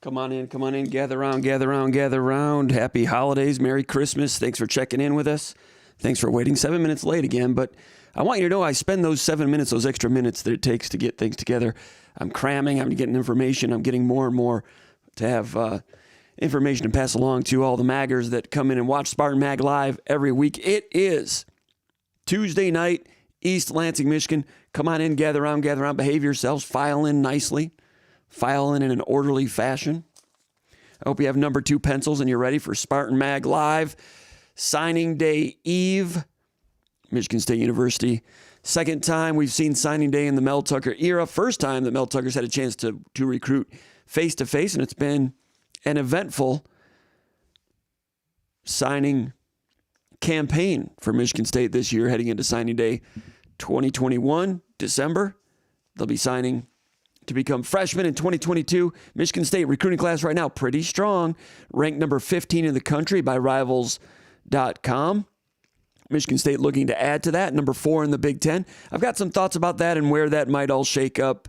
Come on in, gather around. Happy holidays, Merry Christmas. Thanks for checking in with us. Thanks for waiting 7 minutes late again, but I want you to know I spend those 7 minutes, those extra minutes that it takes to get things together. I'm cramming, I'm getting information, I'm getting more and more to have information to pass along to all the maggers that come in and watch Spartan Mag live every week. It is Tuesday night, East Lansing, Michigan. Come on in, gather around, behave yourselves, file in nicely. File in an orderly fashion. I hope you have number 2 pencils and you're ready for Spartan Mag Live. Signing Day Eve, Michigan State University. Second time we've seen signing day in the Mel Tucker era. First time that Mel Tucker's had a chance to recruit face-to-face, and it's been an eventful signing campaign for Michigan State this year heading into signing day 2021, December. They'll be signing to become freshmen in 2022. Michigan State recruiting class right now, pretty strong. Ranked number 15 in the country by Rivals.com. Michigan State looking to add to that, number 4 in the Big Ten. I've got some thoughts about that and where that might all shake up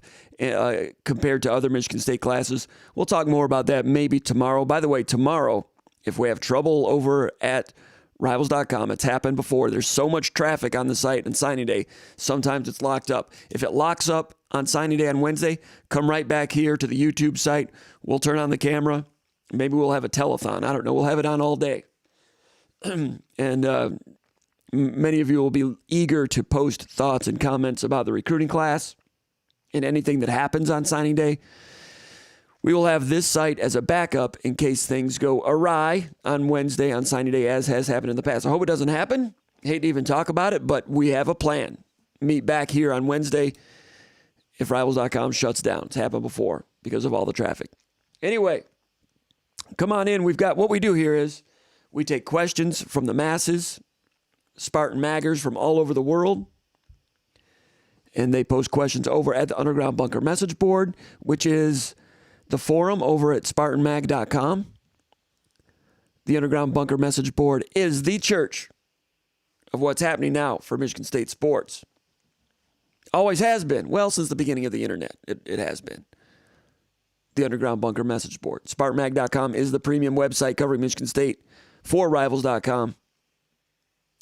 compared to other Michigan State classes. We'll talk more about that maybe tomorrow. By the way, tomorrow, if we have trouble over at Rivals.com, it's happened before. There's so much traffic on the site on signing day. Sometimes it's locked up. If it locks up on signing day on Wednesday, come right back here to the YouTube site. We'll turn on the camera. Maybe we'll have a telethon. I don't know. We'll have it on all day. And many of you will be eager to post thoughts and comments about the recruiting class and anything that happens on signing day. We will have this site as a backup in case things go awry on Wednesday on signing day, as has happened in the past. I hope it doesn't happen. Hate to even talk about it, but we have a plan. Meet back here on Wednesday if Rivals.com shuts down. It's happened before because of all the traffic. Anyway, come on in. We've got, what we do here is we take questions from the masses, Spartan Maggers from all over the world, and they post questions over at the Underground Bunker message board, which is the forum over at SpartanMag.com. The Underground Bunker message board is the church of what's happening now for Michigan State sports. Always has been. Well, since the beginning of the internet, it has been. The Underground Bunker message board. SpartanMag.com is the premium website covering Michigan State for Rivals.com.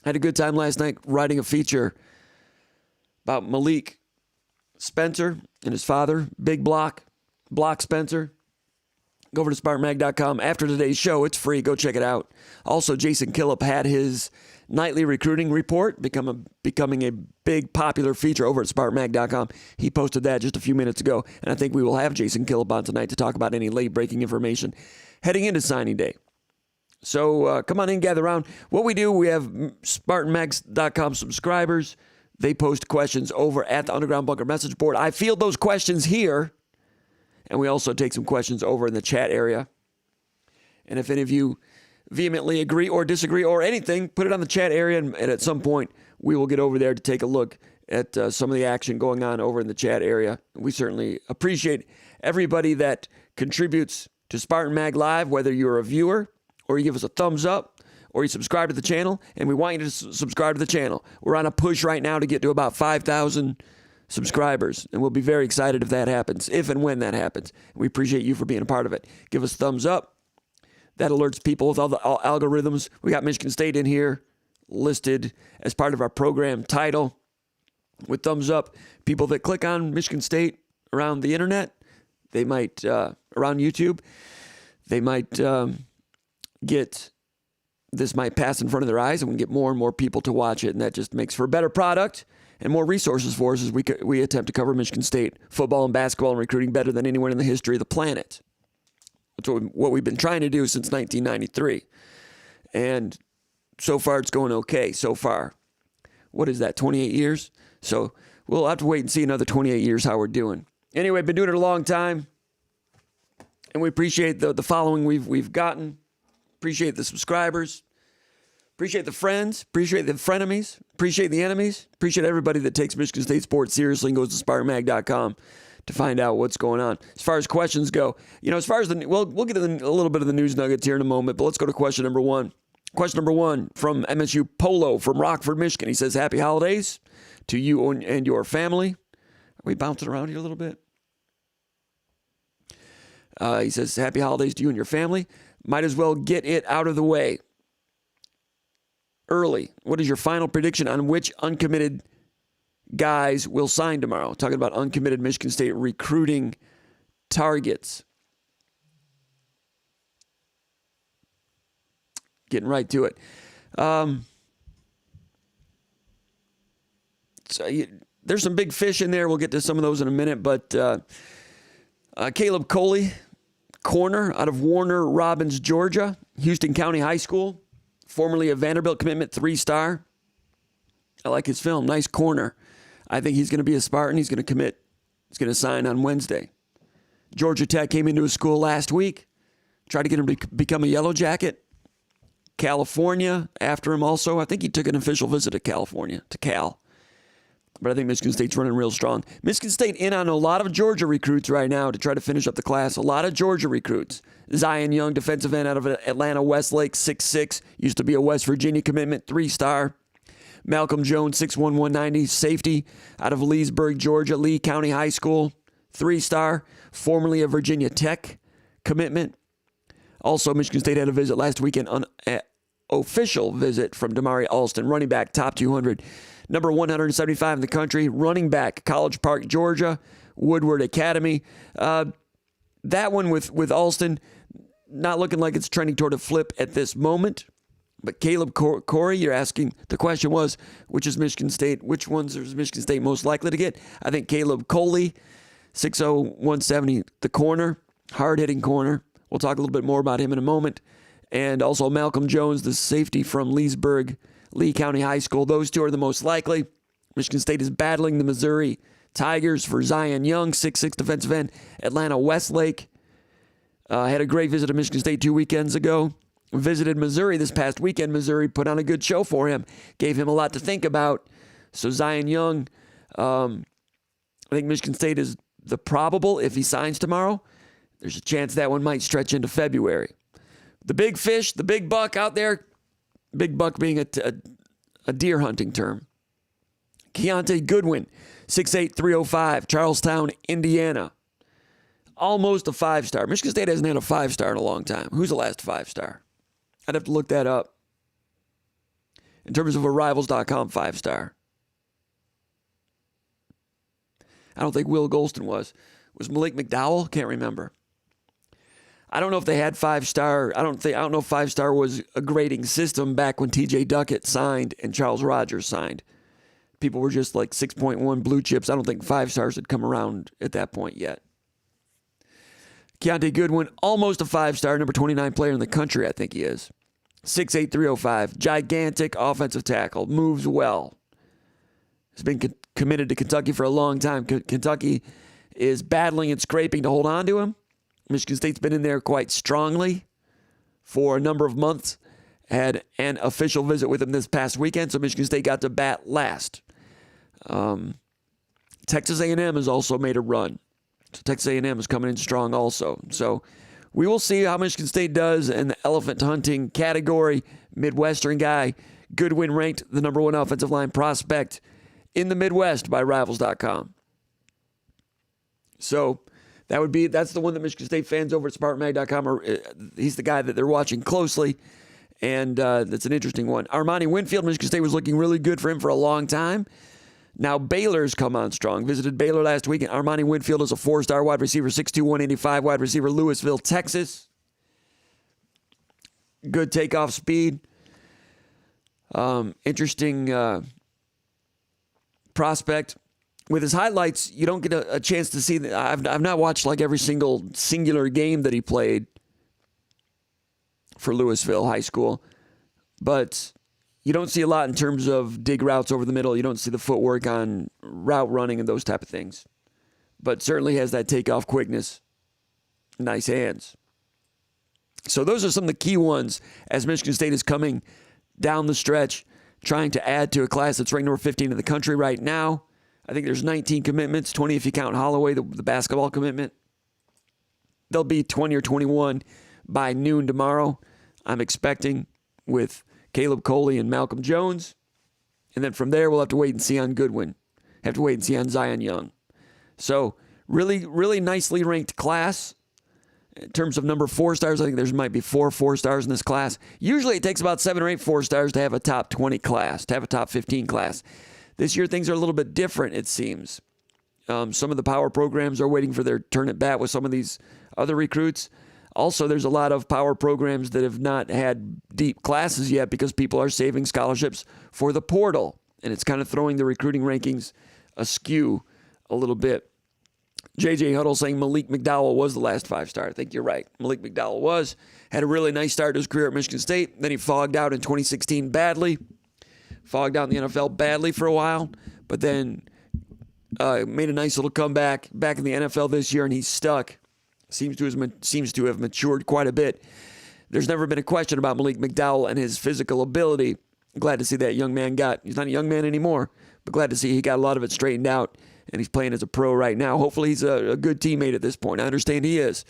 Had a good time last night writing a feature about Malik Spencer and his father, Big Block Spencer. Go over to SpartanMag.com after today's show. It's free. Go check it out. Also, Jason Killip had his nightly recruiting report becoming a big popular feature over at SpartanMag.com. He posted that just a few minutes ago, and I think we will have Jason Killip on tonight to talk about any late-breaking information heading into signing day. So come on in, gather around. What we do, we have SpartanMag.com subscribers. They post questions over at the Underground Bunker message board. I field those questions here. And we also take some questions over in the chat area. And if any of you vehemently agree or disagree or anything, put it on the chat area. And at some point, we will get over there to take a look at some of the action going on over in the chat area. We certainly appreciate everybody that contributes to Spartan Mag Live, whether you're a viewer or you give us a thumbs up or you subscribe to the channel. And we want you to subscribe to the channel. We're on a push right now to get to about 5,000 subscribers, and we'll be very excited if that happens, if and when that happens. We appreciate you for being a part of it. Give us a thumbs up. That alerts people with all the algorithms. We got Michigan State in here listed as part of our program title with thumbs up. People that click on Michigan State around the internet, they might, around YouTube, they might get, this might pass in front of their eyes, and we can get more and more people to watch it, and that just makes for a better product and more resources for us as we attempt to cover Michigan State football and basketball and recruiting better than anyone in the history of the planet. That's what we've been trying to do since 1993. And so far, it's going okay. So far. What is that, 28 years? So we'll have to wait and see another 28 years how we're doing. Anyway, been doing it a long time. And we appreciate the following we've gotten. Appreciate the subscribers. Appreciate the friends, appreciate the frenemies, appreciate the enemies, appreciate everybody that takes Michigan State sports seriously and goes to SpartanMag.com to find out what's going on. As far as questions go, as far as we'll get to a little bit of the news nuggets here in a moment, but let's go to question number 1. Question number 1 from MSU Polo from Rockford, Michigan. He says, happy holidays to you and your family. Are we bouncing around here a little bit? He says, happy holidays to you and your family. Might as well get it out of the way early. What is your final prediction on which uncommitted guys will sign tomorrow? Talking about uncommitted Michigan State recruiting targets. Getting right to it. There's some big fish in there. We'll get to some of those in a minute. But Killip Coley, corner out of Warner Robins, Georgia, Houston County High School, formerly a Vanderbilt commitment, 3-star. I like his film. Nice corner. I think he's going to be a Spartan. He's going to commit. He's going to sign on Wednesday. Georgia Tech came into his school last week, tried to get him to become a Yellow Jacket. California after him also. I think he took an official visit to California, to Cal. But I think Michigan State's running real strong. Michigan State in on a lot of Georgia recruits right now to try to finish up the class. A lot of Georgia recruits. Zion Young, defensive end out of Atlanta Westlake, 6'6", used to be a West Virginia commitment, 3-star. Malcolm Jones, 6'1", 190, safety out of Leesburg, Georgia, Lee County High School, 3-star, formerly a Virginia Tech commitment. Also, Michigan State had a visit last weekend, official visit from Damari Alston, running back, top 200, number 175 in the country, running back, College Park, Georgia, Woodward Academy. That one with Alston, not looking like it's trending toward a flip at this moment. But Caleb Corey, you're asking, the question was, which ones is Michigan State most likely to get? I think Caleb Coley, 6'0", 170, the corner, hard-hitting corner. We'll talk a little bit more about him in a moment. And also Malcolm Jones, the safety from Leesburg, Lee County High School. Those two are the most likely. Michigan State is battling the Missouri Tigers for Zion Young, 6'6", defensive end. Atlanta Westlake had a great visit to Michigan State 2 weekends ago. Visited Missouri this past weekend. Missouri put on a good show for him. Gave him a lot to think about. So Zion Young, I think Michigan State is the probable, if he signs tomorrow, there's a chance that one might stretch into February. The big fish, the big buck out there, big buck being a deer hunting term. Keontae Goodwin, 6'8", 305, Charlestown, Indiana. Almost a 5-star. Michigan State hasn't had a 5-star in a long time. Who's the last 5-star? I'd have to look that up. In terms of a Rivals.com 5-star. I don't think Will Golston was. Was Malik McDowell? Can't remember. I don't know if they had 5-star. I don't know if 5-star was a grading system back when TJ Duckett signed and Charles Rogers signed. People were just like 6.1 blue chips. I don't think 5-stars had come around at that point yet. Keontae Goodwin, almost a 5-star, number 29 player in the country, I think he is. 6'8", 305, gigantic offensive tackle, moves well. He's been committed to Kentucky for a long time. Kentucky is battling and scraping to hold on to him. Michigan State's been in there quite strongly for a number of months. Had an official visit with him this past weekend, so Michigan State got to bat last. Texas A&M has also made a run. So Texas A&M is coming in strong also. So we will see how Michigan State does in the elephant hunting category. Midwestern guy, Goodwin ranked the number 1 offensive line prospect in the Midwest by Rivals.com. So that's the one that Michigan State fans over at SpartanMag.com he's the guy that they're watching closely, and that's an interesting one. Armani Winfield, Michigan State was looking really good for him for a long time. Now Baylor's come on strong. Visited Baylor last week, and Armani Winfield is a 4-star wide receiver, 6'2", 185, wide receiver, Louisville, Texas. Good takeoff speed. Interesting prospect. With his highlights, you don't get a chance to see that. I've not watched like every single singular game that he played for Louisville High School, but you don't see a lot in terms of dig routes over the middle. You don't see the footwork on route running and those type of things. But certainly has that takeoff quickness. Nice hands. So those are some of the key ones as Michigan State is coming down the stretch, trying to add to a class that's ranked number 15 in the country right now. I think there's 19 commitments, 20 if you count Holloway, the basketball commitment. There'll be 20 or 21 by noon tomorrow, I'm expecting, with Caleb Coley and Malcolm Jones. And then from there, we'll have to wait and see on Goodwin. Have to wait and see on Zion Young. So really, really nicely ranked class. In terms of number 4-stars, I think there might be 4 4-stars in this class. Usually it takes about 7 or 8 4-stars to have a top 20 class, to have a top 15 class. This year things are a little bit different, it seems. Some of the power programs are waiting for their turn at bat with some of these other recruits. Also, there's a lot of power programs that have not had deep classes yet because people are saving scholarships for the portal. And it's kind of throwing the recruiting rankings askew a little bit. JJ Huddle saying Malik McDowell was the last 5-star. I think you're right. Malik McDowell had a really nice start to his career at Michigan State. Then he fogged out in 2016 badly. Fogged out in the NFL badly for a while. But then made a nice little comeback back in the NFL this year, and he's stuck. Seems to have matured quite a bit. There's never been a question about Malik McDowell and his physical ability. Glad to see that young man he's not a young man anymore, but glad to see he got a lot of it straightened out, and he's playing as a pro right now. Hopefully he's a good teammate at this point. I understand he is.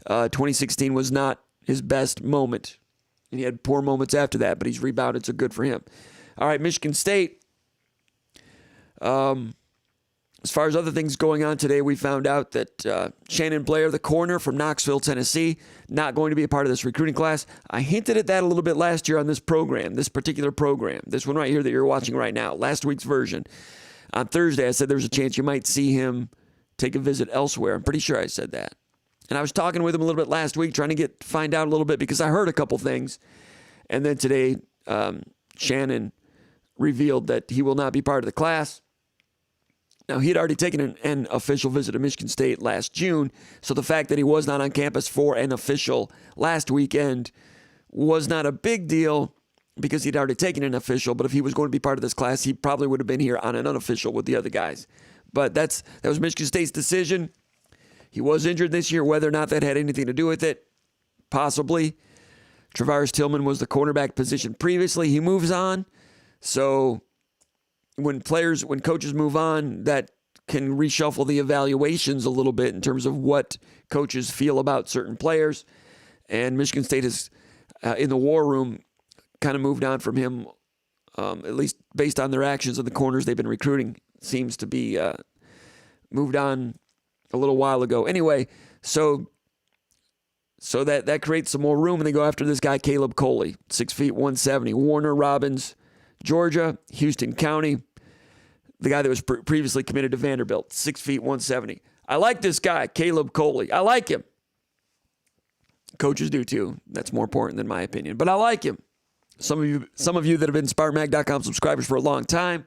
2016 was not his best moment, and he had poor moments after that, but he's rebounded, so good for him. All right, Michigan State. As far as other things going on today, we found out that Shannon Blair, the corner from Knoxville, Tennessee, not going to be a part of this recruiting class. I hinted at that a little bit last year on this program, this particular program, this one right here that you're watching right now, last week's version. On Thursday, I said there's a chance you might see him take a visit elsewhere. I'm pretty sure I said that. And I was talking with him a little bit last week, trying to find out a little bit because I heard a couple things. And then today, Shannon revealed that he will not be part of the class. Now, he had already taken an official visit to Michigan State last June, so the fact that he was not on campus for an official last weekend was not a big deal because he'd already taken an official, but if he was going to be part of this class, he probably would have been here on an unofficial with the other guys. But that was Michigan State's decision. He was injured this year. Whether or not that had anything to do with it, possibly. Travaris Tillman was the cornerback position previously. He moves on, so when coaches move on, that can reshuffle the evaluations a little bit in terms of what coaches feel about certain players. And Michigan State has, in the war room, kind of moved on from him, at least based on their actions in the corners they've been recruiting, seems to be moved on a little while ago. Anyway, so that creates some more room, and they go after this guy, Killip Coley, 6 feet, 170, Warner Robins, Georgia, Houston County, the guy that was previously committed to Vanderbilt, 6 feet, 170. I like this guy, Killip Coley. I like him. Coaches do too. That's more important than my opinion, but I like him. Some of you that have been SpartanMag.com subscribers for a long time,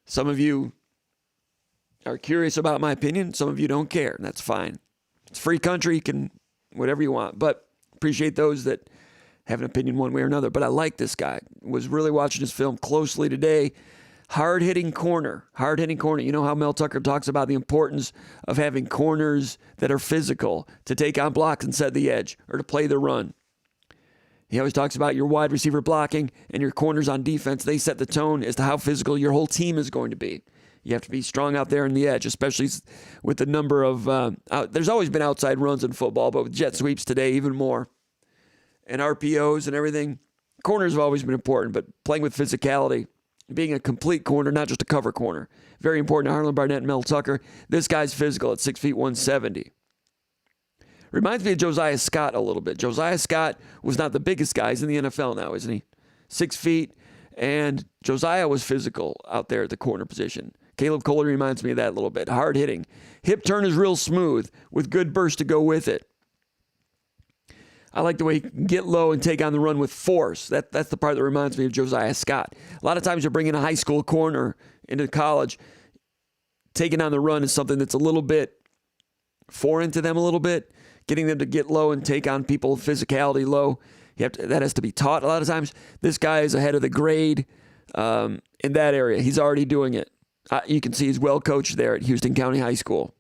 some of you are curious about my opinion. Some of you don't care, and that's fine. It's a free country. You can whatever you want, but appreciate those that have an opinion one way or another. But I like this guy. Was really watching his film closely today. Hard-hitting corner. You know how Mel Tucker talks about the importance of having corners that are physical to take on blocks and set the edge or to play the run. He always talks about your wide receiver blocking and your corners on defense. They set the tone as to how physical your whole team is going to be. You have to be strong out there in the edge, especially with the number of there's always been outside runs in football, but with jet sweeps today, even more. And RPOs and everything. Corners have always been important, but playing with physicality, being a complete corner, not just a cover corner. Very important to Harlan Barnett and Mel Tucker. This guy's physical at 6 feet 170. Reminds me of Josiah Scott a little bit. Josiah Scott was not the biggest guy. He's in the NFL now, isn't he? 6 feet. And Josiah was physical out there at the corner position. Killip Coley reminds me of that a little bit. Hard hitting. Hip turn is real smooth with good burst to go with it. I like the way he can get low and take on the run with force. That's the part that reminds me of Josiah Scott. A lot of times you're bringing a high school corner into college. Taking on the run is something that's a little bit foreign to them a little bit. Getting them to get low and take on people, physicality low. That has to be taught a lot of times. This guy is ahead of the grade in that area. He's already doing it. You can see he's well coached there at Houston County High School.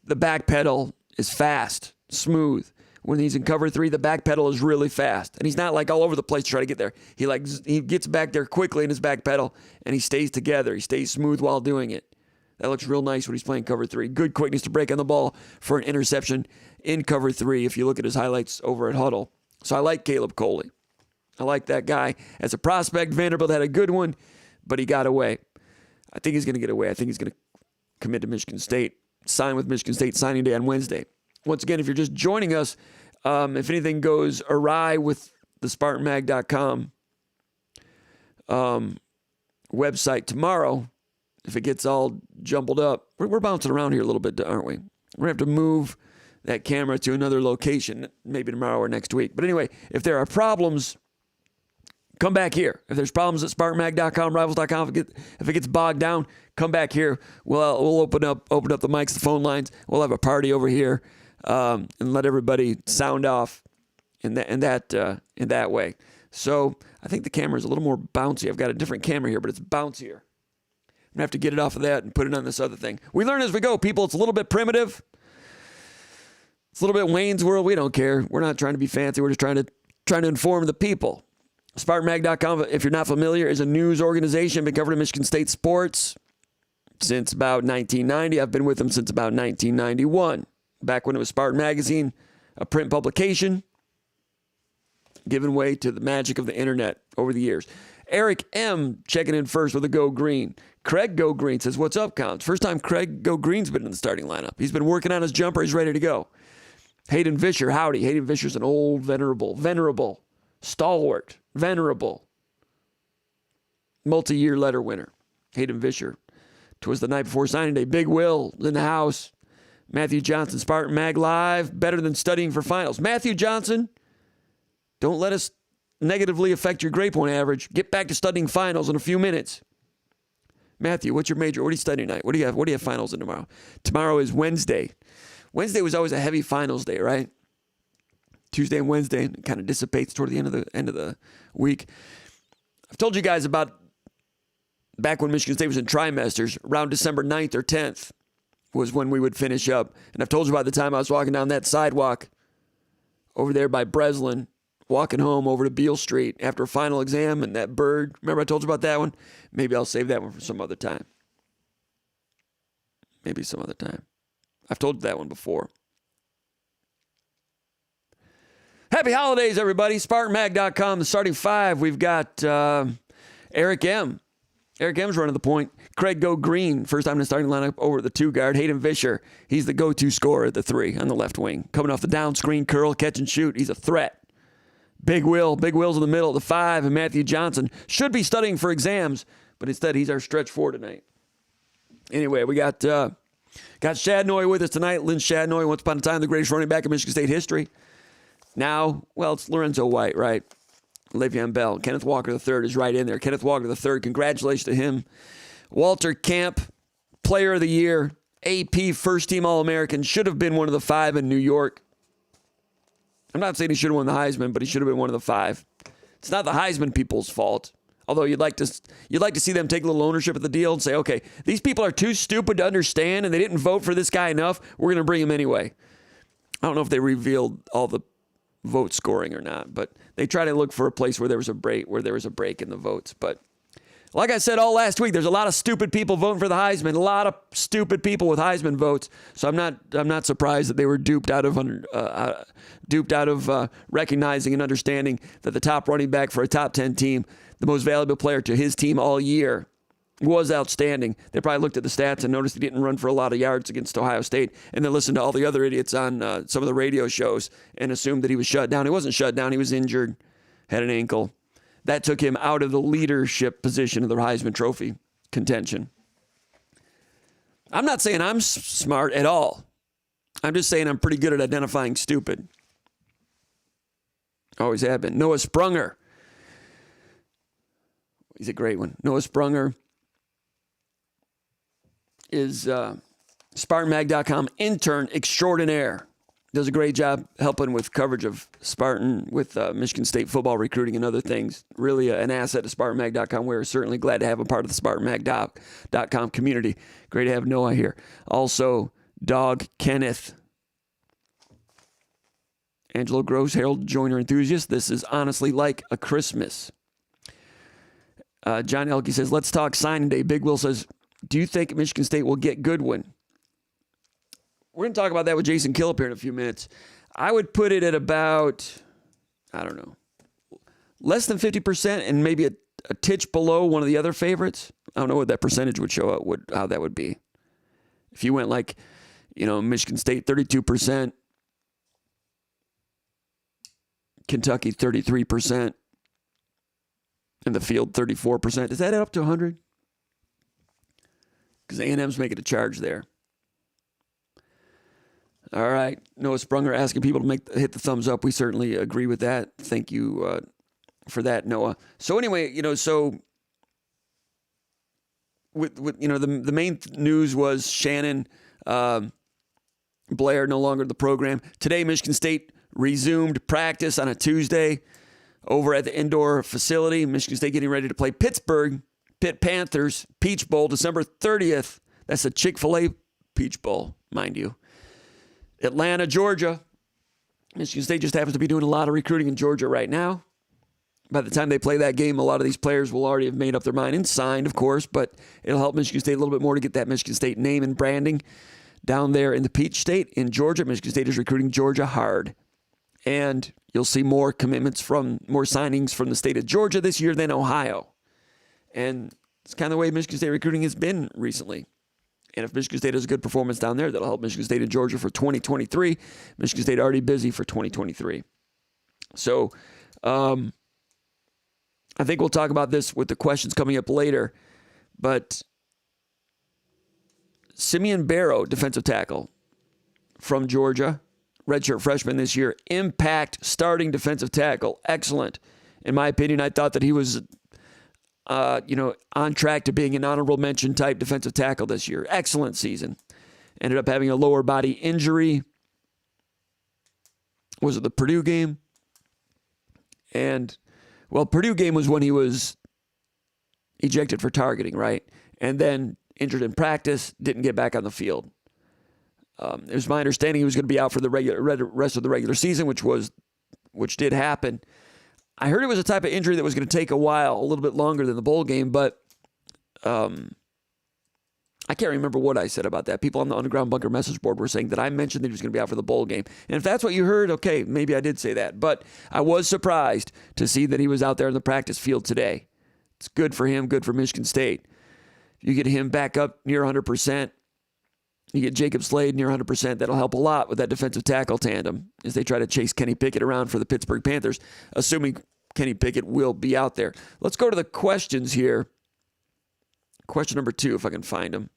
The back pedal is fast, smooth. When he's in cover 3, the back pedal is really fast. And he's not like all over the place to try to get there. He gets back there quickly in his back pedal, and he stays together. He stays smooth while doing it. That looks real nice when he's playing cover 3. Good quickness to break on the ball for an interception in cover 3 if you look at his highlights over at Huddle. So I like Killip Coley. I like that guy. As a prospect, Vanderbilt had a good one, but he got away. I think he's going to get away. I think he's going to commit to Michigan State, sign with Michigan State signing day on Wednesday. Once again, if you're just joining us, if anything goes awry with the SpartanMag.com website tomorrow, if it gets all jumbled up, we're bouncing around here a little bit, aren't we? We're going to have to move that camera to another location, maybe tomorrow or next week. But anyway, if there are problems, come back here. If there's problems at SpartanMag.com, Rivals.com, if it gets bogged down, come back here. We'll open up the mics, the phone lines. We'll have a party over here and let everybody sound off in that way. So I think the camera is a little more bouncy. I've got a different camera here, but it's bouncier. I'm going to have to get it off of that and put it on this other thing. We learn as we go, people. It's a little bit primitive. It's a little bit Wayne's World. We don't care. We're not trying to be fancy. We're just trying to inform the people. SpartanMag.com, if you're not familiar, is a news organization. Been covering Michigan State sports since about 1990. I've been with them since about 1991. Back when it was Spartan Magazine, a print publication, giving way to the magic of the internet over the years. Eric M. checking in first with a Go Green. Craig Go Green says, what's up, Counts? First time Craig Go Green's been in the starting lineup. He's been working on his jumper. He's ready to go. Hayden Vischer, howdy. Hayden Vischer's an old, venerable, stalwart, venerable, multi-year letter winner. Hayden Vischer. 'Twas the night before signing day. Big Will in the house. Matthew Johnson, Spartan Mag Live. Better than studying for finals. Matthew Johnson, don't let us negatively affect your grade point average. Get back to studying finals in a few minutes. Matthew, what's your major? What are you studying tonight? What do you have finals in tomorrow? Tomorrow is Wednesday. Wednesday was always a heavy finals day, right? Tuesday and Wednesday, it kind of dissipates toward the end of the week. I've told you guys about back when Michigan State was in trimesters, around December 9th or 10th was when we would finish up. And I've told you about the time I was walking down that sidewalk over there by Breslin, walking home over to Beale Street after a final exam, and that bird. Remember I told you about that one? Maybe I'll save that one for some other time. Maybe some other time. I've told you that one before. Happy holidays, everybody. SpartanMag.com, the starting five. We've got Eric M. Eric M's running the point. Craig Go Green, first time in the starting lineup over the 2 guard. Hayden Vischer, he's the go-to scorer at the 3 on the left wing. Coming off the down screen curl, catch and shoot. He's a threat. Big Will's in the middle, the 5, and Matthew Johnson should be studying for exams, but instead he's our stretch 4 tonight. Anyway, we got Shadnoy with us tonight. Lynn Shadnoy, once upon a time the greatest running back in Michigan State history. Now, well, it's Lorenzo White, right? Le'Veon Bell. Kenneth Walker III is right in there. Kenneth Walker III, congratulations to him. Walter Camp, Player of the Year, AP First-Team All-American, should have been one of the 5 in New York. I'm not saying he should have won the Heisman, but he should have been one of the 5. It's not the Heisman people's fault. Although you'd like to see them take a little ownership of the deal and say, okay, these people are too stupid to understand and they didn't vote for this guy enough. We're going to bring him anyway. I don't know if they revealed all the vote scoring or not, but they try to look for a place where there was a break in the votes. But like I said all last week, there's a lot of stupid people voting for the Heisman, a lot of stupid people with Heisman votes. So I'm not surprised that they were duped out of recognizing and understanding that the top running back for a top 10 team, the most valuable player to his team all year, was outstanding. They probably looked at the stats and noticed he didn't run for a lot of yards against Ohio State, and then listened to all the other idiots on some of the radio shows and assumed that he was shut down. He wasn't shut down. He was injured, had an ankle. That took him out of the leadership position of the Heisman Trophy contention. I'm not saying I'm smart at all. I'm just saying I'm pretty good at identifying stupid. Always have been. Noah Sprunger. He's a great one. Noah Sprunger is SpartanMag.com intern extraordinaire. Does a great job helping with coverage of Spartan, with Michigan State football recruiting and other things. Really an asset to SpartanMag.com. We're certainly glad to have a part of the SpartanMag.com community. Great to have Noah here. Also, Dog Kenneth. Angelo Gross, Harold Joyner enthusiast. This is honestly like a Christmas. John Elke says, let's talk signing day. Big Will says, do you think Michigan State will get Goodwin? We're going to talk about that with Jason Killip here in a few minutes. I would put it at about, I don't know, less than 50% and maybe a titch below one of the other favorites. I don't know what that percentage would show up, how that would be. If you went like, Michigan State 32%, Kentucky 33%, and the field 34%. Does that add up to 100? Because A&M's making a charge there. All right. Noah Sprunger asking people to hit the thumbs up. We certainly agree with that. Thank you for that, Noah. So anyway, with the main news was Shannon Blair no longer the program. Today, Michigan State resumed practice on a Tuesday over at the indoor facility. Michigan State getting ready to play Pittsburgh Pitt Panthers Peach Bowl December 30th. That's a Chick-fil-A Peach Bowl, mind you. Atlanta, Georgia. Michigan State just happens to be doing a lot of recruiting in Georgia right now. By the time they play that game, a lot of these players will already have made up their mind and signed, of course, but it'll help Michigan State a little bit more to get that Michigan State name and branding down there in the Peach State. In Georgia, Michigan State is recruiting Georgia hard. And you'll see more commitments more signings from the state of Georgia this year than Ohio. And it's kind of the way Michigan State recruiting has been recently. And if Michigan State has a good performance down there, that'll help Michigan State and Georgia for 2023. Michigan State already busy for 2023. So I think we'll talk about this with the questions coming up later. But Simeon Barrow, defensive tackle from Georgia, redshirt freshman this year, impact starting defensive tackle. Excellent. In my opinion, I thought that he was on track to being an honorable mention type defensive tackle this year. Excellent season. Ended up having a lower body injury. Was it the Purdue game? And, well, Purdue game was when he was ejected for targeting, right? And then injured in practice, didn't get back on the field. It was my understanding he was going to be out for the rest of the regular season, which did happen. I heard it was a type of injury that was going to take a while, a little bit longer than the bowl game, but I can't remember what I said about that. People on the Underground Bunker message board were saying that I mentioned that he was going to be out for the bowl game. And if that's what you heard, okay, maybe I did say that. But I was surprised to see that he was out there in the practice field today. It's good for him, good for Michigan State. You get him back up near 100%. You get Jacob Slade near 100%. That'll help a lot with that defensive tackle tandem as they try to chase Kenny Pickett around for the Pittsburgh Panthers, assuming Kenny Pickett will be out there. Let's go to the questions here. Question number 2, if I can find them.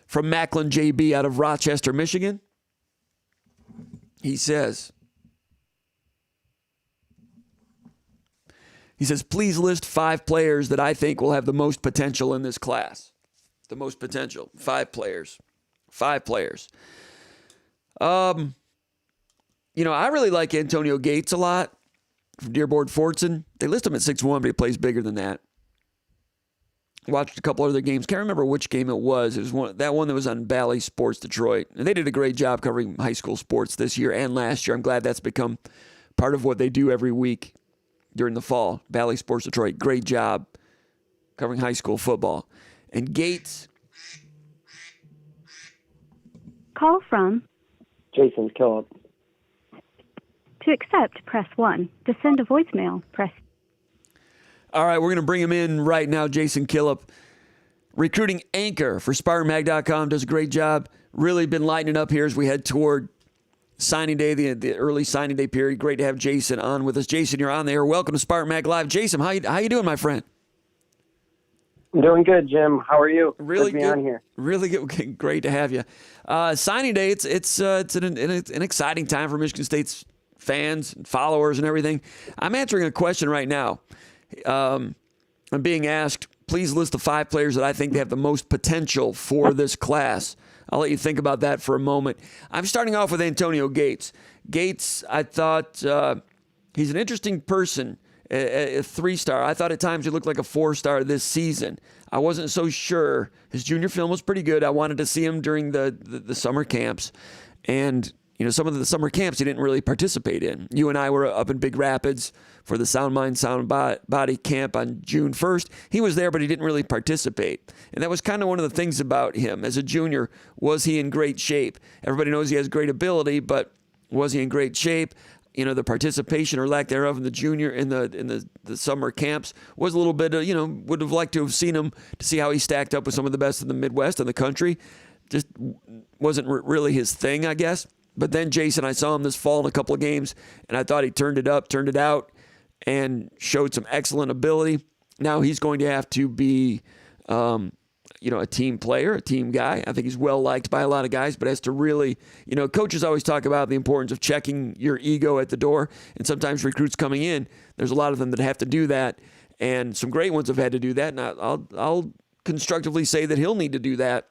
From Macklin JB out of Rochester, Michigan. He says, please list 5 players that I think will have the most potential in this class. The most potential. 5 players. 5 players. I really like Antonio Gates a lot from Dearborn Fortson. They list him at 6'1", but he plays bigger than that. Watched a couple other games. Can't remember which game it was. It was that one that was on Bally Sports Detroit. And they did a great job covering high school sports this year and last year. I'm glad that's become part of what they do every week during the fall. Bally Sports Detroit, great job covering high school football. And Gates. Call from Jason Killip. To accept, press 1. To send a voicemail, press. All right, we're going to bring him in right now, Jason Killip. Recruiting anchor for SpartanMag.com, does a great job. Really been lighting up here as we head toward signing day, the early signing day period. Great to have Jason on with us. Jason, you're on there. Welcome to Spartan Mag Live. Jason, how you doing, my friend? I'm doing good, Jim. How are you? Really good to be on here. Really good. Okay, great to have you. Signing day, it's an exciting time for Michigan State's fans and followers and everything. I'm answering a question right now. I'm being asked, please list the 5 players that I think they have the most potential for this class. I'll let you think about that for a moment. I'm starting off with Antonio Gates. Gates, I thought he's an interesting person, a 3-star. I thought at times he looked like a 4-star this season. I wasn't so sure. His junior film was pretty good. I wanted to see him during the summer camps. And, some of the summer camps he didn't really participate in. You and I were up in Big Rapids for the Sound Mind, Sound Body camp on June 1st. He was there, but he didn't really participate. And that was kind of one of the things about him. As a junior, was he in great shape? Everybody knows he has great ability, but was he in great shape? The participation or lack thereof in the junior in the summer camps was a little bit, would have liked to have seen him to see how he stacked up with some of the best in the Midwest and the country. Just wasn't really his thing, I guess. But then, Jason, I saw him this fall in a couple of games, and I thought he turned it up, turned it out, and showed some excellent ability. Now he's going to have to be, a team player, a team guy. I think he's well-liked by a lot of guys, but has to really, coaches always talk about the importance of checking your ego at the door, and sometimes recruits coming in, there's a lot of them that have to do that, and some great ones have had to do that, and I'll constructively say that he'll need to do that.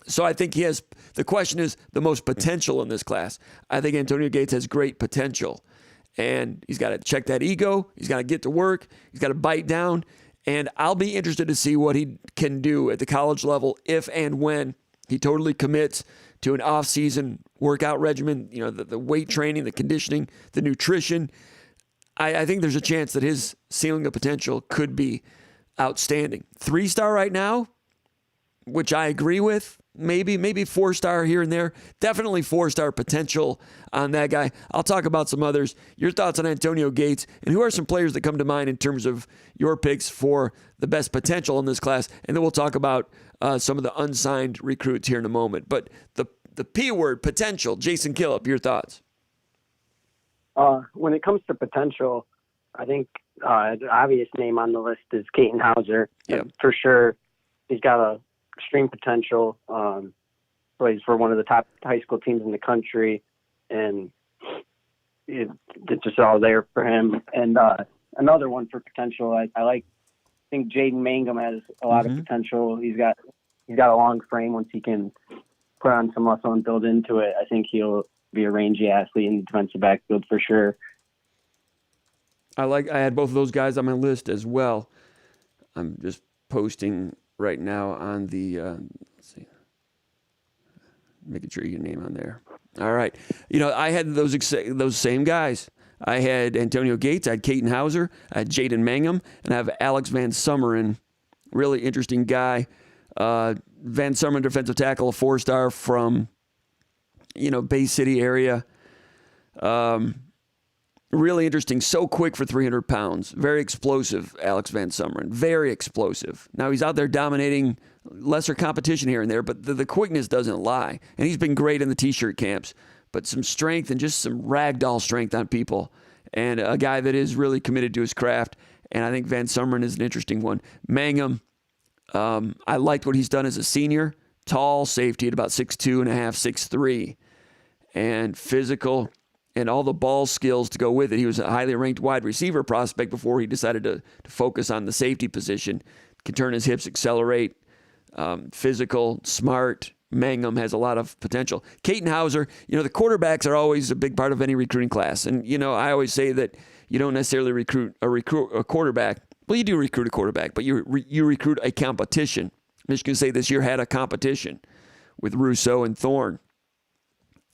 So I think the question is the most potential in this class. I think Antonio Gates has great potential. And he's got to check that ego. He's got to get to work. He's got to bite down. And I'll be interested to see what he can do at the college level if and when he totally commits to an off-season workout regimen, the weight training, the conditioning, the nutrition. I think there's a chance that his ceiling of potential could be outstanding. 3-star right now, which I agree with. Maybe 4-star here and there. Definitely 4-star potential on that guy. I'll talk about some others. Your thoughts on Antonio Gates, and who are some players that come to mind in terms of your picks for the best potential in this class? And then we'll talk about some of the unsigned recruits here in a moment. But the P word, potential. Jason Killip, your thoughts? When it comes to potential, I think the obvious name on the list is Katin Hauser. Yep. For sure, he's got a extreme potential. Plays for one of the top high school teams in the country, and it's just all there for him. And another one for potential, I think Jaden Mangum has a lot of potential. He's got a long frame. Once he can put on some muscle and build into it, I think he'll be a rangy athlete in the defensive backfield for sure. I had both of those guys on my list as well. I'm just posting right now on the, let's see, making sure your name on there. All right. I had those same guys. I had Antonio Gates, I had Katin Hauser, I had Jaden Mangum, and I have Alex Van Summeren, really interesting guy. Van Summeren, defensive tackle, a 4-star from, Bay City area. Really interesting. So quick for 300 pounds. Very explosive, Alex Van Summeren. Very explosive. Now, he's out there dominating lesser competition here and there, but the quickness doesn't lie. And he's been great in the T-shirt camps. But some strength and just some ragdoll strength on people. And a guy that is really committed to his craft. And I think Van Summeren is an interesting one. Mangum, I liked what he's done as a senior. Tall safety at about 6'2.5", 6'3", and physical. And all the ball skills to go with it. He was a highly ranked wide receiver prospect before he decided to focus on the safety position. Can turn his hips, accelerate, physical, smart. Mangum has a lot of potential. Katin Hauser, the quarterbacks are always a big part of any recruiting class. And, I always say that you don't necessarily recruit a quarterback. Well, you do recruit a quarterback, but you recruit a competition. Michigan State this year had a competition with Rousseau and Thorne.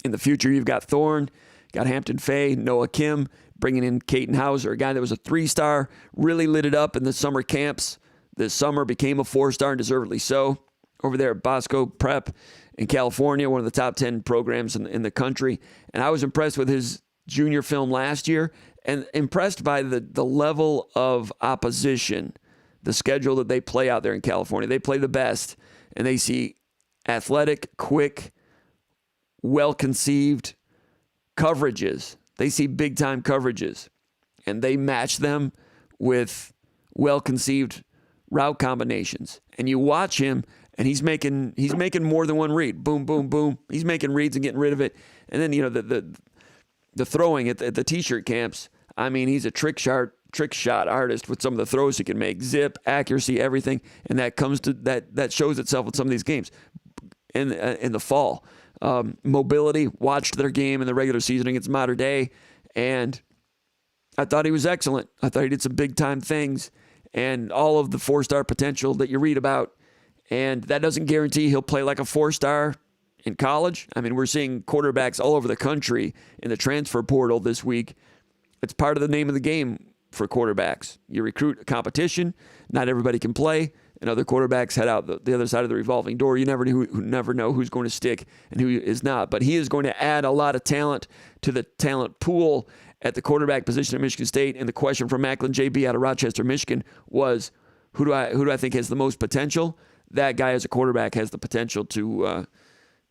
In the future, you've got Thorne, got Hampton Fay, Noah Kim, bringing in Katin Hauser, a guy that was a 3-star, really lit it up in the summer camps. This summer became a 4-star and deservedly so. Over there at Bosco Prep in California, one of the top 10 programs in the country. And I was impressed with his junior film last year and impressed by the level of opposition, the schedule that they play out there in California. They play the best, and they see athletic, quick, well-conceived coverages. They see big-time coverages, and they match them with well-conceived route combinations. And you watch him, and he's making more than one read. Boom, boom, boom. He's making reads and getting rid of it. And then the throwing at the T-shirt camps. I mean, he's a trick shot artist with some of the throws he can make. Zip, accuracy, everything, and that shows itself in some of these games. In the fall, mobility. Watched their game in the regular season against Mater Dei, and I thought he was excellent. I thought he did some big time things, and all of the 4-star potential that you read about. And that doesn't guarantee he'll play like a 4-star in college. I mean, we're seeing quarterbacks all over the country in the transfer portal this week. It's part of the name of the game for quarterbacks. You recruit a competition. Not everybody can play, and other quarterbacks head out the other side of the revolving door. You never know who's going to stick and who is not. But he is going to add a lot of talent to the talent pool at the quarterback position at Michigan State. And the question from Macklin JB out of Rochester, Michigan was, who do I think has the most potential? That guy as a quarterback has the potential to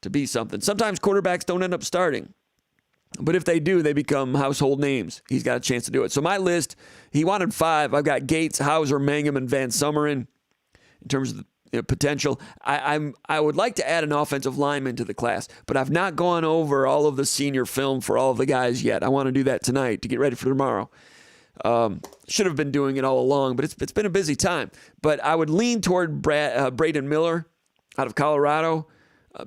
to be something. Sometimes quarterbacks don't end up starting. But if they do, they become household names. He's got a chance to do it. So my list, he wanted 5. I've got Gates, Hauser, Mangum, and Van Summeren in terms of the potential. I would like to add an offensive lineman to the class, but I've not gone over all of the senior film for all of the guys yet. I want to do that tonight to get ready for tomorrow. Should have been doing it all along, but it's been a busy time. But I would lean toward Braden Miller out of Colorado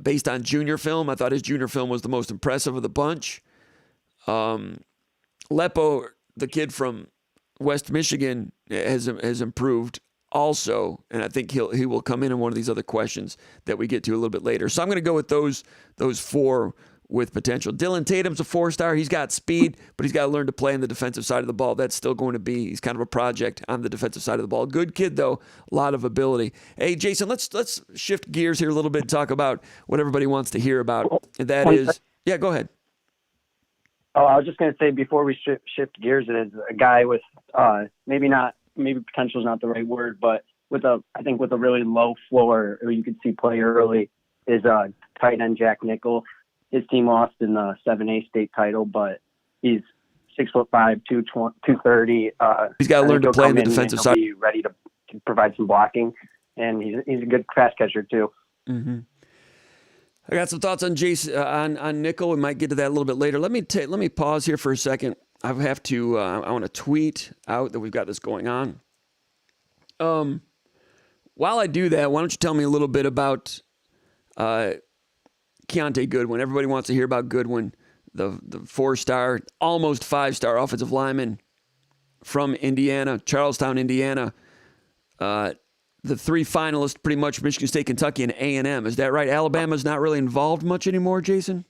based on junior film. I thought his junior film was the most impressive of the bunch. Lepo, the kid from West Michigan, has improved also, and I think he will come in one of these other questions that we get to a little bit later. So I'm going to go with those 4 with potential. Dylan Tatum's a 4-star. He's got speed, but he's got to learn to play on the defensive side of the ball. That's still going to be, he's kind of a project on the defensive side of the ball. Good kid, though, a lot of ability. Hey, Jason, let's shift gears here a little bit and talk about what everybody wants to hear about. And that is, yeah, go ahead. Oh, I was just going to say before we shift gears, it is a guy with maybe potential is not the right word, but I think with a really low floor, or you could see play early, is tight end Jack Nickel. His team lost in the 7A state title, but he's 6'5", 230. He's got to learn to play on the defensive side. Be ready to provide some blocking, and he's a good pass catcher too. Mm-hmm. I got some thoughts on Jason on Nickel. We might get to that a little bit later. Let me pause here for a second. I have to. I want to tweet out that we've got this going on. While I do that, why don't you tell me a little bit about Keontae Goodwin? Everybody wants to hear about Goodwin, the 4-star, almost 5-star offensive lineman from Indiana, Charlestown, Indiana. The 3 finalists, pretty much Michigan State, Kentucky, and A&M. Is that right? Alabama's not really involved much anymore, Jason?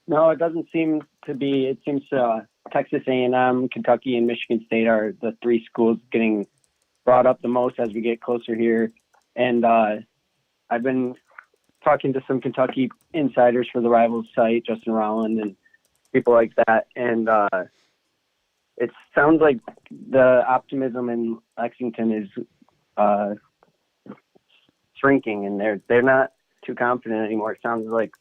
No, it doesn't seem to be. It seems Texas A&M, Kentucky, and Michigan State are the 3 schools getting brought up the most as we get closer here. And I've been talking to some Kentucky insiders for the Rivals site, Justin Rowland and people like that. And it sounds like the optimism in Lexington is shrinking, and they're not too confident anymore. It sounds like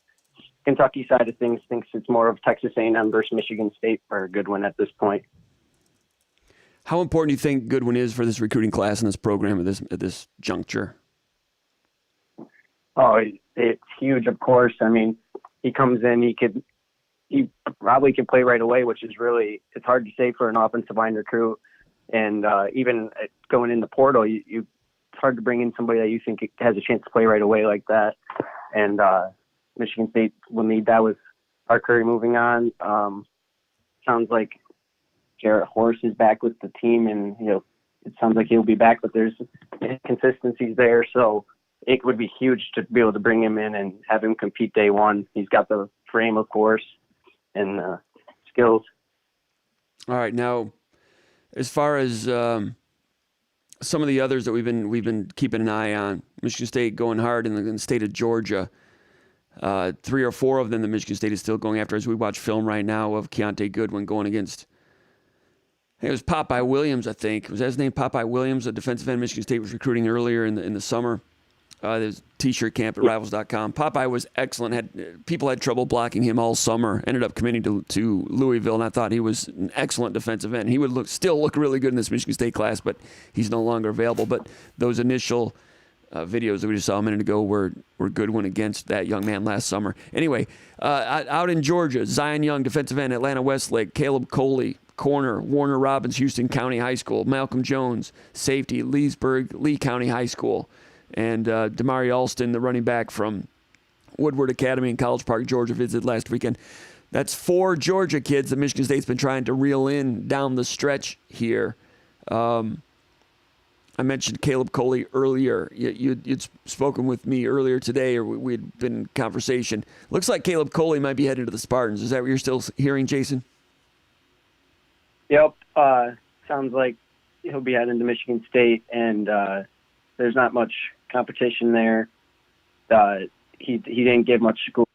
Kentucky side of things thinks it's more of Texas A&M versus Michigan State for Goodwin at this point. How important do you think Goodwin is for this recruiting class and this program at this juncture? Oh, it's huge, of course. I mean, he comes in, he probably could play right away, which is really, it's hard to say for an offensive line recruit. And even going in the portal, it's hard to bring in somebody that you think has a chance to play right away like that. And Michigan State will need that with Art Curry moving on. Sounds like Jarrett Horse is back with the team, and it sounds like he'll be back, but there's inconsistencies there. So it would be huge to be able to bring him in and have him compete day one. He's got the frame, of course, and skills. All right, now, as far as some of the others that we've been keeping an eye on, Michigan State going hard in the state of Georgia. 3 or 4 of them that Michigan State is still going after as we watch film right now of Keontae Goodwin going against, it was Popeye Williams, I think. Was that his name, Popeye Williams, a defensive end Michigan State was recruiting earlier in the summer. There's T-shirt camp at Rivals.com. Popeye was excellent. People had trouble blocking him all summer. Ended up committing to Louisville, and I thought he was an excellent defensive end. He would still look really good in this Michigan State class, but he's no longer available. But those initial videos that we just saw a minute ago were Goodwin against that young man last summer. Anyway, out in Georgia, Zion Young, defensive end, Atlanta Westlake, Caleb Coley, corner, Warner Robins, Houston County High School, Malcolm Jones, safety, Leesburg, Lee County High School, and Damari Alston, the running back from Woodward Academy in College Park, Georgia, visited last weekend. That's 4 Georgia kids that Michigan State's been trying to reel in down the stretch here. I mentioned Caleb Coley earlier. You'd spoken with me earlier today, or we'd been in conversation. Looks like Caleb Coley might be headed to the Spartans. Is that what you're still hearing, Jason? Yep. Sounds like he'll be heading to Michigan State, and there's not much competition there. He didn't get much school.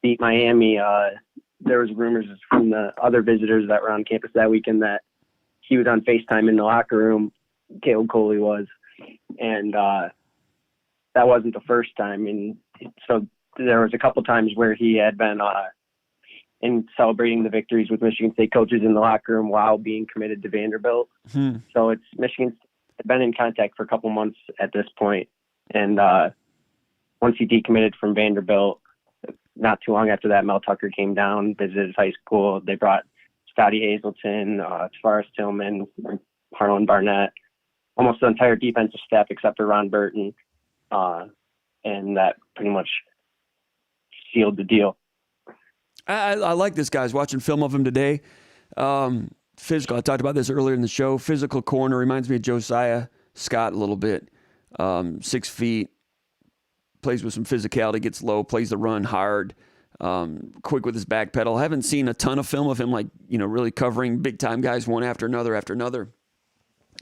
beat Miami, there was rumors from the other visitors that were on campus that weekend that he was on FaceTime in the locker room. Caleb Coley was, and that wasn't the first time. And so there was a couple times where he had been in celebrating the victories with Michigan State coaches in the locker room while being committed to Vanderbilt. So it's Michigan's been in contact for a couple months at this point. And once he decommitted from Vanderbilt, not too long after that, Mel Tucker came down, visited his high school. They brought Scotty Hazelton, Tavares Tillman, Harlan Barnett, almost the entire defensive staff except for Ron Burton. And that pretty much sealed the deal. I like this guy. I was watching film of him today. Physical. I talked about this earlier in the show. Physical corner reminds me of Josiah Scott a little bit. 6 feet, plays with some physicality, gets low, plays the run hard, quick with his back pedal. I haven't seen a ton of film of him, like, really covering big time guys one after another.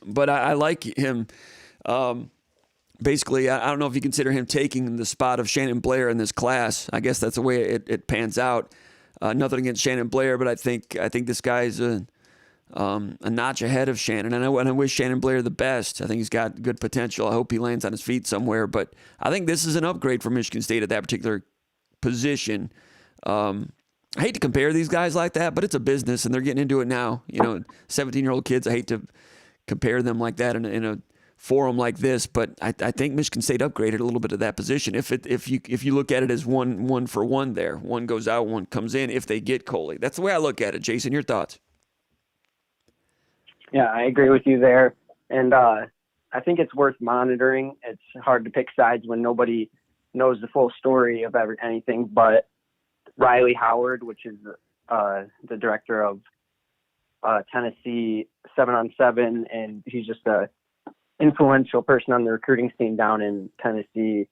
But I like him. Basically, I don't know if you consider him taking the spot of Shannon Blair in this class. I guess that's the way it pans out. Nothing against Shannon Blair, but I think this guy's a notch ahead of Shannon. And I wish Shannon Blair the best. I think he's got good potential. I hope he lands on his feet somewhere. But I think this is an upgrade for Michigan State at that particular position. I hate to compare these guys like that, but it's a business, and they're getting into it now. 17-year-old kids, I hate to compare them like that in a forum like this, but I think Michigan State upgraded a little bit of that position. If you look at it as one for one there, one goes out, one comes in if they get Coley. That's the way I look at it. Jason, your thoughts? Yeah, I agree with you there. And I think it's worth monitoring. It's hard to pick sides when nobody knows the full story of anything, but Riley Howard, which is the director of Tennessee 7-on-7, and he's just a influential person on the recruiting scene down in Tennessee,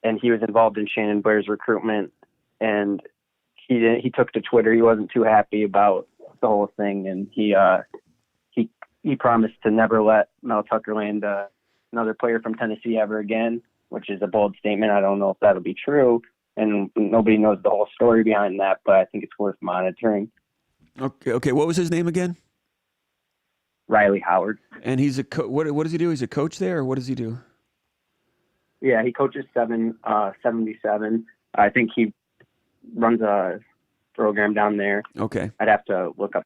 and he was involved in Shannon Blair's recruitment, and he took to Twitter. He wasn't too happy about the whole thing, and he promised to never let Mel Tucker land another player from Tennessee ever again, which is a bold statement. I don't know if that'll be true, and nobody knows the whole story behind that, but I think it's worth monitoring. Okay. What was his name again? Riley Howard. And he's what does he do? He's a coach there, or what does he do? Yeah, he coaches 77. I think he runs a program down there. Okay. I'd have to look up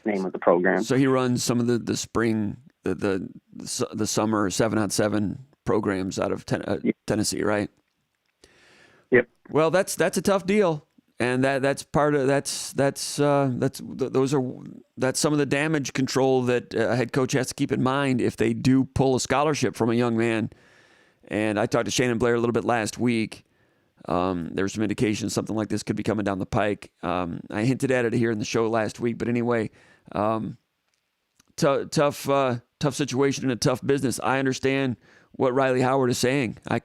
the name of the program. So he runs some of the spring, the summer 7-on-7 programs out of Tennessee, right? Yep. Well, that's a tough deal. And that's part of that's some of the damage control that a head coach has to keep in mind if they do pull a scholarship from a young man. And I talked to Shannon Blair a little bit last week. There's some indications something like this could be coming down the pike. I hinted at it here in the show last week, but anyway, tough situation and a tough business. I understand what Riley Howard is saying. I've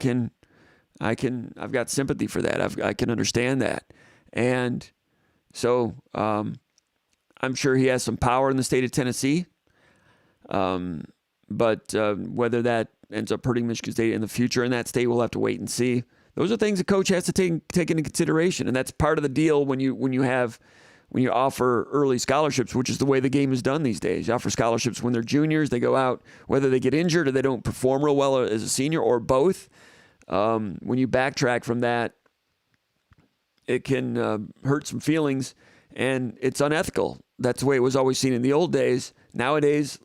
got sympathy for that. I can understand that. And so I'm sure he has some power in the state of Tennessee. But whether that ends up hurting Michigan State in the future in that state, we'll have to wait and see. Those are things a coach has to take into consideration, and that's part of the deal when you offer early scholarships, which is the way the game is done these days. You offer scholarships when they're juniors, they go out, whether they get injured or they don't perform real well as a senior or both. When you backtrack from that, it can hurt some feelings, and it's unethical. That's the way it was always seen in the old days. Nowadays,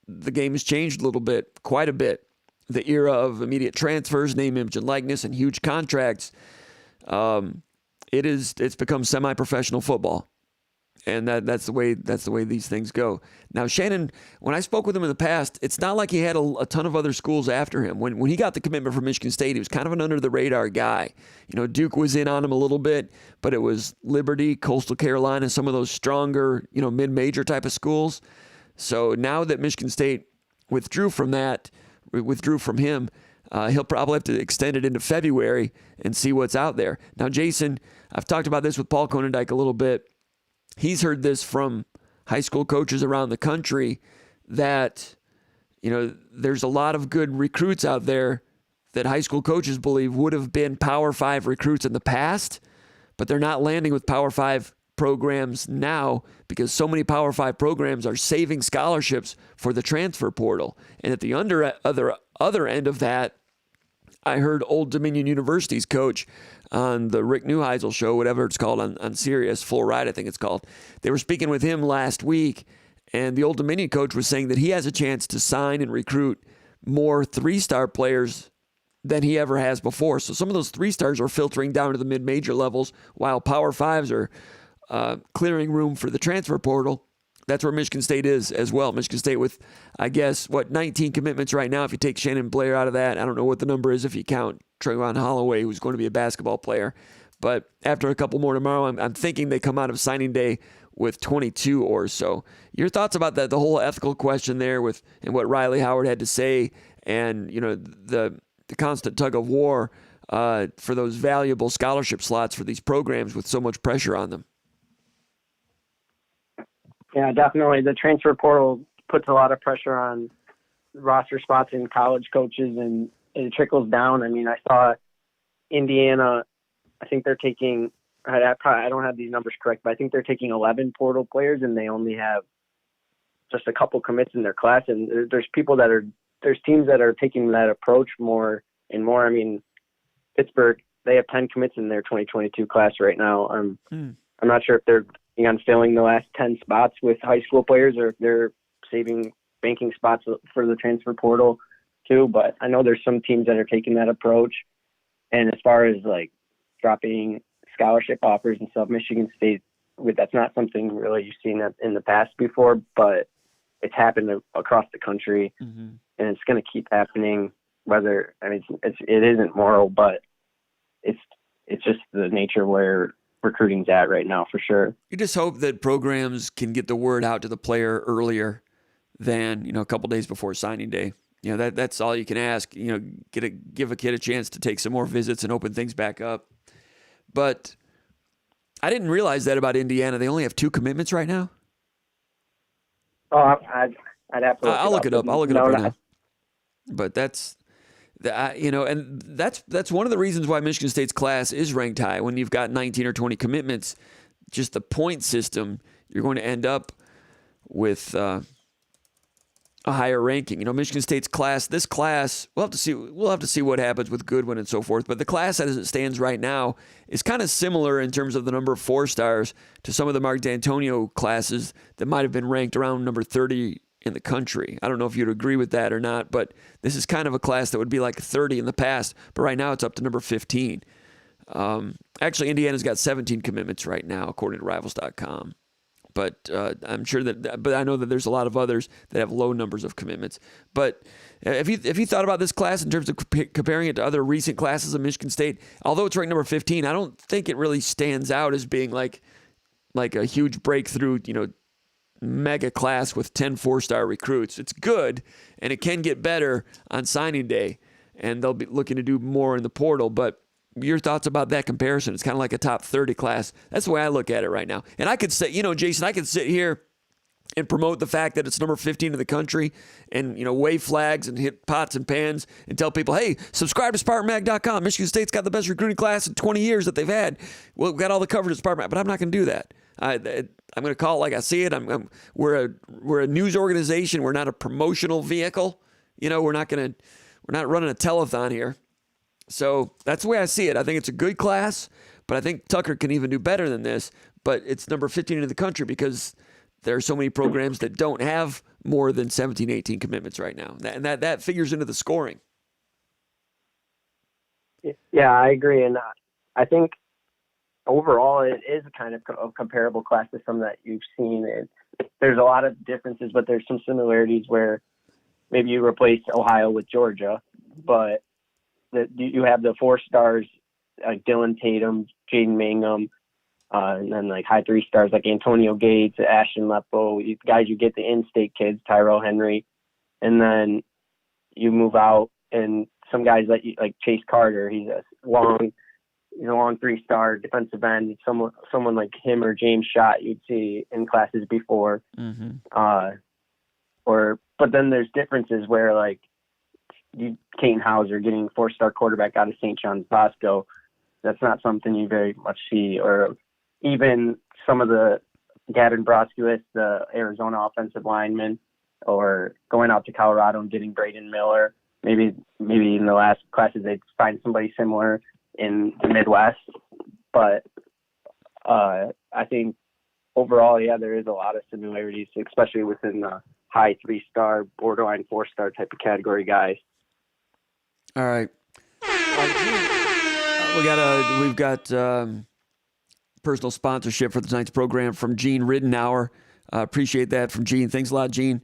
the game has changed a little bit, quite a bit. The era of immediate transfers, name, image, and likeness, and huge contracts, it's become semi-professional football, and that's the way these things go. Now, Shannon, when I spoke with him in the past, it's not like he had a ton of other schools after him. When he got the commitment from Michigan State, he was kind of an under-the-radar guy. Duke was in on him a little bit, but it was Liberty, Coastal Carolina, some of those stronger, mid-major type of schools. So now that Michigan State withdrew from him, he'll probably have to extend it into February and see what's out there. Now, Jason, I've talked about this with Paul Konendijk a little bit. He's heard this from high school coaches around the country that, there's a lot of good recruits out there that high school coaches believe would have been Power 5 recruits in the past, but they're not landing with Power 5 programs now because so many Power 5 programs are saving scholarships for the transfer portal. And at the other end of that, I heard Old Dominion University's coach on the Rick Neuheisel show, whatever it's called on Sirius, Full Ride I think it's called. They were speaking with him last week, and the Old Dominion coach was saying that he has a chance to sign and recruit more 3-star players than he ever has before. So some of those 3-stars are filtering down to the mid-major levels, while Power 5s are clearing room for the transfer portal. That's where Michigan State is as well. Michigan State with, I guess, 19 commitments right now. If you take Shannon Blair out of that, I don't know what the number is if you count Trayvon Holloway, who's going to be a basketball player. But after a couple more tomorrow, I'm thinking they come out of signing day with 22 or so. Your thoughts about that, the whole ethical question there and what Riley Howard had to say, and the constant tug of war for those valuable scholarship slots for these programs with so much pressure on them. Yeah, definitely. The transfer portal puts a lot of pressure on roster spots in college coaches, and it trickles down. I mean, I saw Indiana, I think they're taking, I don't have these numbers correct, but I think they're taking 11 portal players, and they only have just a couple commits in their class. And there's teams that are taking that approach more and more. I mean, Pittsburgh, they have 10 commits in their 2022 class right now. I'm not sure if they're on filling the last 10 spots with high school players, or if they're saving banking spots for the transfer portal too. But I know there's some teams that are taking that approach. And as far as like dropping scholarship offers and stuff, Michigan State, that's not something really you've seen in the past before, but it's happened across the country, and it's going to keep happening. Whether, I mean, it isn't moral, but it's just the nature where recruiting's at right now, for sure. You just hope that programs can get the word out to the player earlier than, a couple days before signing day. That's all you can ask. Give a kid a chance to take some more visits and open things back up. But I didn't realize that about Indiana. They only have 2 commitments right now. Oh, I'd have to. I'll look it up. I'll look it up right now. But that's. And that's one of the reasons why Michigan State's class is ranked high. When you've got 19 or 20 commitments, just the point system, you're going to end up with a higher ranking. Michigan State's class, this class, we'll have to see what happens with Goodwin and so forth. But the class as it stands right now is kind of similar in terms of the number of 4-stars to some of the Mark D'Antonio classes that might have been ranked around number 30 in the country. I don't know if you'd agree with that or not, but this is kind of a class that would be like 30 in the past, but right now it's up to number 15. Actually, Indiana's got 17 commitments right now, according to Rivals.com. But I'm sure but I know that there's a lot of others that have low numbers of commitments. But if you thought about this class in terms of comparing it to other recent classes of Michigan State, although it's ranked number 15, I don't think it really stands out as being like a huge breakthrough, mega class with 10 4-star recruits. It's good, and it can get better on signing day, and they'll be looking to do more in the portal. But your thoughts about that comparison? It's kind of like a top 30 class. That's the way I look at it right now. And I could say, Jason, I could sit here and promote the fact that it's number 15 in the country and, wave flags and hit pots and pans and tell people, hey, subscribe to SpartanMag.com. Michigan State's got the best recruiting class in 20 years that they've had. Well, we've got all the coverage at SpartanMag, but I'm not going to do that. I'm going to call it like I see it. We're a news organization. We're not a promotional vehicle. We're not running a telethon here. So that's the way I see it. I think it's a good class, but I think Tucker can even do better than this. But it's number 15 in the country because there are so many programs that don't have more than 17, 18 commitments right now. And that figures into the scoring. Yeah, I agree. And I think overall it is kind of a comparable class to some that you've seen. There's a lot of differences, but there's some similarities where maybe you replace Ohio with Georgia, but you have the 4-stars like Dylan Tatum, Jaden Mangum, and then like high 3-stars like Antonio Gates, Ashton Lepo, guys you get the in-state kids, Tyrell Henry, and then you move out and some guys like Chase Carter, he's a long 3-star defensive end, someone like him or James Schott you'd see in classes before. But then there's differences where like Kane Hauser getting 4-star quarterback out of St. John's Bosco, that's not something you very much see. Or even some of the Gavin Broskuis, the Arizona offensive lineman, or going out to Colorado and getting Braden Miller. Maybe in the last classes they'd find somebody similar in the Midwest. But I think overall, yeah, there is a lot of similarities, especially within the high 3-star, borderline 4-star type of category guys. All right. We've got personal sponsorship for tonight's program from Gene Riddenauer. Appreciate that from Gene. Thanks a lot, Gene.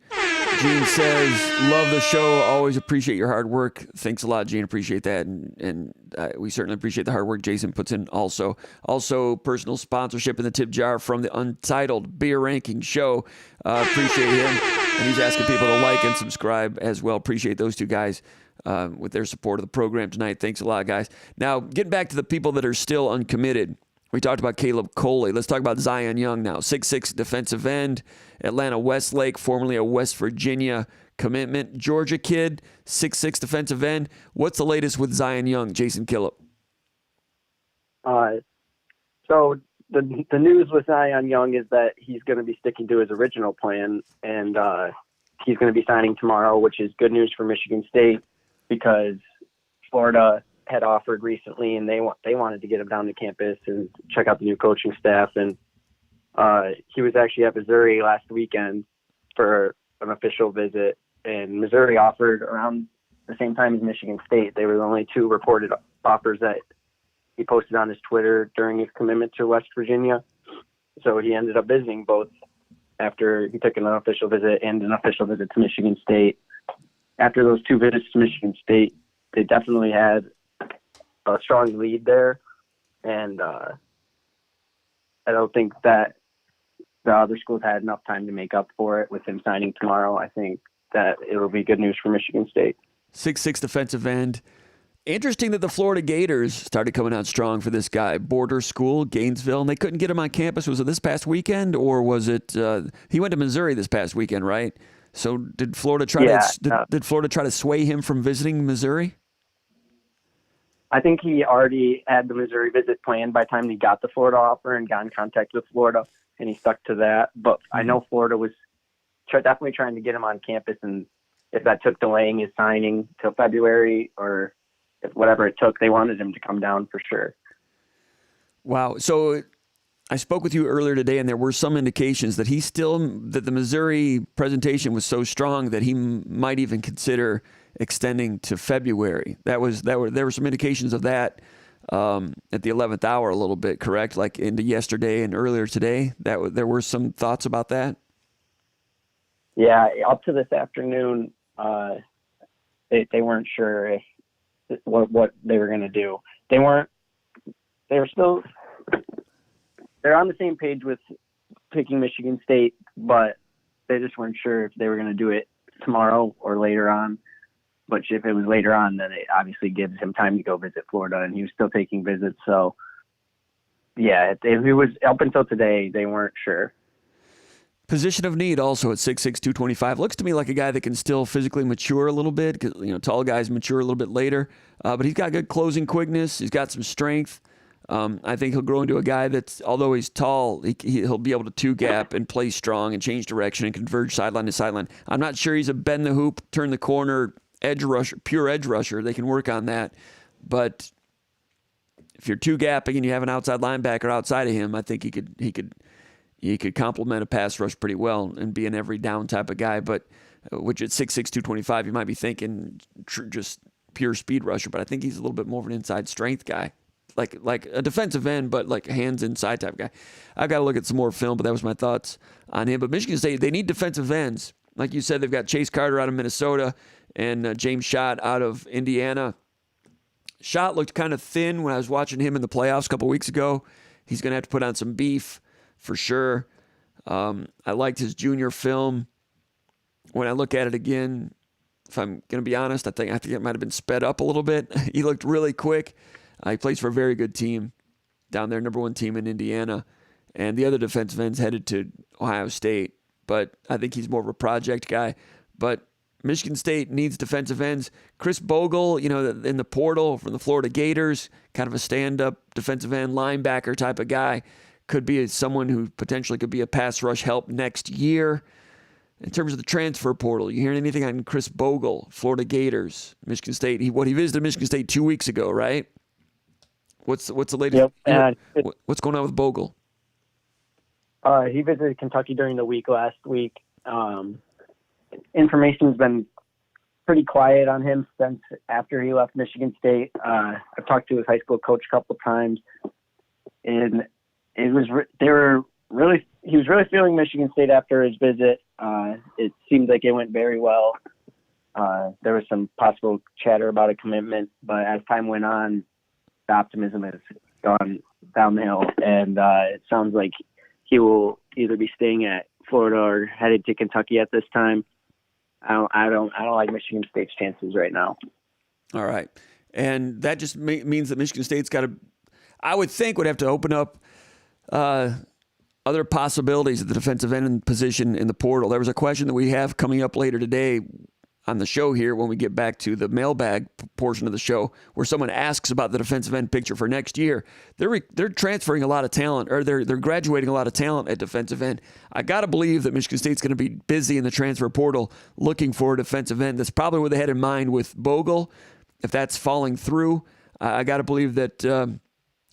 Gene says, love the show. Always appreciate your hard work. Thanks a lot, Gene. Appreciate that. And we certainly appreciate the hard work Jason puts in also. Also, personal sponsorship in the tip jar from the Untitled Beer Ranking Show. Appreciate him. And he's asking people to like and subscribe as well. Appreciate those two guys with their support of the program tonight. Thanks a lot, guys. Now, getting back to the people that are still uncommitted. We talked about Killip Coley. Let's talk about Zion Young now. 6'6" defensive end, Atlanta Westlake, formerly a West Virginia commitment. Georgia kid, 6'6" defensive end. What's the latest with Zion Young, Jason Killip? So the news with Zion Young is that he's going to be sticking to his original plan, and he's going to be signing tomorrow, which is good news for Michigan State because Florida had offered recently, and they wanted to get him down to campus and check out the new coaching staff. And he was actually at Missouri last weekend for an official visit, and Missouri offered around the same time as Michigan State. They were the only two reported offers that he posted on his Twitter during his commitment to West Virginia. So he ended up visiting both after he took an unofficial visit and an official visit to Michigan State. After those two visits to Michigan State, they definitely had a strong lead there, and I don't think that the other schools had enough time to make up for it with him signing tomorrow. I think that it will be good news for Michigan State. 6'6" defensive end. Interesting that the Florida Gators started coming out strong for this guy. Border school, Gainesville, and they couldn't get him on campus. Was it this past weekend, or was it he went to Missouri this past weekend, right? So did Florida try did Florida try to sway him from visiting Missouri? I think he already had the Missouri visit planned by the time he got the Florida offer and got in contact with Florida, and he stuck to that. But I know Florida was definitely trying to get him on campus, and if that took delaying his signing till February or if whatever it took, they wanted him to come down for sure. Wow. So I spoke with you earlier today, and there were some indications that that the Missouri presentation was so strong that he might even consider extending to February. There were some indications of that at the 11th hour a little bit, correct? Like into yesterday and earlier today, there were some thoughts about that? Yeah, up to this afternoon, they weren't sure what they were going to do. They're on the same page with picking Michigan State, but they just weren't sure if they were going to do it tomorrow or later on. But if it was later on, then it obviously gives him time to go visit Florida, and he was still taking visits. So, yeah, if it was up until today, they weren't sure. Position of need also at 6'6", 225. Looks to me like a guy that can still physically mature a little bit because, tall guys mature a little bit later. But he's got good closing quickness. He's got some strength. I think he'll grow into a guy that's, although he's tall, he'll be able to two-gap and play strong and change direction and converge sideline to sideline. I'm not sure he's a bend the hoop, turn the corner, edge rusher, pure edge rusher. They can work on that. But if you're two-gapping and you have an outside linebacker outside of him, I think he could complement a pass rush pretty well and be an every down type of guy. But which at 6'6", 225, you might be thinking just pure speed rusher. But I think he's a little bit more of an inside strength guy. Like a defensive end, but like hands inside type guy. I've got to look at some more film, but that was my thoughts on him. But Michigan State, they need defensive ends. Like you said, they've got Chase Carter out of Minnesota and James Schott out of Indiana. Schott looked kind of thin when I was watching him in the playoffs a couple weeks ago. He's going to have to put on some beef for sure. I liked his junior film. When I look at it again, if I'm going to be honest, I think it might have been sped up a little bit. He looked really quick. He plays for a very good team down there, number one team in Indiana. And the other defensive end's headed to Ohio State. But I think he's more of a project guy. But Michigan State needs defensive ends. Chris Bogle, in the portal from the Florida Gators, kind of a stand-up defensive end linebacker type of guy, could be someone who potentially could be a pass rush help next year. In terms of the transfer portal, you hearing anything on Chris Bogle, Florida Gators, Michigan State? He visited Michigan State 2 weeks ago, right? What's the latest? Yep. What's going on with Bogle? He visited Kentucky during the week last week. Information's been pretty quiet on him since after he left Michigan State. I've talked to his high school coach a couple times, and he was really feeling Michigan State after his visit. It seemed like it went very well. There was some possible chatter about a commitment, but as time went on, the optimism has gone downhill, and it sounds like he will either be staying at Florida or headed to Kentucky at this time. I don't like Michigan State's chances right now. All right, and that just means that Michigan State's got to, I would think, would have to open up other possibilities at the defensive end position in the portal. There was a question that we have coming up later today on the show here when we get back to the mailbag portion of the show, where someone asks about the defensive end picture for next year. They're transferring a lot of talent, or they're graduating a lot of talent at defensive end. I got to believe that Michigan State's going to be busy in the transfer portal looking for a defensive end. That's probably what they had in mind with Bogle. If that's falling through, I got to believe that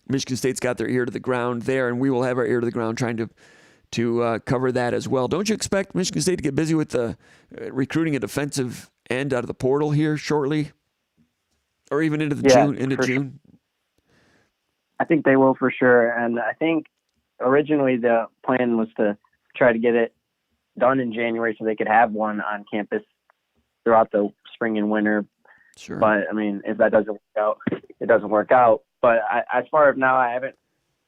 Michigan State's got their ear to the ground there, and we will have our ear to the ground trying to cover that as well. Don't you expect Michigan State to get busy with recruiting a defensive end out of the portal here shortly, or even into June? Sure. I think they will for sure, and I think originally the plan was to try to get it done in January so they could have one on campus throughout the spring and winter. Sure. But I mean, if that doesn't work out, it doesn't work out. But as far as now, I haven't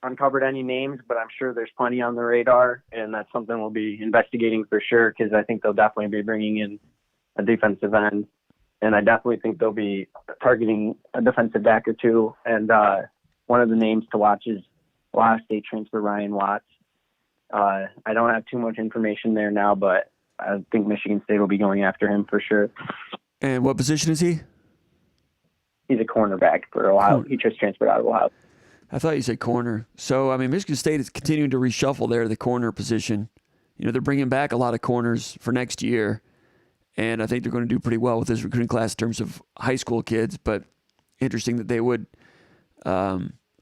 uncovered any names, but I'm sure there's plenty on the radar, and that's something we'll be investigating for sure, because I think they'll definitely be bringing in a defensive end, and I definitely think they'll be targeting a defensive back or two. And one of the names to watch is Ohio State transfer Ryan Watts. I don't have too much information there now, but I think Michigan State will be going after him for sure. And what position is he? He's a cornerback for Ohio. He just transferred out of Ohio. I thought you said corner. So, I mean, Michigan State is continuing to reshuffle there, the corner position. They're bringing back a lot of corners for next year, and I think they're going to do pretty well with this recruiting class in terms of high school kids, but interesting that they would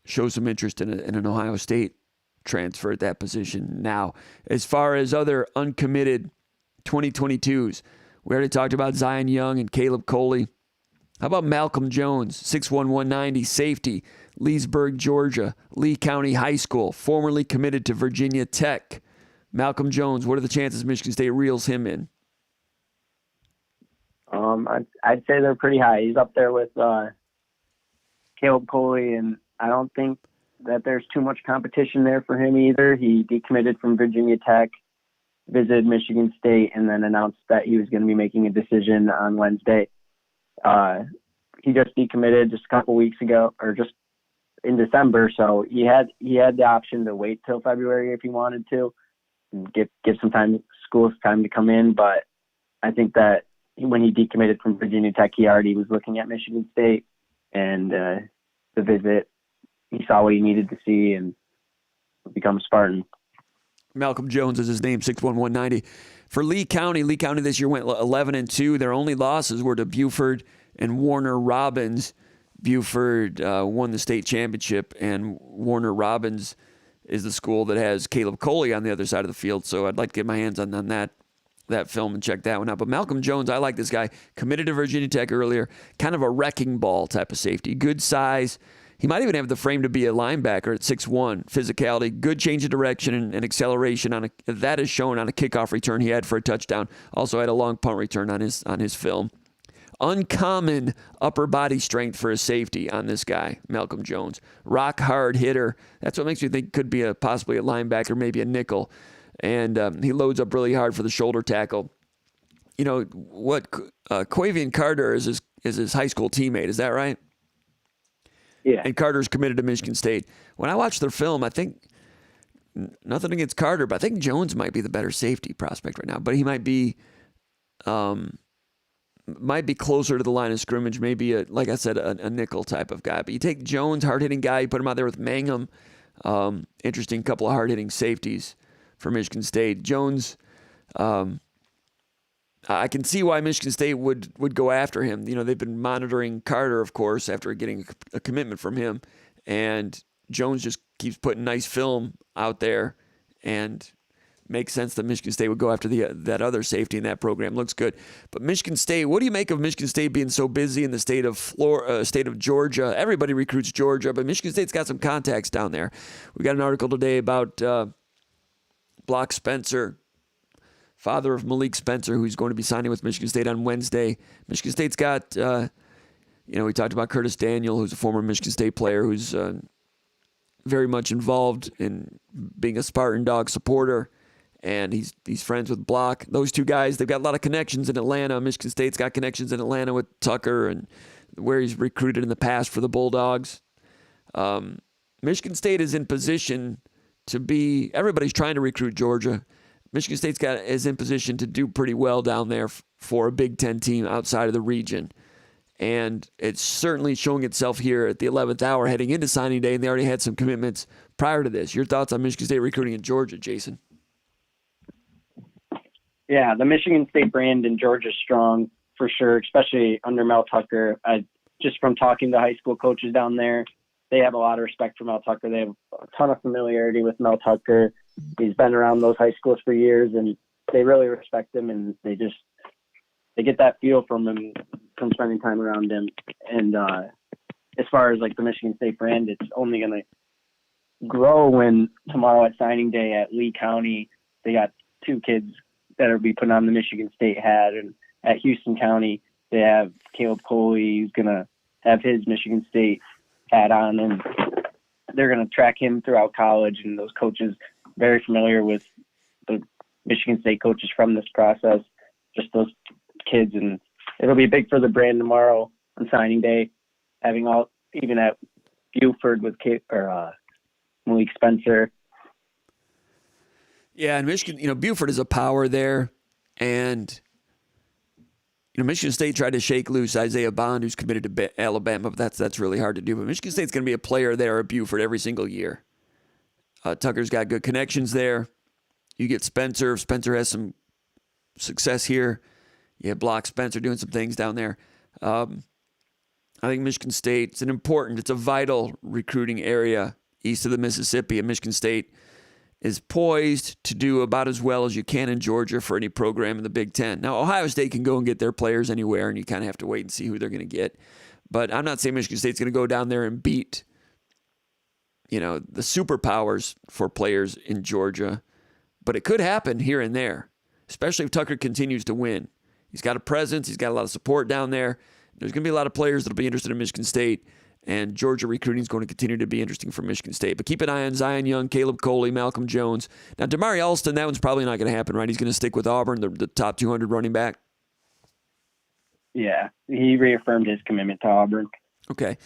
show some interest in an Ohio State transfer at that position. Now, as far as other uncommitted 2022s, we already talked about Zion Young and Killip Coley. How about Malcolm Jones, 6'1", 190, safety, Leesburg, Georgia, Lee County High School, formerly committed to Virginia Tech. Malcolm Jones, what are the chances Michigan State reels him in? I'd say they're pretty high. He's up there with Killip Coley, and I don't think that there's too much competition there for him either. He decommitted from Virginia Tech, visited Michigan State, and then announced that he was going to be making a decision on Wednesday. He just decommitted just a couple weeks ago, or just in December. So he had the option to wait till February if he wanted to, and give some time, schools time to come in. But I think that when he decommitted from Virginia Tech, he already was looking at Michigan State, and the visit, he saw what he needed to see and become a Spartan. Malcolm Jones is his name, 6'1", 190. For Lee County this year went 11-2. Their only losses were to Buford and Warner Robins. Buford won the state championship, and Warner Robins is the school that has Killip Coley on the other side of the field. So I'd like to get my hands on that film and check that one out. But Malcolm Jones, I like this guy. Committed to Virginia Tech earlier. Kind of a wrecking ball type of safety. Good size. He might even have the frame to be a linebacker at 6'1", physicality, good change of direction and acceleration that is shown on a kickoff return he had for a touchdown. Also had a long punt return on his film. Uncommon upper body strength for a safety on this guy, Malcolm Jones. Rock hard hitter. That's what makes me think could be possibly a linebacker, maybe a nickel. And he loads up really hard for the shoulder tackle. What Quavian Carter is his high school teammate. Is that right? Yeah. And Carter's committed to Michigan State. When I watched their film, I think, nothing against Carter, but I think Jones might be the better safety prospect right now. But he might be might be closer to the line of scrimmage, maybe, like I said, a nickel type of guy. But you take Jones, hard-hitting guy, you put him out there with Mangum. Interesting couple of hard-hitting safeties for Michigan State. Jones, I can see why Michigan State would go after him. They've been monitoring Carter, of course, after getting a commitment from him. And Jones just keeps putting nice film out there, and makes sense that Michigan State would go after that other safety in that program. Looks good. But Michigan State, what do you make of Michigan State being so busy in the state of Georgia? Everybody recruits Georgia, but Michigan State's got some contacts down there. We got an article today about Block Spencer, father of Malik Spencer, who's going to be signing with Michigan State on Wednesday. Michigan State's got, we talked about Curtis Daniel, who's a former Michigan State player, who's very much involved in being a Spartan Dog supporter. And he's friends with Block. Those two guys, they've got a lot of connections in Atlanta. Michigan State's got connections in Atlanta with Tucker and where he's recruited in the past for the Bulldogs. Michigan State is in position to be, everybody's trying to recruit Georgia. Michigan State's is in position to do pretty well down there for a Big Ten team outside of the region. And it's certainly showing itself here at the 11th hour heading into signing day, and they already had some commitments prior to this. Your thoughts on Michigan State recruiting in Georgia, Jason? Yeah, the Michigan State brand in Georgia is strong for sure, especially under Mel Tucker. Just from talking to high school coaches down there, they have a lot of respect for Mel Tucker. They have a ton of familiarity with Mel Tucker. He's been around those high schools for years, and they really respect him, and they get that feel from him from spending time around him. And as far as like the Michigan State brand, it's only going to grow when tomorrow at signing day at Lee County, they got two kids that will be putting on the Michigan State hat. And at Houston County, they have Killip who's going to have his Michigan State hat on, and they're going to track him throughout college. And those coaches very familiar with the Michigan State coaches from this process, just those kids. And it'll be big for the brand tomorrow on signing day, having all, even at Buford with Malik Spencer. Yeah, and Michigan, Buford is a power there, and Michigan State tried to shake loose Isaiah Bond, who's committed to Alabama, but that's really hard to do. But Michigan State's going to be a player there at Buford every single year. Tucker's got good connections there. You get Spencer. If Spencer has some success here, you have Block Spencer doing some things down there. I think Michigan State, it's a vital recruiting area east of the Mississippi, and Michigan State is poised to do about as well as you can in Georgia for any program in the Big Ten. Now, Ohio State can go and get their players anywhere, and you kind of have to wait and see who they're going to get. But I'm not saying Michigan State's going to go down there and beat, the superpowers for players in Georgia. But it could happen here and there, especially if Tucker continues to win. He's got a presence. He's got a lot of support down there. There's going to be a lot of players that will be interested in Michigan State. And Georgia recruiting is going to continue to be interesting for Michigan State. But keep an eye on Zion Young, Killip Coley, Malcolm Jones. Now, Damari Alston, that one's probably not going to happen, right? He's going to stick with Auburn, the top 200 running back. Yeah, he reaffirmed his commitment to Auburn. Okay.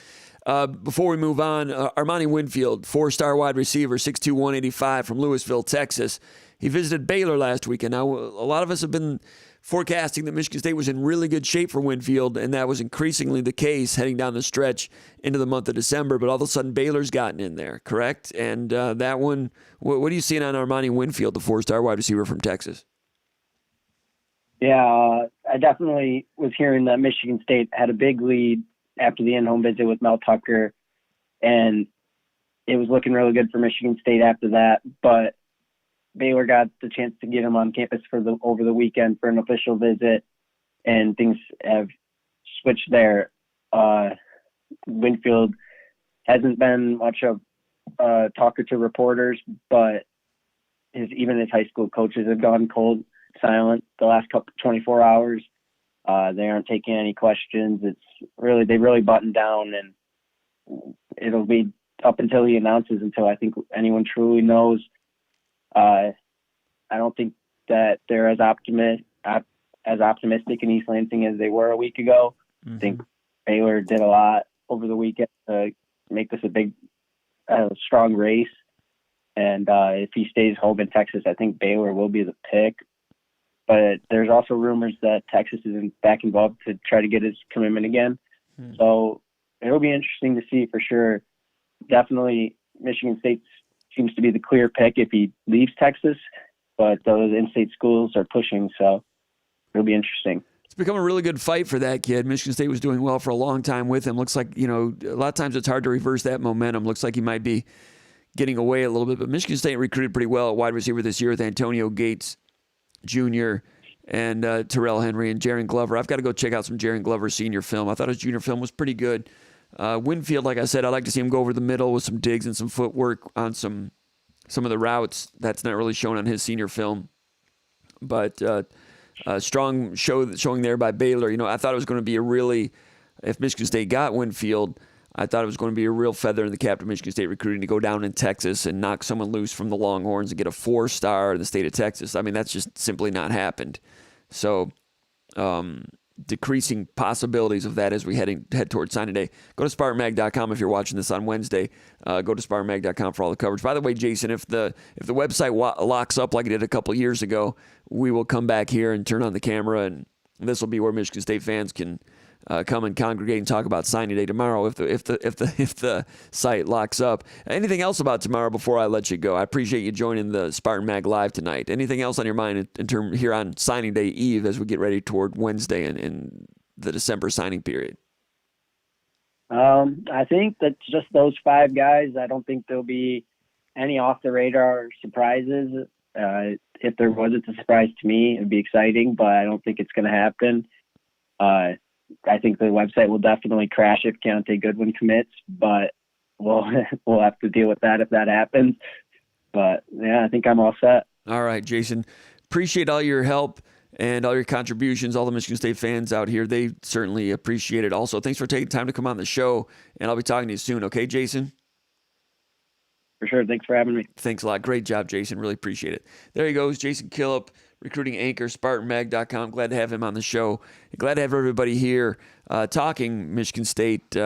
Before we move on, Armani Winfield, 4-star wide receiver, 6'2", 185 from Louisville, Texas. He visited Baylor last weekend. Now, a lot of us have been forecasting that Michigan State was in really good shape for Winfield, and that was increasingly the case heading down the stretch into the month of December. But all of a sudden, Baylor's gotten in there, correct? And that one, what are you seeing on Armani Winfield, the 4-star wide receiver from Texas? Yeah, I definitely was hearing that Michigan State had a big lead after the in-home visit with Mel Tucker, and it was looking really good for Michigan State after that. But Baylor got the chance to get him on campus over the weekend for an official visit, and things have switched there. Winfield hasn't been much of a talker to reporters, but even his high school coaches have gone cold, silent the last 24 hours. They aren't taking any questions. They really buttoned down, and it'll be up until he announces, until I think anyone truly knows. I don't think that they're as optimistic in East Lansing as they were a week ago. Mm-hmm. I think Baylor did a lot over the weekend to make this a big, strong race. And if he stays home in Texas, I think Baylor will be the pick. but there's also rumors that Texas is back involved to try to get his commitment again. So it'll be interesting to see for sure. Definitely Michigan State seems to be the clear pick if he leaves Texas, but those in-state schools are pushing, so it'll be interesting. It's become a really good fight for that kid. Michigan State was doing well for a long time with him. Looks like, a lot of times it's hard to reverse that momentum. Looks like he might be getting away a little bit, but Michigan State recruited pretty well at wide receiver this year with Antonio Gates Jr. and Terrell Henry and Jaron Glover. I've got to go check out some Jaron Glover senior film. I thought his junior film was pretty good. Winfield, like I said, I'd like to see him go over the middle with some digs and some footwork on some of the routes. That's not really shown on his senior film. But strong showing there by Baylor. I thought it was going to be if Michigan State got Winfield, I thought it was going to be a real feather in the cap of Michigan State recruiting to go down in Texas and knock someone loose from the Longhorns and get a 4-star in the state of Texas. I mean, that's just simply not happened. So, decreasing possibilities of that as we head towards signing day. Go to SpartanMag.com if you're watching this on Wednesday. Go to SpartanMag.com for all the coverage. By the way, Jason, if the website locks up like it did a couple years ago, we will come back here and turn on the camera, and this will be where Michigan State fans can come and congregate and talk about signing day tomorrow if the site locks up. Anything else about tomorrow before I let you go? I appreciate you joining the Spartan Mag Live tonight. Anything else on your mind in term here on signing day eve as we get ready toward Wednesday and the December signing period? I think that's just those 5 guys. I don't think there'll be any off the radar surprises. If there was, it's a surprise to me. It'd be exciting, but I don't think it's going to happen. I think the website will definitely crash if Keontae Goodwin commits, but we'll have to deal with that if that happens. But yeah, I think I'm all set. All right, Jason. Appreciate all your help and all your contributions. All the Michigan State fans out here, they certainly appreciate it. Also, thanks for taking time to come on the show, and I'll be talking to you soon. Okay, Jason? For sure. Thanks for having me. Thanks a lot. Great job, Jason. Really appreciate it. There he goes, Jason Killip, recruiting anchor, SpartanMag.com. Glad to have him on the show. Glad to have everybody here talking Michigan State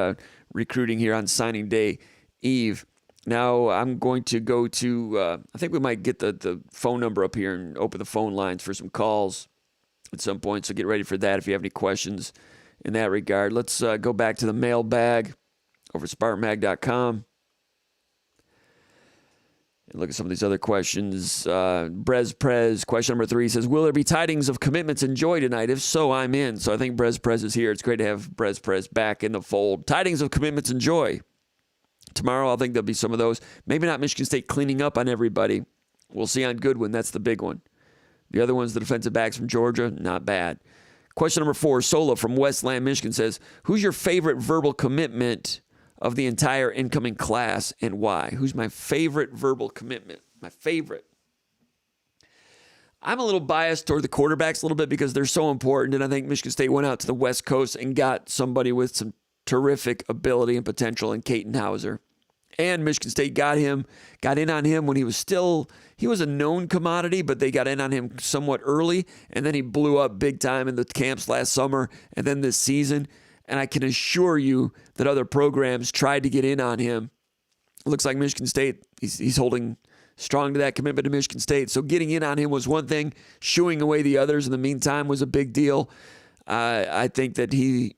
recruiting here on signing day eve. Now I'm going to go to, I think we might get the phone number up here and open the phone lines for some calls at some point, so get ready for that if you have any questions in that regard. Let's go back to the mailbag over at SpartanMag.com. And look at some of these other questions. Brez Prez, question number 3 says, will there be tidings of commitments and joy tonight? If so, I'm in. So I think Brez Prez is here. It's great to have Brez Prez back in the fold. Tidings of commitments and joy. Tomorrow, I think there'll be some of those. Maybe not Michigan State cleaning up on everybody. We'll see on Goodwin. That's the big one. The other one's the defensive backs from Georgia. Not bad. Question number 4, Sola from Westland, Michigan says, who's your favorite verbal commitment of the entire incoming class and why? Who's my favorite verbal commitment? My favorite. I'm a little biased toward the quarterbacks a little bit because they're so important, and I think Michigan State went out to the West Coast and got somebody with some terrific ability and potential in Caton Hauser. And Michigan State got in on him when he was a known commodity, but they got in on him somewhat early, and then he blew up big time in the camps last summer and then this season. And I can assure you that other programs tried to get in on him. It looks like Michigan State, he's holding strong to that commitment to Michigan State. So getting in on him was one thing. Shooing away the others in the meantime was a big deal. I think that he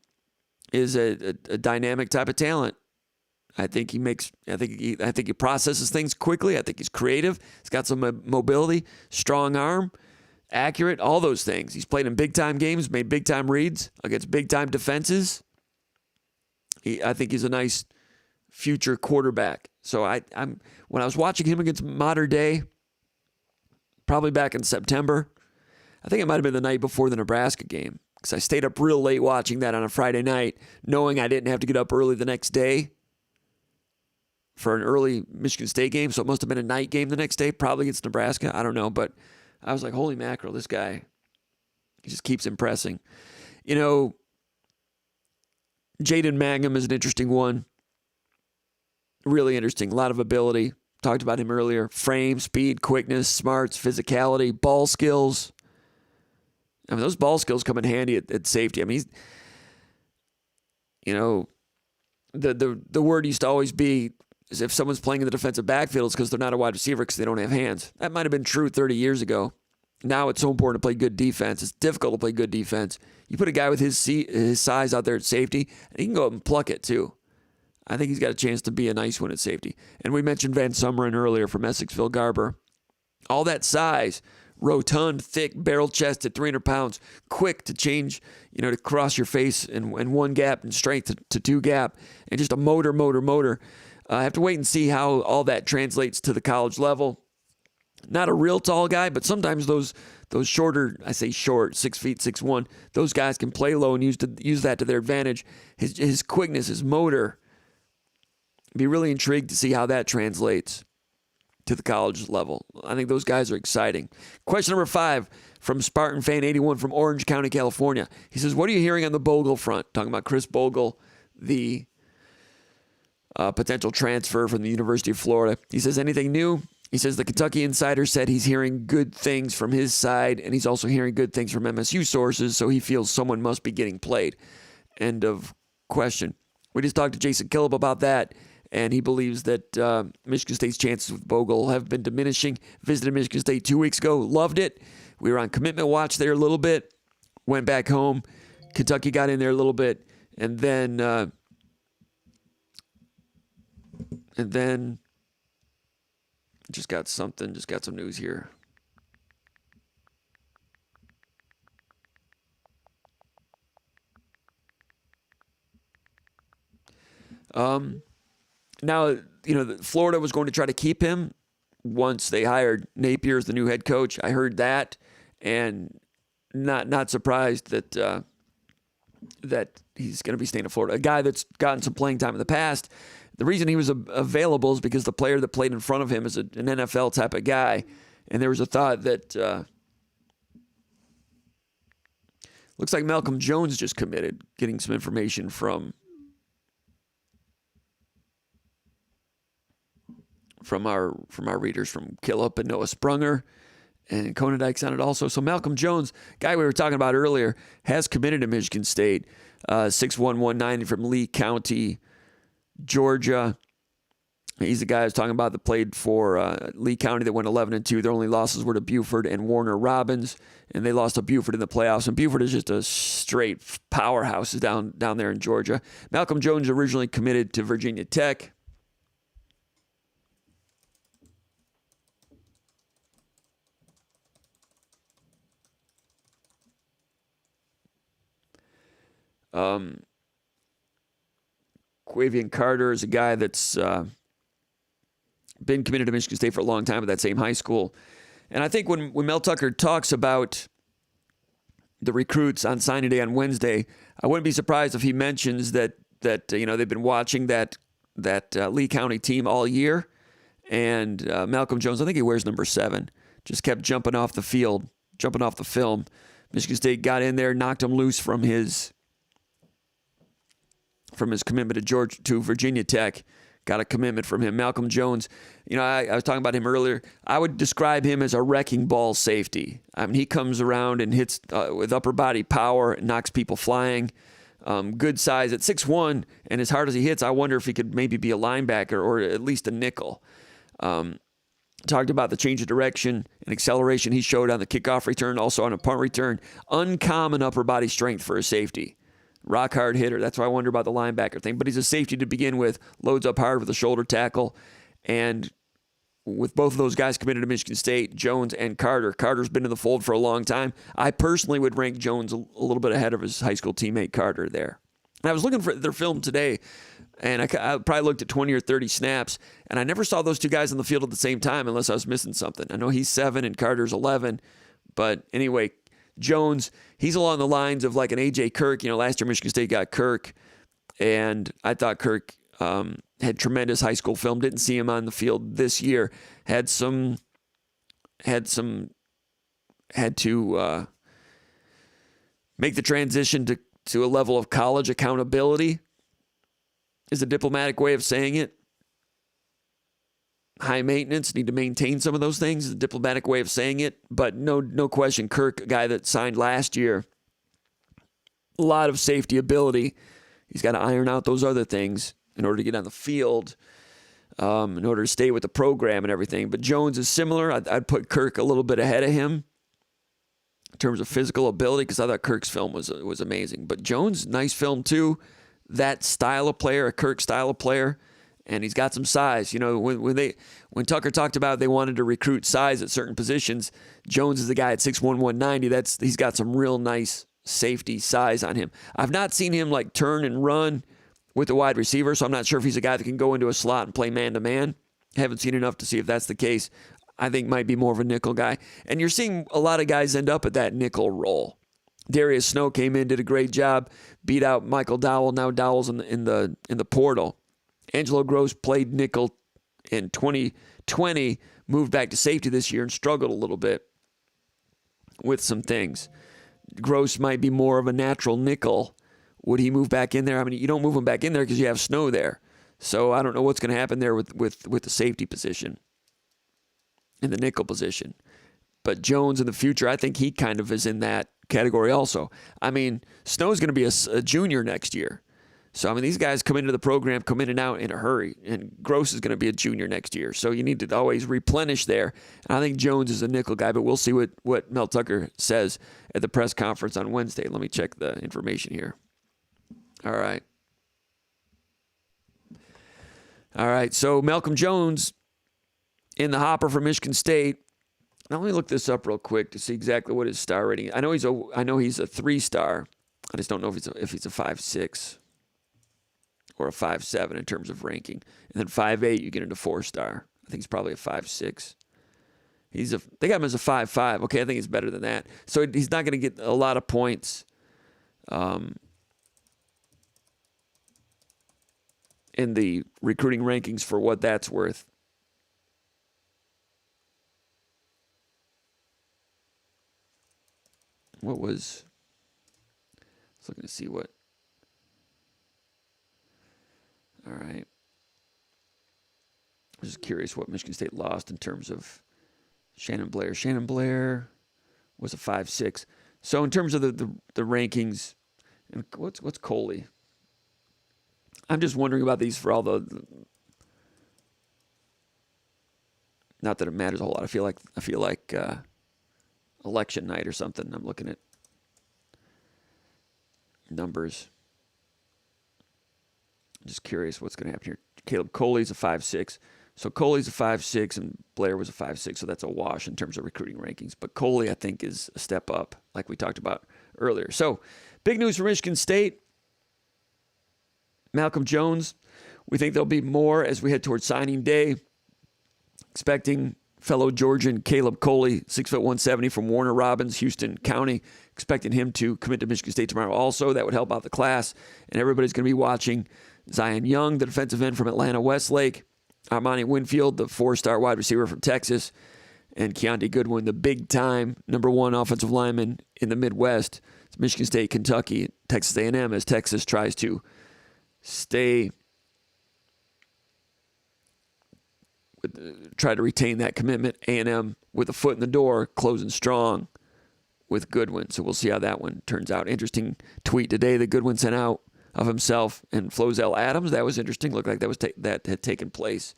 is a dynamic type of talent. I think he processes things quickly. I think he's creative. He's got some mobility, strong arm, accurate, all those things. He's played in big-time games, made big-time reads against big-time defenses. I think he's a nice future quarterback. So when I was watching him against Modern Day, probably back in September, I think it might have been the night before the Nebraska game, because I stayed up real late watching that on a Friday night, knowing I didn't have to get up early the next day for an early Michigan State game. So it must have been a night game the next day, probably against Nebraska. I don't know, but I was like, holy mackerel, this guy, he just keeps impressing. Jaden Mangum is an interesting one. Really interesting. A lot of ability. Talked about him earlier. Frame, speed, quickness, smarts, physicality, ball skills. I mean, those ball skills come in handy at safety. I mean, the word used to always be is if someone's playing in the defensive backfield, it's because they're not a wide receiver because they don't have hands. That might have been true 30 years ago. Now it's so important to play good defense. It's difficult to play good defense. You put a guy with his size out there at safety, and he can go up and pluck it too. I think he's got a chance to be a nice one at safety. And we mentioned Van Summeren earlier from Essexville Garber. All that size, rotund, thick, barrel-chested, 300 pounds, quick to change, to cross your face in one gap and strength to two gap, and just a motor. I have to wait and see how all that translates to the college level. Not a real tall guy, but sometimes those shorter, I say short, 6 feet, 6'1", those guys can play low and use that to their advantage. His quickness, his motor. Be really intrigued to see how that translates to the college level. I think those guys are exciting. Question number 5 from Spartan Fan 81 from Orange County, California. He says, what are you hearing on the Bogle front? Talking about Chris Bogle, the potential transfer from the University of Florida. He says, anything new? He says the Kentucky Insider said he's hearing good things from his side, and he's also hearing good things from MSU sources, so he feels someone must be getting played. End of question. We just talked to Jason Killip about that, and he believes that Michigan State's chances with Bogle have been diminishing. Visited Michigan State 2 weeks ago, loved it. We were on commitment watch there a little bit, went back home. Kentucky got in there a little bit, and then just got some news here. Now, Florida was going to try to keep him once they hired Napier as the new head coach. I heard that, and not surprised that he's going to be staying in Florida. A guy that's gotten some playing time in the past. The reason he was available is because the player that played in front of him is an NFL type of guy, and there was a thought that looks like Malcolm Jones just committed. Getting some information from our readers from Killip and Noah Sprunger and Konendyk's on it also. So Malcolm Jones, guy we were talking about earlier, has committed to Michigan State. 6'1", 190 from Lee County, Georgia. He's the guy I was talking about that played for Lee County that went 11-2. Their only losses were to Buford and Warner Robins, and they lost to Buford in the playoffs. And Buford is just a straight powerhouse down there in Georgia. Malcolm Jones originally committed to Virginia Tech. Quavian Carter is a guy that's been committed to Michigan State for a long time at that same high school. And I think when Mel Tucker talks about the recruits on signing day on Wednesday, I wouldn't be surprised if he mentions that they've been watching that Lee County team all year. And Malcolm Jones, I think he wears number 7, just kept jumping off the field, jumping off the film. Michigan State got in there, knocked him loose from his commitment to Virginia Tech. Got a commitment from him. Malcolm Jones, I was talking about him earlier. I would describe him as a wrecking ball safety. I mean, he comes around and hits with upper body power, and knocks people flying. Good size at 6'1", and as hard as he hits, I wonder if he could maybe be a linebacker or at least a nickel. Talked about the change of direction and acceleration he showed on the kickoff return, also on a punt return. Uncommon upper body strength for a safety. Rock hard hitter. That's why I wonder about the linebacker thing. But he's a safety to begin with. Loads up hard with a shoulder tackle. And with both of those guys committed to Michigan State, Jones and Carter. Carter's been in the fold for a long time. I personally would rank Jones a little bit ahead of his high school teammate Carter there. And I was looking for their film today, and I probably looked at 20 or 30 snaps, and I never saw those two guys on the field at the same time unless I was missing something. I know he's 7 and Carter's 11, but anyway, Jones, he's along the lines of like an A.J. Kirk. Last year Michigan State got Kirk, and I thought Kirk had tremendous high school film. Didn't see him on the field this year. Had to make the transition to a level of college accountability, is a diplomatic way of saying it. High maintenance, need to maintain some of those things, is a diplomatic way of saying it. But no question, Kirk, a guy that signed last year, a lot of safety ability. He's got to iron out those other things in order to get on the field, in order to stay with the program and everything. But Jones is similar. I'd put Kirk a little bit ahead of him. in terms of physical ability, because I thought Kirk's film was amazing. But Jones, nice film too. That style of player, a Kirk style of player, and he's got some size. You know, when Tucker talked about they wanted to recruit size at certain positions, Jones is the guy at 6'1", 190. He's got some real nice safety size on him. I've not seen him like turn and run with the wide receiver, so I'm not sure if he's a guy that can go into a slot and play man-to-man. Haven't seen enough to see if that's the case. I think might be more of a nickel guy. And you're seeing a lot of guys end up at that nickel role. Darius Snow came in, did a great job, beat out Michael Dowell. Now Dowell's in the portal. Angelo Gross played nickel in 2020, moved back to safety this year and struggled a little bit with some things. Gross might be more of a natural nickel. Would he move back in there? I mean, you don't move him back in there because you have Snow there. So I don't know what's going to happen there with the safety position in the nickel position. But Jones in the future, I think he kind of is in that category also. I mean, Snow's going to be a junior next year. So, I mean, these guys come into the program, come in and out in a hurry. And Gross is going to be a junior next year. So you need to always replenish there. And I think Jones is a nickel guy, but we'll see what Mel Tucker says at the press conference on Wednesday. Let me check the information here. All right, so Malcolm Jones in the hopper for Michigan State. Now let me look this up real quick to see exactly what his star rating. I know he's a 3-star. I just don't know if he's a 5.6 or a 5.7 in terms of ranking. And then 5.8, you get into 4-star. I think he's probably a 5.6. They got him as a 5.5. Okay, I think he's better than that. So he's not going to get a lot of points. In the recruiting rankings for what that's worth. Let's look to see what. All right. I'm just curious what Michigan State lost in terms of Shannon Blair. Shannon Blair was a 5.6. So in terms of the rankings, and what's Coley? I'm just wondering about these for all the not that it matters a whole lot. I feel like election night or something. I'm looking at numbers. I'm just curious what's going to happen here. Caleb Coley's a 5.6. So Coley's a 5.6 and Blair was a 5.6. So that's a wash in terms of recruiting rankings. But Coley, I think, is a step up, like we talked about earlier. So big news for Michigan State. Malcolm Jones, we think there'll be more as we head towards signing day. Expecting fellow Georgian Caleb Coley, 6'1", 170 from Warner Robins, Houston County. Expecting him to commit to Michigan State tomorrow also. That would help out the class. And everybody's going to be watching Zion Young, the defensive end from Atlanta Westlake. Armani Winfield, the 4-star wide receiver from Texas. And Keontae Goodwin, the big-time #1 offensive lineman in the Midwest. It's Michigan State, Kentucky, Texas A&M as Texas tries to try to retain that commitment. A&M with a foot in the door, closing strong with Goodwin. So we'll see how that one turns out. Interesting tweet today that Goodwin sent out of himself and Flozell Adams. That was interesting. Looked like that had taken place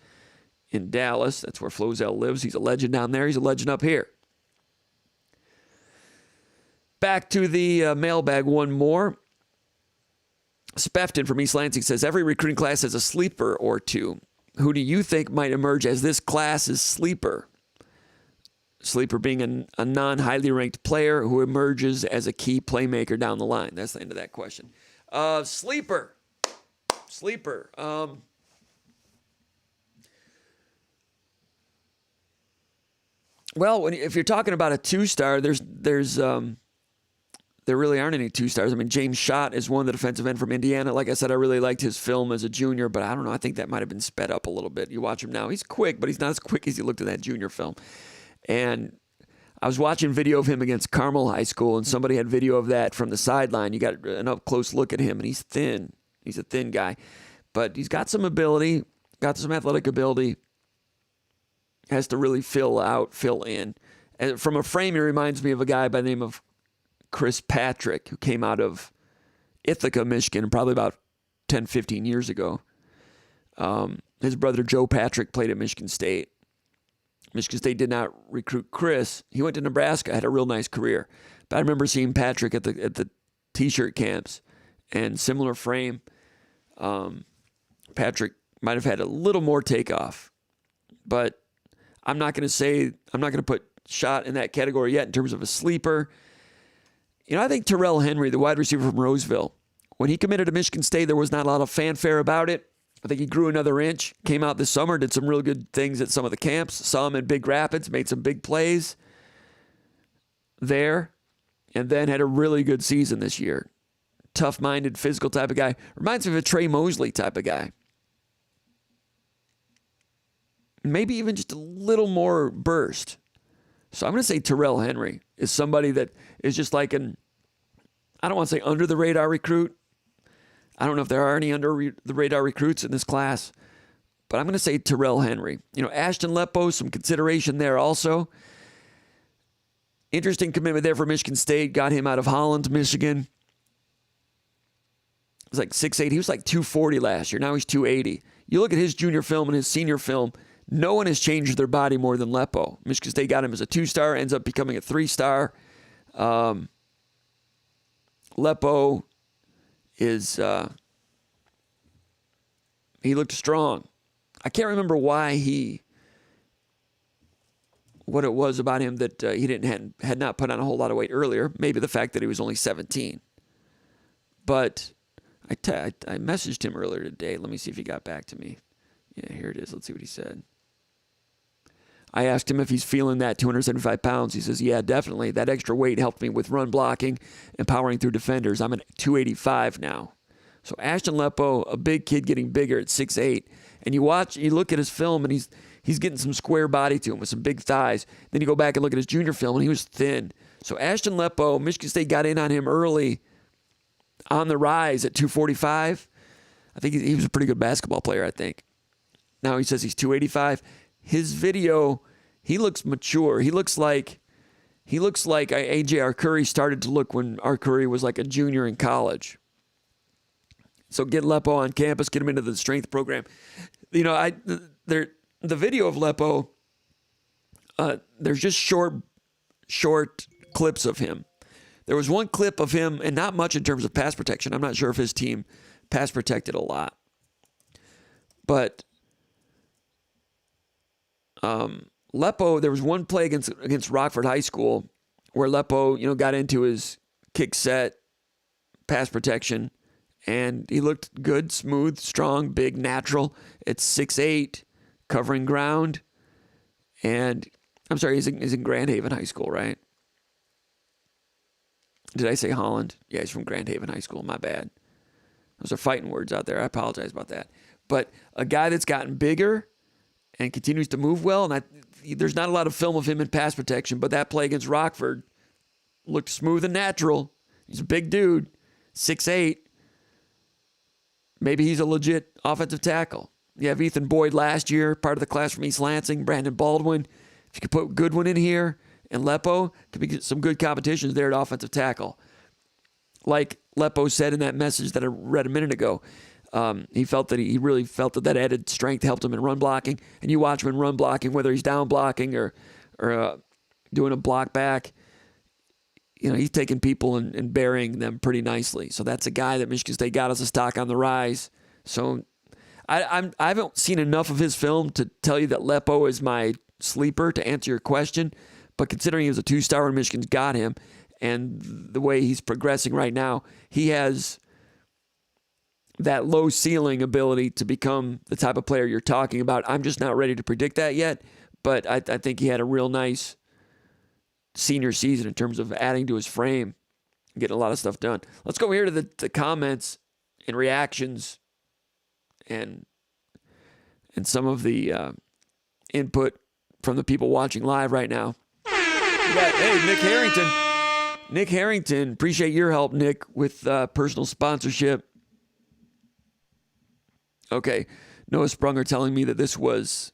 in Dallas. That's where Flozell lives. He's a legend down there. He's a legend up here. Back to the mailbag, one more. Spefton from East Lansing says, every recruiting class has a sleeper or two. Who do you think might emerge as this class's sleeper? Sleeper being a non-highly ranked player who emerges as a key playmaker down the line. That's the end of that question. Sleeper. Well, if you're talking about a 2-star, there really aren't any 2-stars. I mean, James Schott is one, the defensive end from Indiana. Like I said, I really liked his film as a junior, but I don't know. I think that might have been sped up a little bit. You watch him now. He's quick, but he's not as quick as he looked in that junior film. And I was watching video of him against Carmel High School, and somebody had video of that from the sideline. You got an up-close look at him, and he's thin. He's a thin guy. But he's got some ability, got some athletic ability. Has to really fill in. And from a frame, he reminds me of a guy by the name of Chris Patrick, who came out of Ithaca, Michigan, probably about 10, 15 years ago. His brother Joe Patrick played at Michigan State. Michigan State did not recruit Chris. He went to Nebraska, had a real nice career. But I remember seeing Patrick at the T-shirt camps and similar frame. Patrick might have had a little more takeoff, but I'm not going to put Schott in that category yet in terms of a sleeper. I think Terrell Henry, the wide receiver from Roseville, when he committed to Michigan State, there was not a lot of fanfare about it. I think he grew another inch, came out this summer, did some real good things at some of the camps, saw him in Big Rapids, made some big plays there, and then had a really good season this year. Tough-minded, physical type of guy. Reminds me of a Trey Mosley type of guy. Maybe even just a little more burst. So I'm going to say Terrell Henry is somebody that is just like I don't want to say under-the-radar recruit. I don't know if there are any under-the-radar recruits in this class, but I'm going to say Terrell Henry. Ashton Lepo, some consideration there also. Interesting commitment there for Michigan State. Got him out of Holland, Michigan. He was like 6'8". He was like 240 last year. Now he's 280. You look at his junior film and his senior film, no one has changed their body more than Lepo. Michigan State got him as a 2-star, ends up becoming a 3-star. Lepo is, he looked strong. I can't remember what it was about him that he had not put on a whole lot of weight earlier. Maybe the fact that he was only 17. But I messaged him earlier today. Let me see if he got back to me. Yeah, here it is. Let's see what he said. I asked him if he's feeling that 275 pounds. He says, yeah, definitely. That extra weight helped me with run blocking and powering through defenders. I'm at 285 now. So Ashton Lepo, a big kid getting bigger at 6'8". And you look at his film, and he's getting some square body to him with some big thighs. Then you go back and look at his junior film, and he was thin. So Ashton Lepo, Michigan State got in on him early on the rise at 245. I think he was a pretty good basketball player, I think. Now he says he's 285. His video, he looks mature. He looks like A.J. Arcuri started to look when Arcuri was like a junior in college. So get Lepo on campus, get him into the strength program. The video of Lepo, there's just short clips of him. There was one clip of him, and not much in terms of pass protection. I'm not sure if his team pass protected a lot. But Lepo, there was one play against Rockford High School where Lepo, got into his kick set, pass protection, and he looked good, smooth, strong, big, natural. It's 6'8", covering ground. And I'm sorry, he's in Grand Haven High School, right? Did I say Holland? Yeah, he's from Grand Haven High School. My bad. Those are fighting words out there. I apologize about that. But a guy that's gotten bigger and continues to move well, and there's not a lot of film of him in pass protection, but that play against Rockford looked smooth and natural. He's a big dude, 6'8". Maybe he's a legit offensive tackle. You have Ethan Boyd last year, part of the class from East Lansing, Brandon Baldwin. If you could put Goodwin in here and Lepo, could be some good competitions there at offensive tackle. Like Lepo said in that message that I read a minute ago, he really felt that added strength helped him in run blocking. And you watch him in run blocking, whether he's down blocking or doing a block back, he's taking people and burying them pretty nicely. So that's a guy that Michigan State got as a stock on the rise. So I haven't seen enough of his film to tell you that Lepo is my sleeper to answer your question. But considering he was a 2-star when Michigan's got him and the way he's progressing right now, he has that low ceiling ability to become the type of player you're talking about. I'm just not ready to predict that yet, but I think he had a real nice senior season in terms of adding to his frame, getting a lot of stuff done. Let's go here to the comments and reactions and some of the input from the people watching live right now. Hey, Nick Harrington. Nick Harrington, appreciate your help, Nick, with personal sponsorship. Okay, Noah Sprunger telling me that this was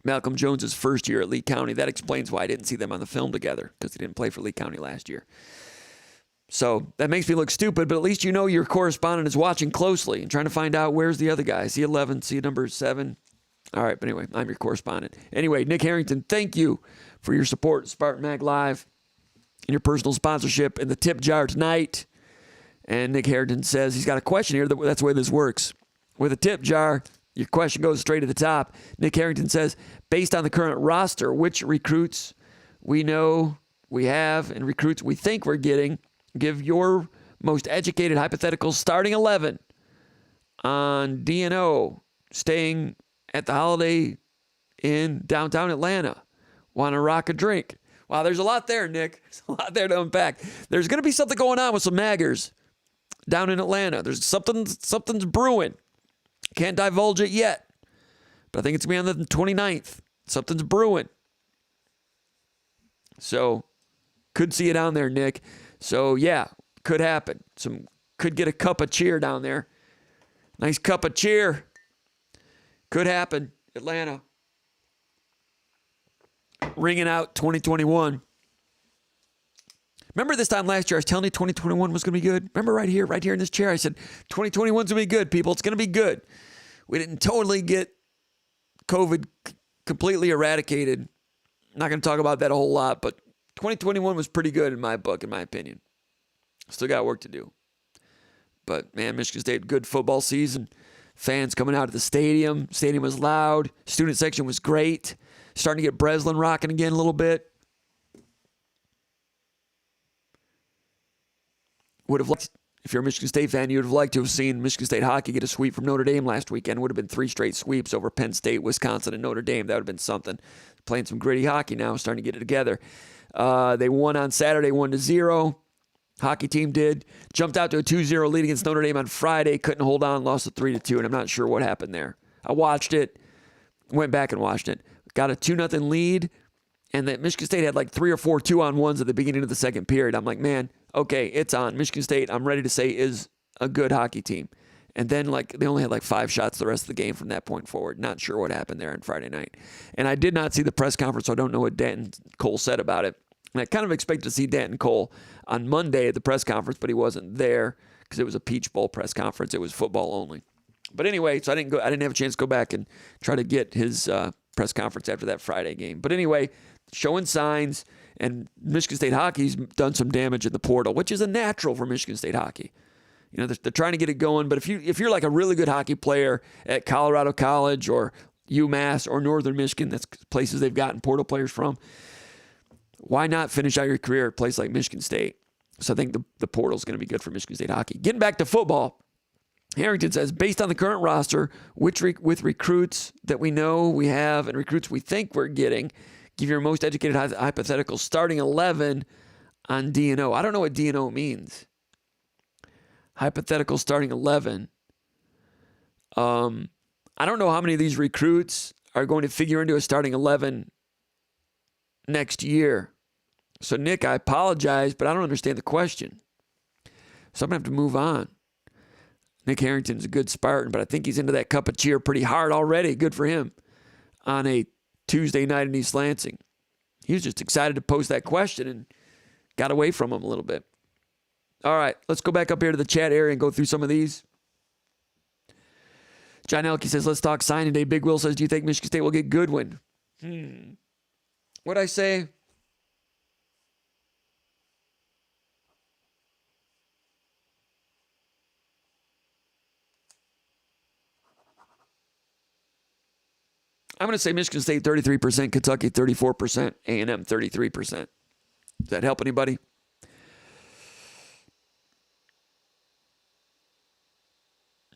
Malcolm Jones's first year at Lee County. That explains why I didn't see them on the film together, because they didn't play for Lee County last year. So that makes me look stupid, but at least your correspondent is watching closely and trying to find out where's the other guy. See 11, see number 7. All right, but anyway, I'm your correspondent. Anyway, Nick Harrington, thank you for your support, SpartanMag Live. in your personal sponsorship in the tip jar tonight. And Nick Harrington says he's got a question here. That's the way this works. With a tip jar, your question goes straight to the top. Nick Harrington says, based on the current roster, which recruits we know we have and recruits we think we're getting, give your most educated hypothetical starting 11 on D&O staying at the Holiday Inn downtown Atlanta. Want to rock a drink? Wow, there's a lot there, Nick. There's a lot there to unpack. There's going to be something going on with some Maggers down in Atlanta. There's something's brewing. Can't divulge it yet, but I think it's going to be on the 29th. Something's brewing. So, could see it down there, Nick. So, yeah, could happen. Could get a cup of cheer down there. Nice cup of cheer. Could happen. Atlanta. Ringing out 2021. Remember this time last year, I was telling you 2021 was going to be good? Remember right here in this chair, I said 2021 is going to be good, people. It's going to be good. We didn't totally get COVID completely eradicated. I'm not going to talk about that a whole lot, but 2021 was pretty good in my book, in my opinion. Still got work to do. But, man, Michigan State, good football season. Fans coming out of the stadium. Stadium was loud. Student section was great. Starting to get Breslin rocking again a little bit. Would have liked, if you're a Michigan State fan, you would have liked to have seen Michigan State hockey get a sweep from Notre Dame last weekend. Would have been 3 straight sweeps over Penn State, Wisconsin, and Notre Dame. That would have been something. Playing some gritty hockey now, starting to get it together. They won on Saturday, 1-0. Hockey team did. Jumped out to a 2-0 lead against Notre Dame on Friday. Couldn't hold on, lost a 3-2, and I'm not sure what happened there. I watched it, went back and watched it. Got a 2-0 lead, and that Michigan State had like 3 or 4 2-on-1s at the beginning of the second period. I'm like, man, okay, it's on. Michigan State, I'm ready to say, is a good hockey team. And then they only had like 5 shots the rest of the game from that point forward. Not sure what happened there on Friday night. And I did not see the press conference, so I don't know what Danton Cole said about it. And I kind of expected to see Danton Cole on Monday at the press conference, but he wasn't there because it was a Peach Bowl press conference. It was football only. But anyway, so I didn't have a chance to go back and try to get his press conference after that Friday game. But anyway, showing signs, and Michigan State hockey's done some damage in the portal, which is a natural for Michigan State hockey. You know, they're trying to get it going, but if you're like a really good hockey player at Colorado College or UMass or Northern Michigan, that's places they've gotten portal players from, why not finish out your career at a place like Michigan State? So I think the portal is going to be good for Michigan State hockey. Getting back to football, Harrington says, based on the current roster, with recruits that we know we have and recruits we think we're getting, give your most educated hypothetical starting 11 on D&O. I don't know what D&O means. Hypothetical starting 11. I don't know how many of these recruits are going to figure into a starting 11 next year. So, Nick, I apologize, but I don't understand the question. So I'm going to have to move on. Nick Harrington's a good Spartan, but I think he's into that cup of cheer pretty hard already. Good for him. On a Tuesday night in East Lansing. He was just excited to post that question and got away from him a little bit. All right, let's go back up here to the chat area and go through some of these. John Elke says, let's talk signing day. Big Will says, do you think Michigan State will get Goodwin? What'd I say? I'm going to say Michigan State 33%, Kentucky 34%, A&M 33%. Does that help anybody?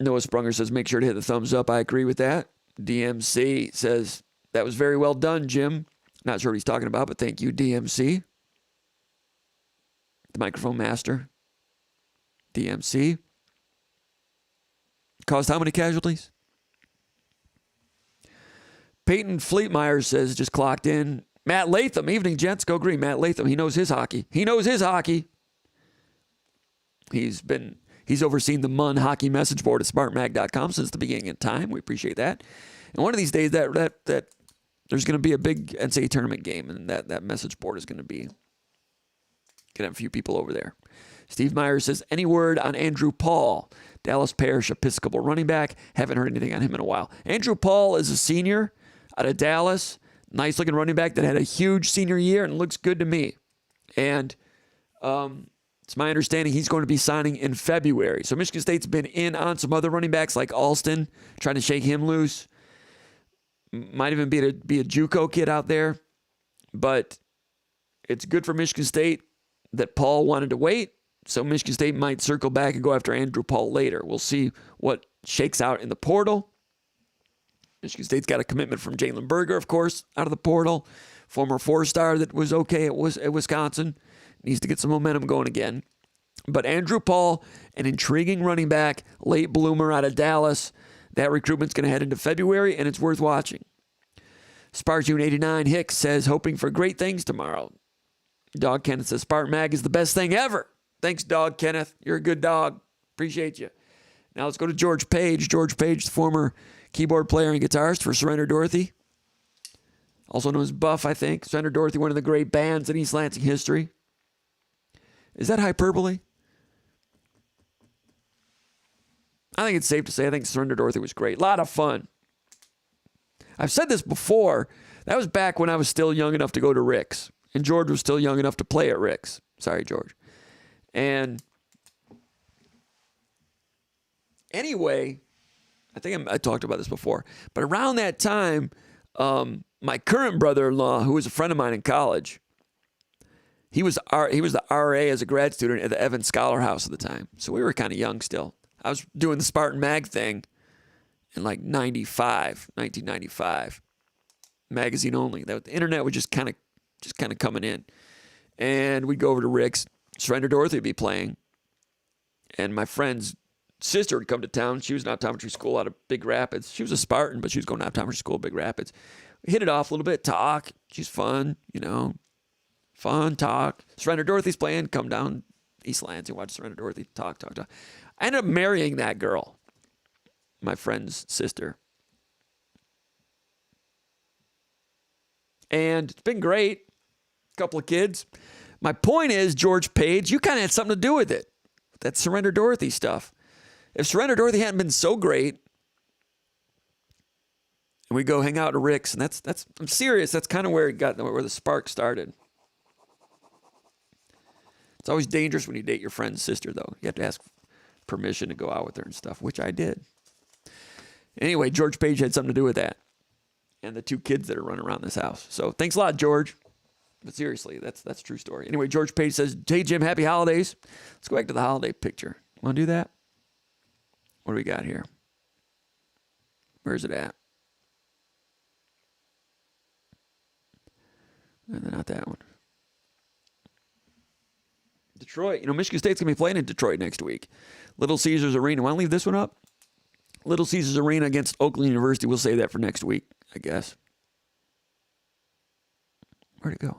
Noah Sprunger says, make sure to hit the thumbs up. I agree with that. DMC says, that was very well done, Jim. Not sure what he's talking about, but thank you, DMC. The microphone master. DMC. Caused how many casualties? Peyton Fleetmeyer says, just clocked in. Matt Latham, evening, gents. Go green. Matt Latham, he knows his hockey. He knows his hockey. He's overseen the MUN hockey message board at SpartanMag.com since the beginning of time. We appreciate that. And one of these days, that there's going to be a big NCAA tournament game, and that message board is going to have a few people over there. Steve Meyer says, any word on Andrew Paul, Dallas Parish Episcopal running back? Haven't heard anything on him in a while. Andrew Paul is a senior out of Dallas. Nice looking running back that had a huge senior year and looks good to me. And It's my understanding he's going to be signing in February. So Michigan State's been in on some other running backs like Alston, trying to shake him loose. Might even be a JUCO kid out there. But it's good for Michigan State that Paul wanted to wait. So Michigan State might circle back and go after Andrew Paul later. We'll see what shakes out in the portal. Michigan State's got a commitment from Jalen Berger, of course, out of the portal. Former four-star that was okay at Wisconsin. Needs to get some momentum going again. But Andrew Paul, an intriguing running back, late bloomer out of Dallas. That recruitment's going to head into February, and it's worth watching. SpartanMag Hicks says, hoping for great things tomorrow. Dog Kenneth says, SpartanMag is the best thing ever. Thanks, Dog Kenneth. You're a good dog. Appreciate you. Now let's go to George Page. George Page, the former keyboard player and guitarist for Surrender Dorothy. Also known as Buff, I think. Surrender Dorothy, one of the great bands in East Lansing history. Is that hyperbole? I think it's safe to say I think Surrender Dorothy was great. A lot of fun. I've said this before. That was back when I was still young enough to go to Rick's. And George was still young enough to play at Rick's. Sorry, George. And anyway, I think I talked about this before. But around that time, my current brother-in-law, who was a friend of mine in college, he was the RA as a grad student at the Evans Scholar House at the time. So we were kind of young still. I was doing the SpartanMag thing in like 1995. Magazine only. The internet was just kind of coming in. And we'd go over to Rick's. Surrender Dorothy would be playing. And my friend's sister would come to town. She was in optometry school out of Big Rapids. She was a Spartan, but she was going to optometry school at Big Rapids. We hit it off a little bit, talk. She's fun, fun, talk. Surrender Dorothy's playing, come down East Lansing, watch Surrender Dorothy, talk. I ended up marrying that girl, my friend's sister. And it's been great. Couple of kids. My point is, George Page, you kind of had something to do with it. That Surrender Dorothy stuff. If Surrender Dorothy hadn't been so great, and we go hang out at Rick's, and that's I'm serious, that's kind of where the spark started. It's always dangerous when you date your friend's sister, though. You have to ask permission to go out with her and stuff, which I did. Anyway, George Page had something to do with that. And the two kids that are running around this house. So thanks a lot, George. But seriously, that's a true story. Anyway, George Page says, hey, Jim, happy holidays. Let's go back to the holiday picture. Want to do that? What do we got here? Where's it at? Not that one. Detroit. Michigan State's going to be playing in Detroit next week. Little Caesars Arena. Want to leave this one up? Little Caesars Arena against Oakland University. We'll save that for next week, I guess. Where'd it go?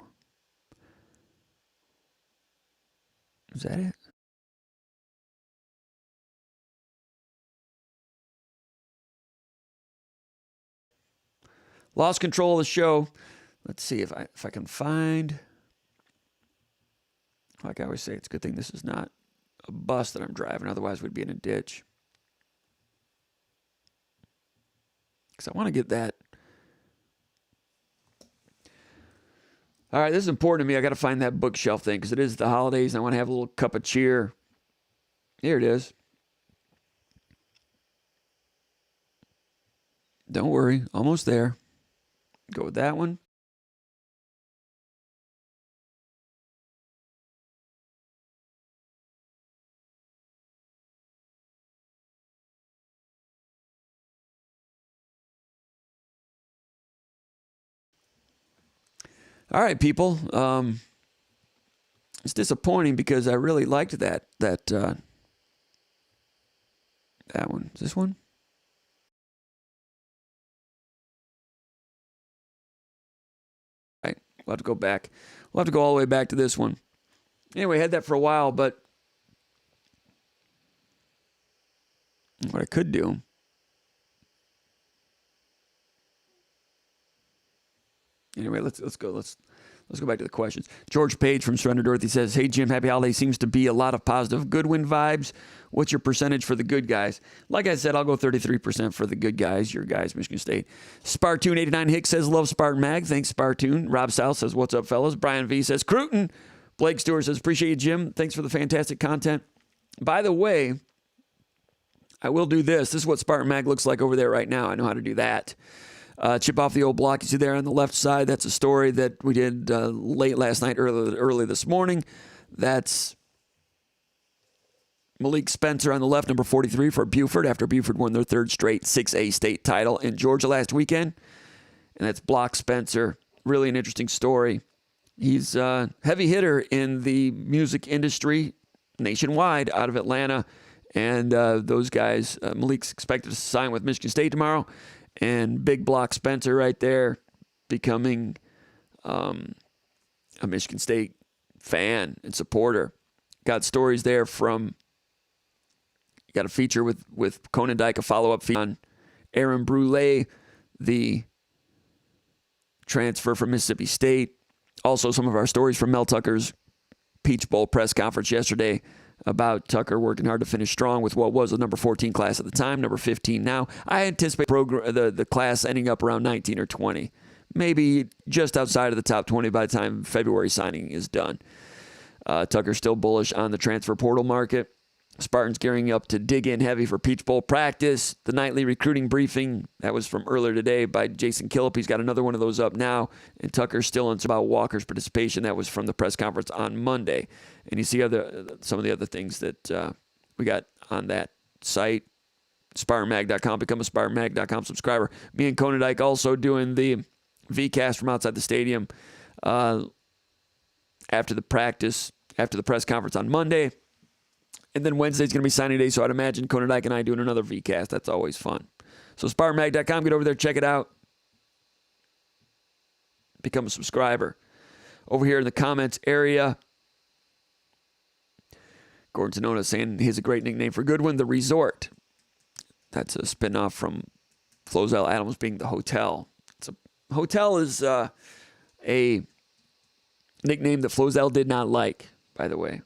Is that it? Lost control of the show. Let's see if I can find. Like I always say, it's a good thing this is not a bus that I'm driving. Otherwise, we'd be in a ditch. Because I want to get that. All right, this is important to me. I got to find that bookshelf thing because it is the holidays. And I want to have a little cup of cheer. Here it is. Don't worry, almost there. Go with that one. All right, people. It's disappointing because I really liked that one. Is this one? All right. We'll have to go back. We'll have to go all the way back to this one. Anyway, I had that for a while, but what I could do. Anyway, let's go back to the questions. George Page from Surrender Dorothy says, hey, Jim, happy holiday. Seems to be a lot of positive Goodwin vibes. What's your percentage for the good guys? Like I said, I'll go 33% for the good guys. Your guys, Michigan State. Spartoon89 Hicks says, love SpartanMag. Thanks, Spartoon. Rob South says, what's up, fellas? Brian V says, Cruton. Blake Stewart says, appreciate you, Jim. Thanks for the fantastic content. By the way, I will do this. This is what SpartanMag looks like over there right now. I know how to do that. Chip off the old block. You see there on the left side, that's a story that we did late last night, early this morning. That's Malik Spencer on the left, number 43 for Buford, after Buford won their third straight 6A state title in Georgia last weekend. And that's Block Spencer. Really an interesting story. He's a heavy hitter in the music industry nationwide out of Atlanta. And those guys, Malik's expected to sign with Michigan State tomorrow. And big Block Spencer right there becoming a Michigan State fan and supporter. Got stories there from, got a feature with Conan Dyke, a follow-up feature on Aaron Brule, the transfer from Mississippi State. Also, some of our stories from Mel Tucker's Peach Bowl press conference yesterday about Tucker working hard to finish strong with what was the number 14 class at the time, number 15 now. I anticipate the class ending up around 19 or 20, maybe just outside of the top 20 by the time February signing is done. Tucker's still bullish on the transfer portal market. Spartans gearing up to dig in heavy for Peach Bowl practice. The nightly recruiting briefing, that was from earlier today by Jason Killip. He's got another one of those up now. And Tucker's still unsure about Walker's participation. That was from the press conference on Monday. And you see some of the other things that we got on that site. SpartanMag.com. Become a SpartanMag.com subscriber. Me and Conan Dyke also doing the VCast from outside the stadium after the press conference on Monday. And then Wednesday's going to be signing day, so I'd imagine Conan Dyke and I doing another VCast. That's always fun. So SpartanMag.com, get over there, check it out. Become a subscriber. Over here in the comments area, Gordon Sonona saying he's a great nickname for Goodwin, the Resort. That's a spinoff from Flozell Adams being the Hotel. Hotel is a nickname that Flozell did not like, by the way.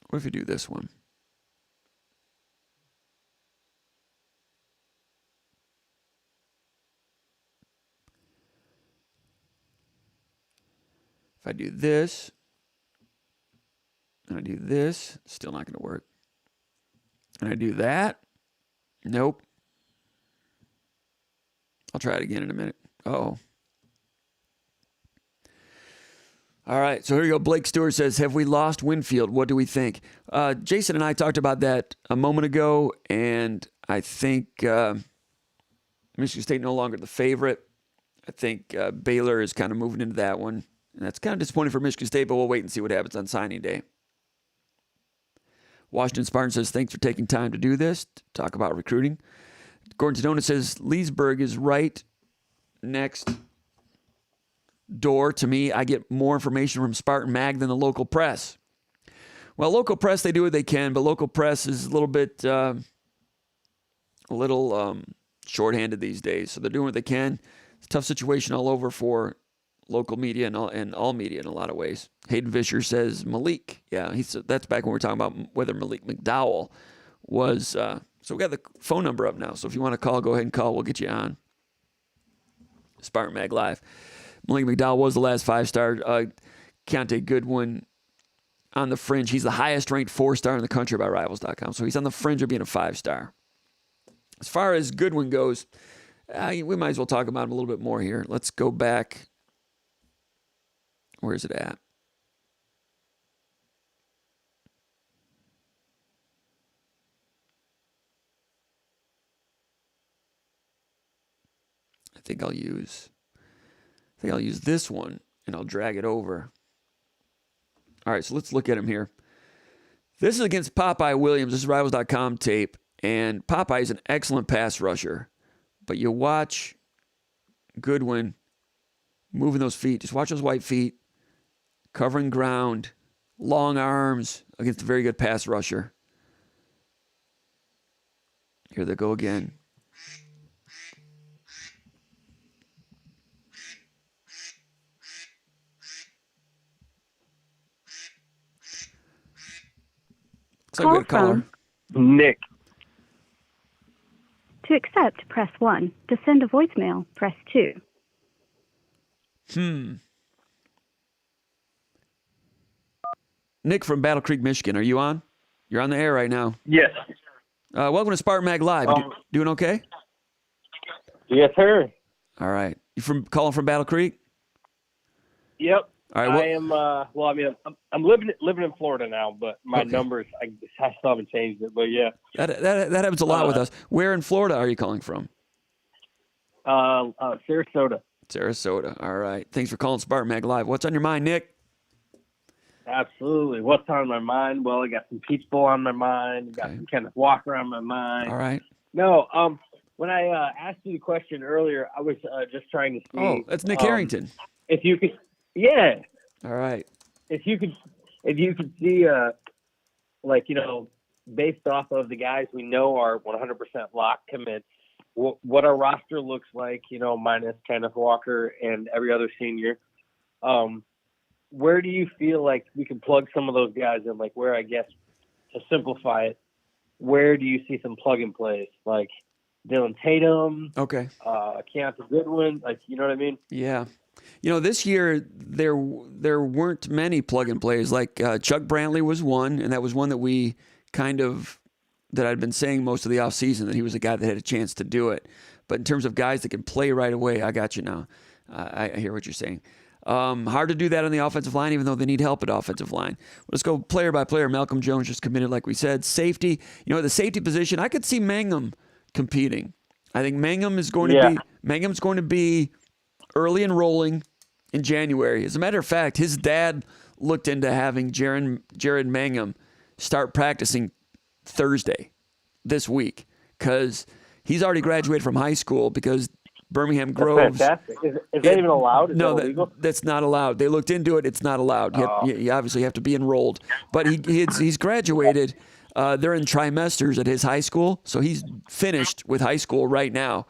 What if you do this one? If I do this, and I do this, still not going to work. And I do that, nope. I'll try it again in a minute. Uh-oh. All right, so here you go. Blake Stewart says, have we lost Winfield? What do we think? Jason and I talked about that a moment ago, and I think Michigan State no longer the favorite. I think Baylor is kind of moving into that one, and that's kind of disappointing for Michigan State, but we'll wait and see what happens on signing day. Washington Spartan says, thanks for taking time to do this, to talk about recruiting. Gordon Tadona says, Leesburg is right next door to me. I get more information from SpartanMag than the local press. Well, local press, they do what they can, but local press is a little bit, shorthanded these days. So they're doing what they can. It's a tough situation all over for local media and all media in a lot of ways. Hayden Fisher says Malik. Yeah, that's back when we were talking about whether Malik McDowell was. So we got the phone number up now. So if you want to call, go ahead and call. We'll get you on SpartanMag Live. Malik McDowell was the last 5-star. Keontae Goodwin on the fringe. He's the highest ranked 4-star in the country by Rivals.com. So he's on the fringe of being a 5-star. As far as Goodwin goes, we might as well talk about him a little bit more here. Let's go back. Where is it at? I think I'll use this one, and I'll drag it over. All right, so let's look at him here. This is against Popeye Williams. This is Rivals.com tape, and Popeye is an excellent pass rusher. But you watch Goodwin moving those feet. Just watch those white feet, covering ground, long arms against a very good pass rusher. Here they go again. Looks like we got a caller. Nick. To accept, press 1. To send a voicemail, press 2. Nick from Battle Creek, Michigan. Are you on? You're on the air right now. Yes. Welcome to SpartanMag Live. Doing okay? Yes, sir. All right. You calling from Battle Creek? Yep. All right. I am. I'm living in Florida now, but my numbers I still haven't changed it. But yeah, that happens a lot with us. Where in Florida are you calling from? Sarasota. Sarasota. All right. Thanks for calling SpartanMag Live. What's on your mind, Nick? Absolutely. What's on my mind? Well, I got some Peach Bowl on my mind. I got some Kenneth Walker on my mind. All right. No. When I asked you the question earlier, I was just trying to see. Oh, that's Nick Harrington. If you could. Yeah. All right. If you could see, based off of the guys we know are 100% lock commits, what our roster looks like, minus Kenneth Walker and every other senior, where do you feel like we can plug some of those guys in? Like where, I guess, to simplify it, where do you see some plug and plays? Like Dylan Tatum, Keontae Goodwin, you know what I mean? Yeah. This year there weren't many plug and plays. Like Chuck Brantley was one, and that was one that we that I'd been saying most of the offseason that he was a guy that had a chance to do it. But in terms of guys that can play right away, I got you now. I hear what you're saying. Hard to do that on the offensive line, even though they need help at offensive line. Let's go player by player. Malcolm Jones just committed, like we said. Safety, the safety position, I could see Mangum competing. I think Mangum's going to be early enrolling in January. As a matter of fact, his dad looked into having Jared Mangum start practicing Thursday this week because he's already graduated from high school because Birmingham Groves. That's fantastic. Is that even allowed? Is that illegal? That's not allowed. They looked into it. It's not allowed. You obviously have to be enrolled. But he's graduated. They're in trimesters at his high school, so he's finished with high school right now.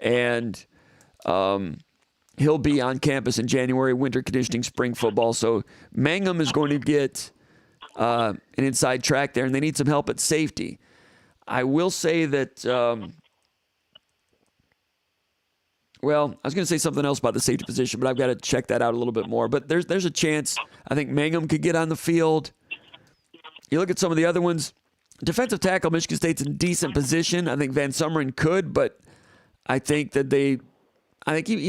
And he'll be on campus in January, winter conditioning, spring football. So Mangum is going to get an inside track there, and they need some help at safety. I will say that, I was going to say something else about the safety position, but I've got to check that out a little bit more. But there's a chance I think Mangum could get on the field. You look at some of the other ones. Defensive tackle, Michigan State's in decent position. I think Van Sumeren could, but I think that he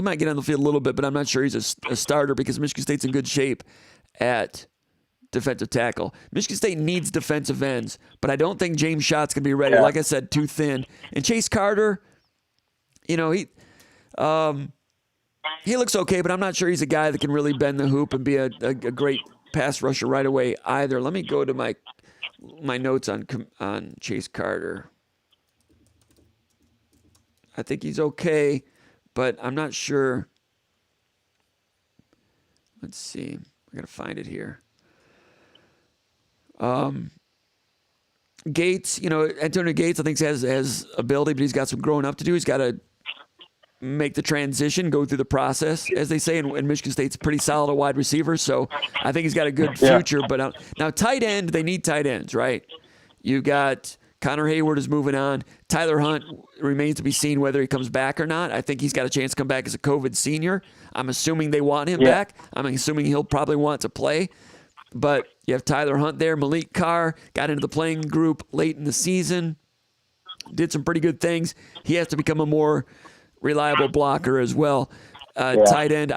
might get on the field a little bit, but I'm not sure he's a starter because Michigan State's in good shape at defensive tackle. Michigan State needs defensive ends, but I don't think James Schott's going to be ready. Like I said, too thin. And Chase Carter, he looks okay, but I'm not sure he's a guy that can really bend the hoop and be a great pass rusher right away either. Let me go to my notes on Chase Carter. I think he's okay, but I'm not sure. Let's see. I got to find it here. Gates, Antonio Gates, I think has ability, but he's got some growing up to do. He's got to make the transition, go through the process, as they say, and Michigan State's pretty solid at wide receiver, so I think he's got a good future. But now tight end, they need tight ends, right? You got Connor Hayward is moving on. Tyler Hunt remains to be seen whether he comes back or not. I think he's got a chance to come back as a COVID senior. I'm assuming they want him back. I'm assuming he'll probably want to play. But you have Tyler Hunt there. Malik Carr got into the playing group late in the season, did some pretty good things. He has to become a more reliable blocker as well. Tight end,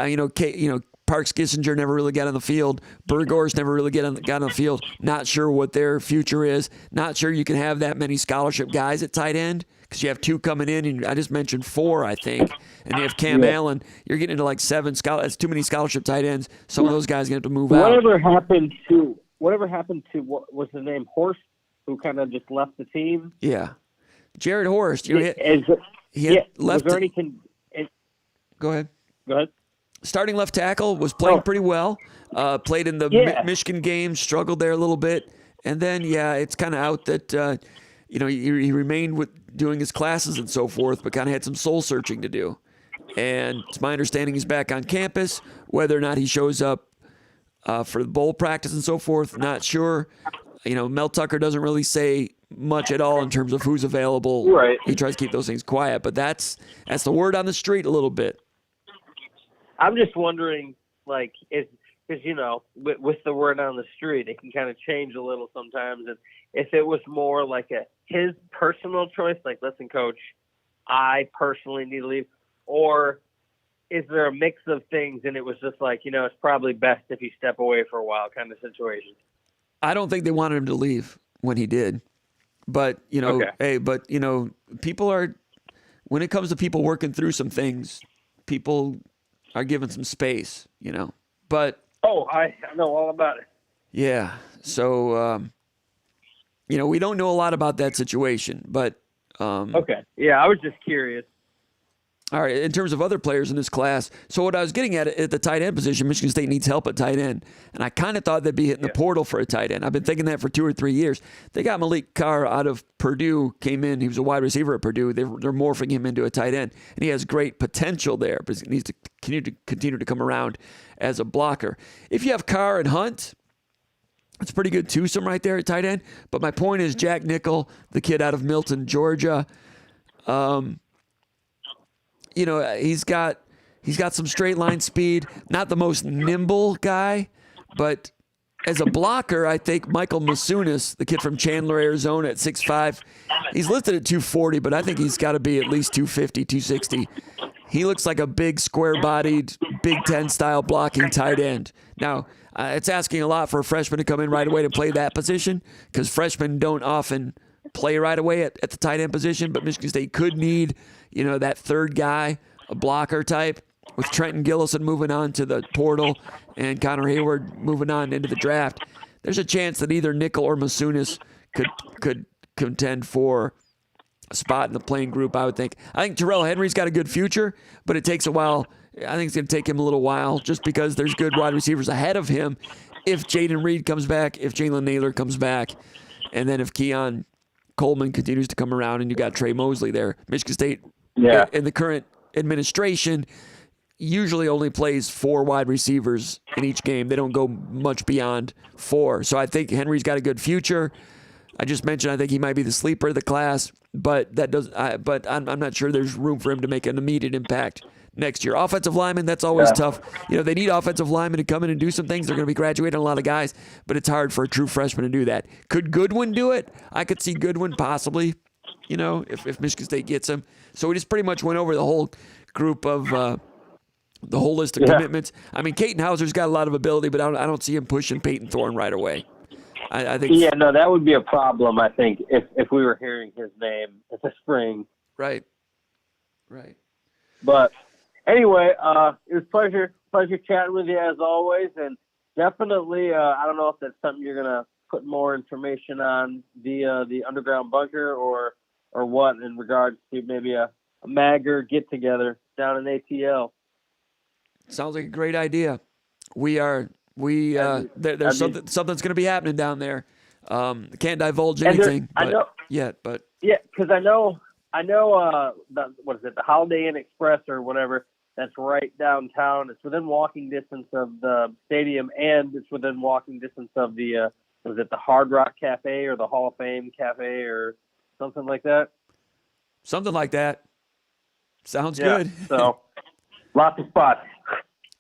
Parks Kissinger never really got on the field. Burgors never really got on the field. Not sure what their future is. Not sure you can have that many scholarship guys at tight end because you have 2 coming in, and I just mentioned 4, I think. And you have Cam Allen. You're getting into like 7. That's too many scholarship tight ends. Some of those guys are going to have to move out. Whatever happened to what was the name, Horst, who kind of just left the team? Yeah. Jared Horst. He left. Was there anything? Go ahead. Go ahead. Starting left tackle, was playing pretty well. Played in the Michigan game, struggled there a little bit. And then, it's kind of out that, he remained with doing his classes and so forth, but kind of had some soul searching to do. And it's my understanding he's back on campus. Whether or not he shows up for the bowl practice and so forth, not sure. Mel Tucker doesn't really say much at all in terms of who's available. Right. He tries to keep those things quiet, but that's the word on the street a little bit. I'm just wondering, like, because, with the word on the street, it can kind of change a little sometimes. And if it was more like his personal choice, like, listen, coach, I personally need to leave, or is there a mix of things and it was just like, it's probably best if you step away for a while kind of situation? I don't think they wanted him to leave when he did. But, people are, when it comes to people working through some things, people are given some space, but. Oh, I know all about it. Yeah. So, we don't know a lot about that situation, but. Okay. Yeah, I was just curious. All right. In terms of other players in this class, so what I was getting at the tight end position, Michigan State needs help at tight end. And I kind of thought they'd be hitting the portal for a tight end. I've been thinking that for 2 or 3 years. They got Malik Carr out of Purdue, came in. He was a wide receiver at Purdue. They're morphing him into a tight end. And he has great potential there, but he needs to continue to come around as a blocker. If you have Carr and Hunt, it's pretty good twosome right there at tight end. But my point is Jack Nickel, the kid out of Milton, Georgia, he's got some straight line speed, not the most nimble guy, but as a blocker, I think Michael Masunis, the kid from Chandler, Arizona at 6'5", he's listed at 240, but I think he's got to be at least 250, 260. He looks like a big square-bodied Big Ten style blocking tight end. Now, it's asking a lot for a freshman to come in right away to play that position because freshmen don't often play right away at the tight end position, but Michigan State could need, that third guy, a blocker type, with Trenton Gillison moving on to the portal and Connor Hayward moving on into the draft. There's a chance that either Nickel or Masunis could contend for a spot in the playing group, I would think. I think Terrell Henry's got a good future, but it takes a while. I think it's going to take him a little while just because there's good wide receivers ahead of him. If Jaden Reed comes back, if Jalen Naylor comes back, and then if Keon Coleman continues to come around and you got Trey Mosley there. Michigan State, in the current administration, usually only plays 4 wide receivers in each game. They don't go much beyond 4. So I think Henry's got a good future. I just mentioned I think he might be the sleeper of the class, but I'm not sure there's room for him to make an immediate impact next year. Offensive linemen, that's always tough. They need offensive linemen to come in and do some things. They're going to be graduating a lot of guys, but it's hard for a true freshman to do that. Could Goodwin do it? I could see Goodwin possibly, if Michigan State gets him. So we just pretty much went over the whole group of the whole list of commitments. I mean, Caton Hauser's got a lot of ability, but I don't see him pushing Peyton Thorne right away. I think. Yeah, no, that would be a problem, I think, if we were hearing his name in the spring. Right. But anyway, it was pleasure chatting with you as always, and definitely, I don't know if that's something you're gonna put more information on the underground bunker or what in regards to maybe a Magger get together down in ATL. Sounds like a great idea. There's something's going to be happening down there. Can't divulge anything yet, but yeah, because I know what is it, the Holiday Inn Express or whatever, that's right downtown. It's within walking distance of the stadium, and it's within walking distance of the was it the Hard Rock Cafe or the Hall of Fame Cafe or something like that? Something like that. Sounds good. So lots of spots.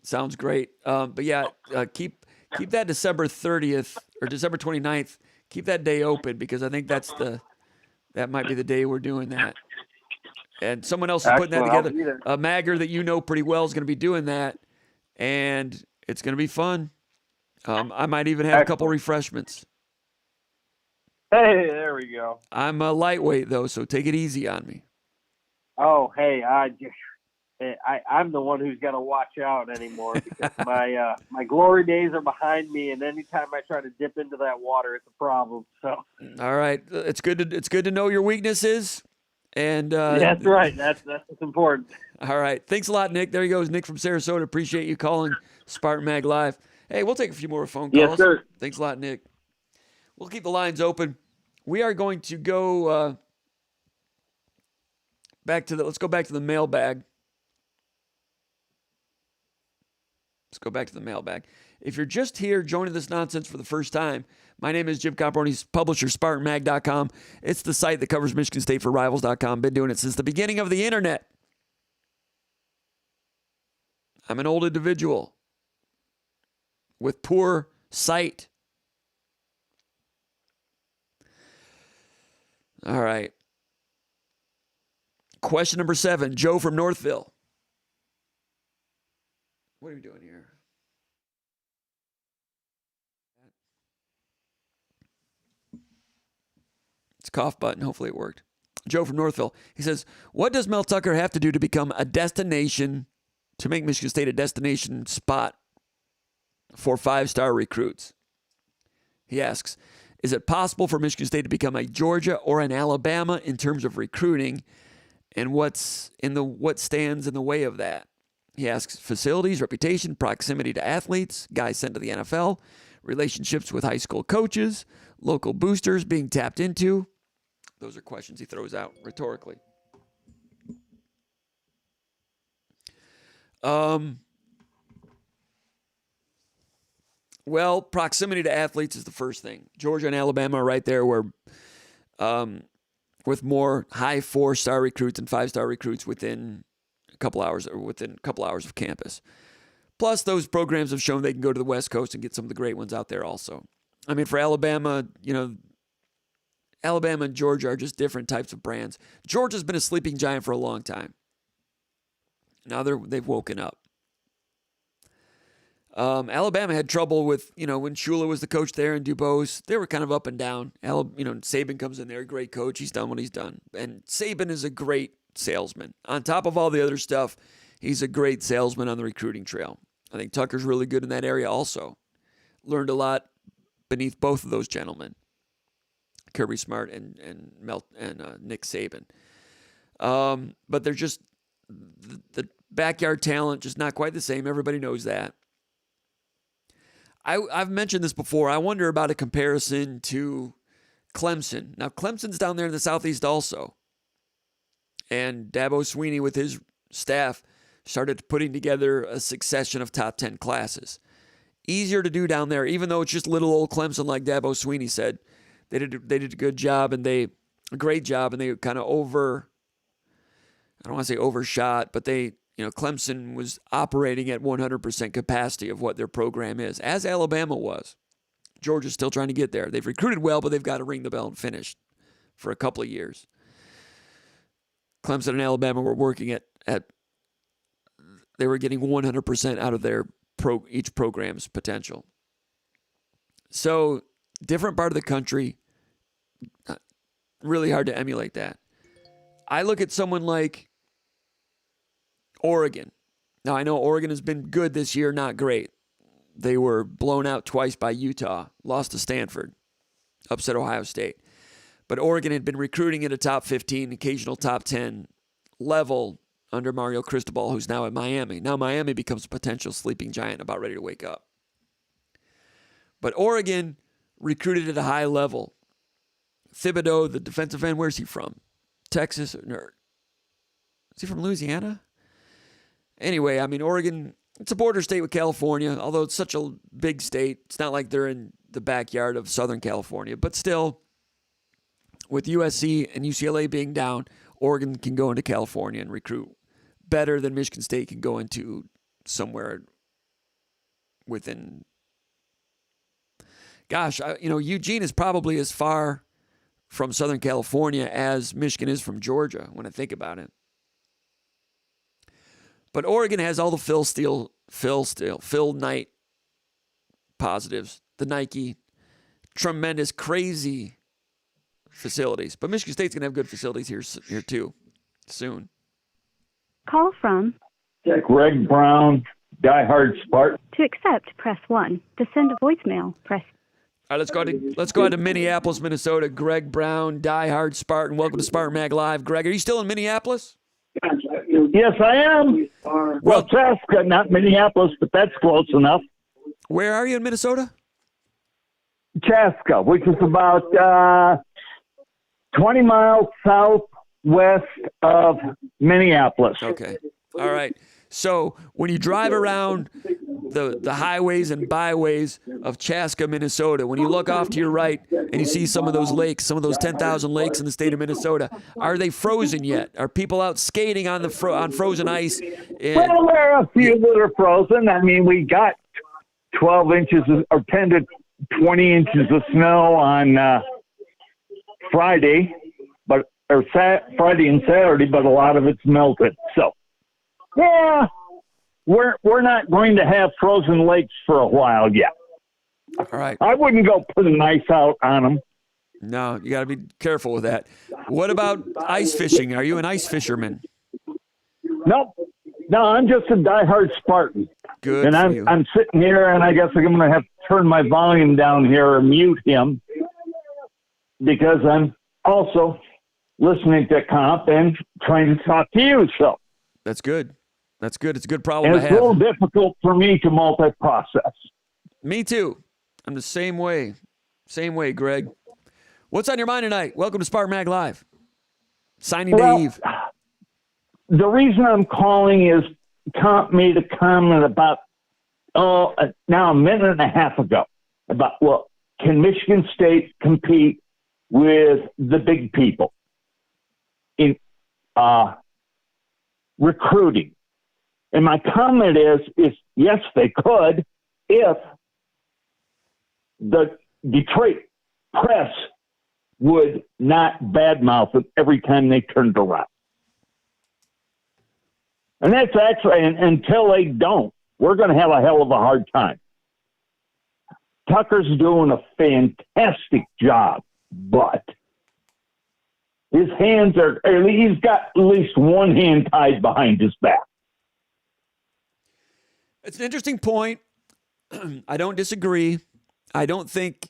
Sounds great. But yeah, keep that December 30th or December 29th. Keep that day open because I think that might be the day we're doing that. And someone else is putting that together. A Magger that pretty well is going to be doing that, and it's going to be fun. I might even have a couple refreshments. Hey, there we go. I'm a lightweight though, so take it easy on me. Oh, hey, I'm the one who's got to watch out anymore because my glory days are behind me, and anytime I try to dip into that water, it's a problem. So, all right, it's good to know your weaknesses, and that's right. That's what's important. All right, thanks a lot, Nick. There he goes, Nick from Sarasota. Appreciate you calling SpartanMag Live. Hey, we'll take a few more phone calls. Yes, sir. Thanks a lot, Nick. We'll keep the lines open. We are going to go let's go back to the mailbag. If you're just here joining this nonsense for the first time, my name is Jim Comparoni, publisher, SpartanMag.com. It's the site that covers Michigan State for Rivals.com. Been doing it since the beginning of the internet. I'm an old individual with poor sight. All right. Question number 7, Joe from Northville. What are you doing here? It's a cough button. Hopefully it worked. Joe from Northville. He says, what does Mel Tucker have to do to become a destination, to make Michigan State a destination spot for 5-star recruits? He asks, is it possible for Michigan State to become a Georgia or an Alabama in terms of recruiting? And what stands in the way of that? He asks, facilities, reputation, proximity to athletes, guys sent to the NFL, relationships with high school coaches, local boosters being tapped into. Those are questions he throws out rhetorically. Well, proximity to athletes is the first thing. Georgia and Alabama are right there where with more high 4-star recruits and 5-star recruits within a couple hours of campus. Plus, those programs have shown they can go to the West Coast and get some of the great ones out there also. I mean, for Alabama, Alabama and Georgia are just different types of brands. Georgia's been a sleeping giant for a long time. Now they've woken up. Alabama had trouble with, when Shula was the coach there and Dubose, they were kind of up and down. Saban comes in there, great coach. He's done what he's done. And Saban is a great salesman. On top of all the other stuff, he's a great salesman on the recruiting trail. I think Tucker's really good in that area also. Learned a lot beneath both of those gentlemen, Kirby Smart and Nick Saban. But they're just, the backyard talent, just not quite the same. Everybody knows that. I've mentioned this before. I wonder about a comparison to Clemson. Now, Clemson's down there in the Southeast also. And Dabo Swinney with his staff started putting together a succession of top 10 classes. Easier to do down there, even though it's just little old Clemson, like Dabo Swinney said. They did a good job, and a great job, and they kind of I don't want to say overshot, but Clemson was operating at 100% capacity of what their program is, as Alabama was. Georgia's still trying to get there. They've recruited well, but they've got to ring the bell and finish for a couple of years. Clemson and Alabama were working at they were getting 100% out of their each program's potential. So, different part of the country, really hard to emulate that. I look at someone like Oregon. Now, I know Oregon has been good this year, not great. They were blown out twice by Utah, lost to Stanford, upset Ohio State. But Oregon had been recruiting at a top 15, occasional top 10 level under Mario Cristobal, who's now at Miami. Now Miami becomes a potential sleeping giant about ready to wake up. But Oregon recruited at a high level. Thibodeau, the defensive end, where's he from? Texas? Or is he from Louisiana? Anyway, I mean, Oregon, it's a border state with California, although it's such a big state. It's not like they're in the backyard of Southern California. But still, with USC and UCLA being down, Oregon can go into California and recruit better than Michigan State can go into somewhere within. Gosh, Eugene is probably as far from Southern California as Michigan is from Georgia when I think about it. But Oregon has all the Phil Knight positives, the Nike, tremendous, crazy facilities. But Michigan State's going to have good facilities here too, soon. Call from Greg Brown, diehard Spartan. To accept, press 1. To send a voicemail, press. All right, let's go out to Minneapolis, Minnesota. Greg Brown, diehard Spartan. Welcome to SpartanMag Live. Greg, are you still in Minneapolis? Yes, I am. Well, Chaska, not Minneapolis, but that's close enough. Where are you in Minnesota? Chaska, which is about 20 miles southwest of Minneapolis. Okay. All right. So when you drive around the highways and byways of Chaska, Minnesota, when you look off to your right and you see some of those lakes, some of those 10,000 lakes in the state of Minnesota, are they frozen yet? Are people out skating on on frozen ice? Well, there are a few that are frozen. I mean, we got 12 inches or 10 to 20 inches of snow on Friday, Friday and Saturday, but a lot of it's melted. So, yeah, we're not going to have frozen lakes for a while yet. All right. I wouldn't go putting ice out on them. No, you got to be careful with that. What about ice fishing? Are you an ice fisherman? Nope. No, I'm just a diehard Spartan. Good. And I'm sitting here, and I guess I'm going to have to turn my volume down here or mute him because I'm also listening to Comp and trying to talk to you. So that's good. That's good. It's a good problem and to it's have. a little difficult for me to multi-process. Me too. I'm the same way. Same way, Greg. What's on your mind tonight? Welcome to SpartanMag Live. Signing Day Eve. The reason I'm calling is Comp made a comment about, now a minute and a half ago, about, well, can Michigan State compete with the big people in recruiting? And my comment is yes, they could if the Detroit press would not badmouth them every time they turned around. And that's actually, until they don't, we're going to have a hell of a hard time. Tucker's doing a fantastic job, but his hands he's got at least one hand tied behind his back. It's an interesting point. I don't disagree. I don't think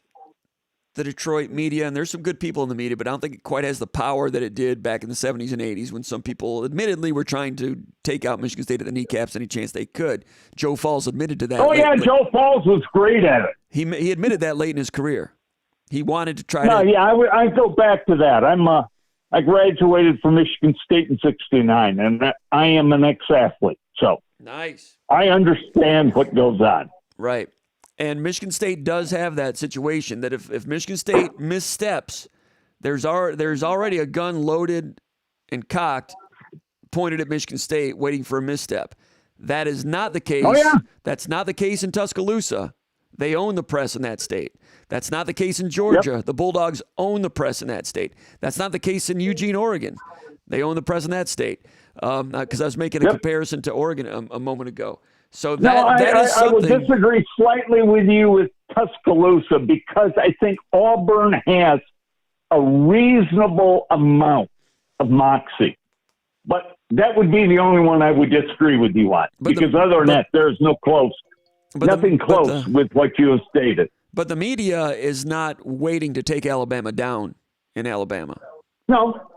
the Detroit media, and there's some good people in the media, but I don't think it quite has the power that it did back in the 70s and 80s when some people admittedly were trying to take out Michigan State at the kneecaps any chance they could. Joe Falls admitted to that. Oh, yeah, Joe Falls was great at it. He admitted that late in his career. He wanted to try I go back to that. I graduated from Michigan State in '69, and I am an ex-athlete. So nice. I understand what goes on. Right. And Michigan State does have that situation that if Michigan State missteps, there's already a gun loaded and cocked, pointed at Michigan State, waiting for a misstep. That is not the case. Oh, yeah. That's not the case in Tuscaloosa. They own the press in that state. That's not the case in Georgia. Yep. The Bulldogs own the press in that state. That's not the case in Eugene, Oregon. They own the press in that state. Because I was making a comparison to Oregon a moment ago. So that is something. I would disagree slightly with you with Tuscaloosa because I think Auburn has a reasonable amount of moxie. But that would be the only one I would disagree with you on. Other than that, there's nothing close with what you have stated. But the media is not waiting to take Alabama down in Alabama. No.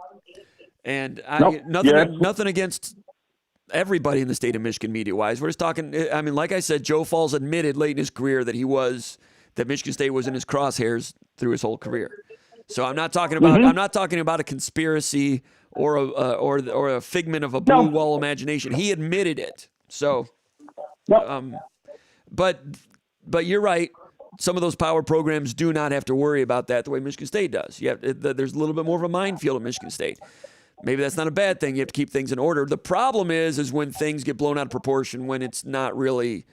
And nothing against everybody in the state of Michigan media-wise. We're just talking, I mean, like I said, Joe Falls admitted late in his career that Michigan State was in his crosshairs through his whole career. So I'm not talking about a conspiracy or a figment of a blue wall imagination. He admitted it. So, but you're right. Some of those power programs do not have to worry about that the way Michigan State does. There's a little bit more of a minefield at Michigan State. Maybe that's not a bad thing. You have to keep things in order. The problem is when things get blown out of proportion, when it's not really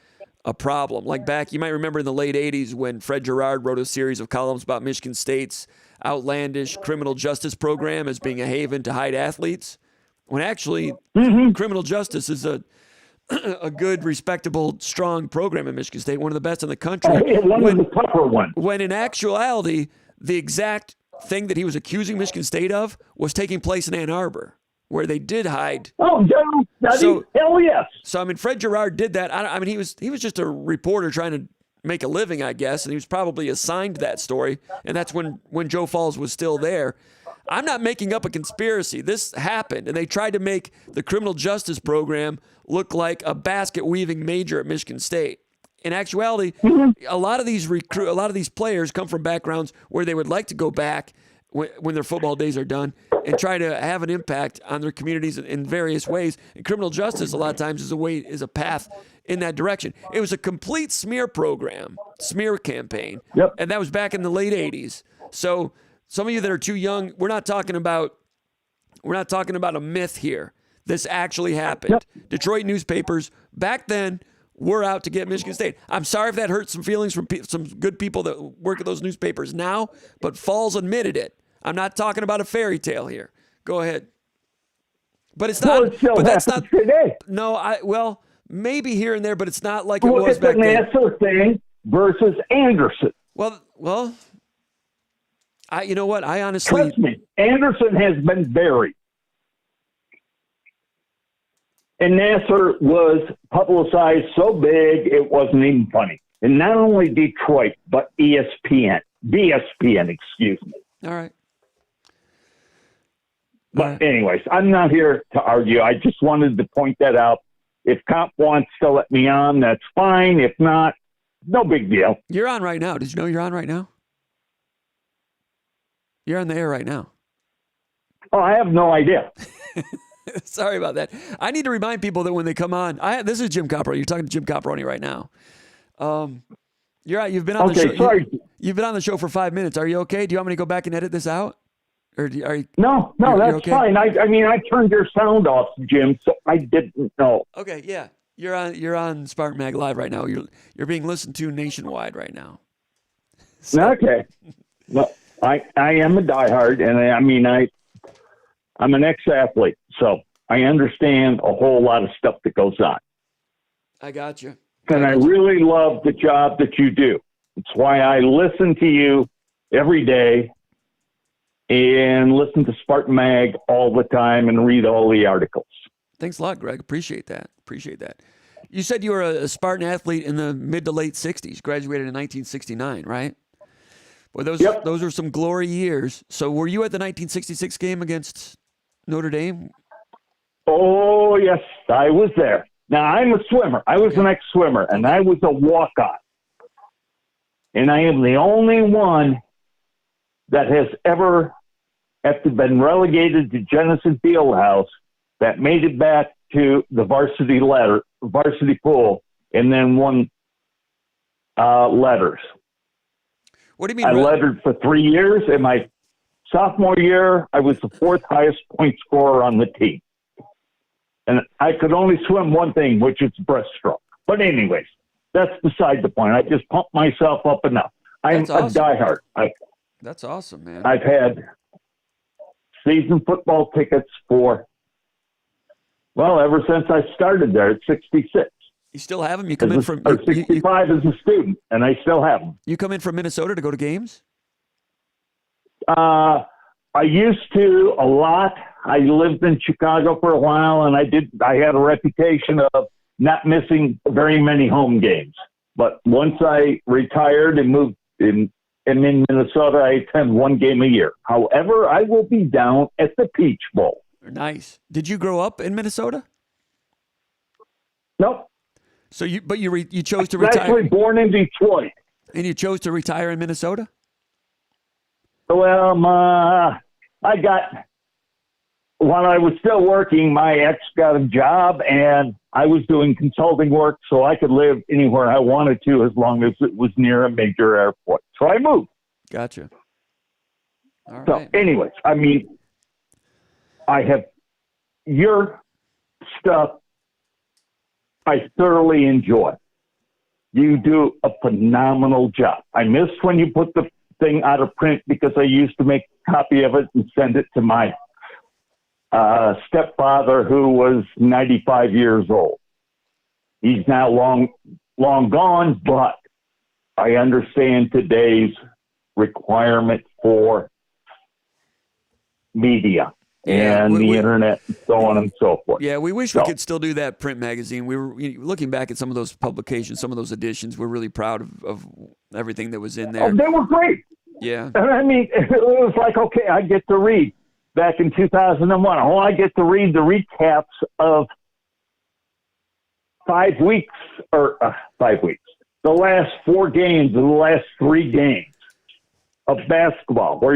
a problem. Like back, you might remember in the late 80s when Fred Gerard wrote a series of columns about Michigan State's outlandish criminal justice program as being a haven to hide athletes, when actually criminal justice is a good, respectable, strong program in Michigan State, one of the best in the country. One of the tougher ones. When in actuality, the exact thing that he was accusing Michigan State of was taking place in Ann Arbor, where they did hide. Oh, hell yes. So, I mean, Fred Gerard did that. I mean, he was just a reporter trying to make a living, I guess, and he was probably assigned that story, and that's when Joe Falls was still there. I'm not making up a conspiracy. This happened, and they tried to make the criminal justice program look like a basket weaving major at Michigan State. In actuality, a lot of these players come from backgrounds where they would like to go back when their football days are done and try to have an impact on their communities in various ways. And criminal justice a lot of times is a path in that direction. It was a complete smear campaign. Yep. And that was back in the late 80s. So some of you that are too young, we're not talking about a myth here. This actually happened. Yep. Detroit newspapers back then were out to get Michigan State. I'm sorry if that hurt some feelings from some good people that work at those newspapers now, but Falls admitted it. I'm not talking about a fairy tale here. Go ahead. But it's not. But that's not today. No, maybe here and there, but it's not like it was back then. It's a NASA thing versus Anderson. Well, you know what? I honestly trust me. Anderson has been buried. And Nassar was publicized so big it wasn't even funny. And not only Detroit, but BSPN, excuse me. All right. But anyways, I'm not here to argue. I just wanted to point that out. If Comp wants to let me on, that's fine. If not, no big deal. You're on right now. Did you know you're on right now? You're on the air right now. Oh, I have no idea. Sorry about that. I need to remind people that when they come on, this is Jim Comparoni. You're talking to Jim Comparoni right now. You're right. You've been on the show. Sorry. You've been on the show for 5 minutes. Are you okay? Do you want me to go back and edit this out? Or are you? No, that's okay? Fine. I mean, I turned your sound off, Jim, so I didn't know. Okay, yeah. You're on SpartanMag Live right now. You're being listened to nationwide right now. So. Okay. Well, I am a diehard, and I'm an ex-athlete, so I understand a whole lot of stuff that goes on. I got you. And I really love the job that you do. It's why I listen to you every day and listen to SpartanMag all the time and read all the articles. Thanks a lot, Greg. Appreciate that. You said you were a Spartan athlete in the mid to late 60s, graduated in 1969, right? Boy, those were some glory years. So were you at the 1966 game against Notre Dame? Oh, yes, I was there. Now, I'm a swimmer. I was an ex-swimmer, and I was a walk-on. And I am the only one that has ever, after been relegated to Genesee Fieldhouse, that made it back to the varsity pool, and then won letters. What do you mean? I lettered for 3 years. In my sophomore year, I was the fourth highest point scorer on the team. And I could only swim one thing, which is breaststroke. But anyways, that's beside the point. I just pumped myself up enough. I'm a diehard. That's awesome, man. I've had season football tickets for, ever since I started there at 66. You still have them? You come in from 65 as a student, and I still have them. You come in from Minnesota to go to games? I used to a lot. I lived in Chicago for a while, and I had a reputation of not missing very many home games. But once I retired and moved in Minnesota, I attend one game a year. However, I will be down at the Peach Bowl. Nice. Did you grow up in Minnesota? Nope. So you chose to retire. I was actually born in Detroit. And you chose to retire in Minnesota? Well, while I was still working, my ex got a job, and I was doing consulting work, so I could live anywhere I wanted to as long as it was near a major airport. So I moved. Gotcha. All right. So anyways, I have your stuff I thoroughly enjoy. You do a phenomenal job. I missed when you put the thing out of print because I used to make a copy of it and send it to my stepfather, who was 95 years old. He's now long gone, but I understand today's requirement for media and the internet and so on and so forth. Yeah, we wish we could still do that print magazine. We were looking back at some of those publications, some of those editions. We're really proud of everything that was in there. Oh, they were great. Yeah. I mean, it was like, okay, I get to read. Back in 2001, I get to read the recaps of 5 weeks, the last 4 games of the last 3 games of basketball, where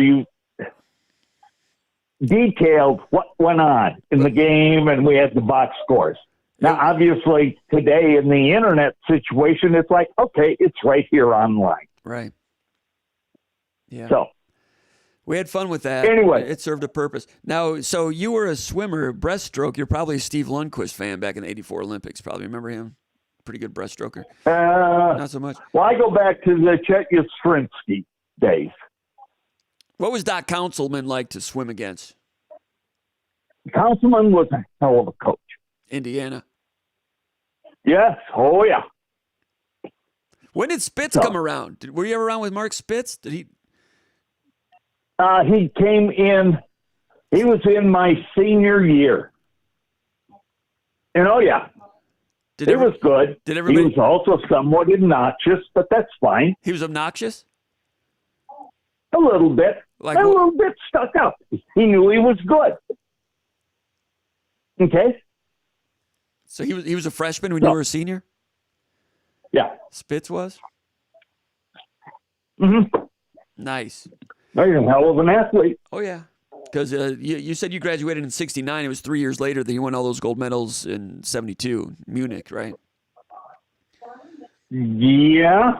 detailed what went on in the game, and we had the box scores. Now, obviously, today in the internet situation, it's like, okay, it's right here online. Right. Yeah. So we had fun with that. Anyway. It served a purpose. Now, so you were a swimmer, breaststroke. You're probably a Steve Lundquist fan back in the '84 Olympics. Probably remember him? Pretty good breaststroker. Not so much. Well, I go back to the Chet Yastrzemski days. What was Doc Councilman like to swim against? Councilman was a hell of a coach. Indiana. Yes. Oh, yeah. When did Spitz come around? Were you ever around with Mark Spitz? Did he? He came in. He was in my senior year. And, oh, yeah. It was good. Did everybody? He was also somewhat obnoxious, but that's fine. He was obnoxious? A little bit. Like a little bit stuck up. He knew he was good. Okay? So he was a freshman when you were a senior? Yeah. Spitz was? Mm-hmm. Nice. He's a hell of an athlete. Oh, yeah. Because you said you graduated in '69. It was 3 years later that you won all those gold medals in '72, Munich, right? Yeah.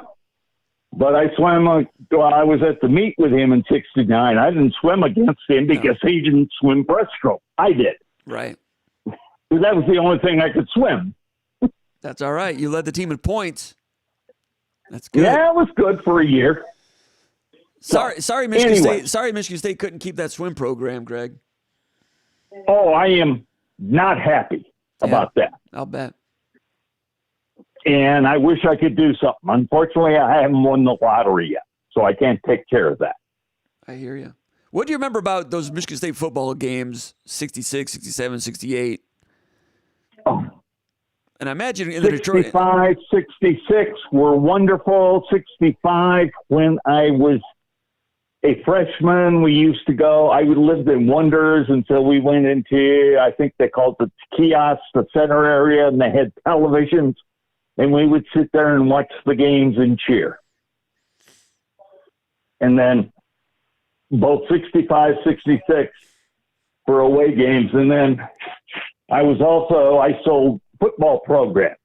But I swam, I was at the meet with him in '69. I didn't swim against him because he didn't swim breaststroke. I did. Right. That was the only thing I could swim. That's all right. You led the team in points. That's good. Yeah, it was good for a year. Sorry, Michigan State. Sorry, Michigan State couldn't keep that swim program, Greg. Oh, I am not happy about that. I'll bet. And I wish I could do something. Unfortunately, I haven't won the lottery yet, so I can't take care of that. I hear you. What do you remember about those Michigan State football games, 66, 67, 68? Oh. And I imagine in the 65, 66 were wonderful. 65, when I was a freshman, we used to go. I lived in Wonders until we went into, I think they called it the kiosk, the center area, and they had televisions. And we would sit there and watch the games and cheer. And then both 65, 66 for away games. And then I sold football programs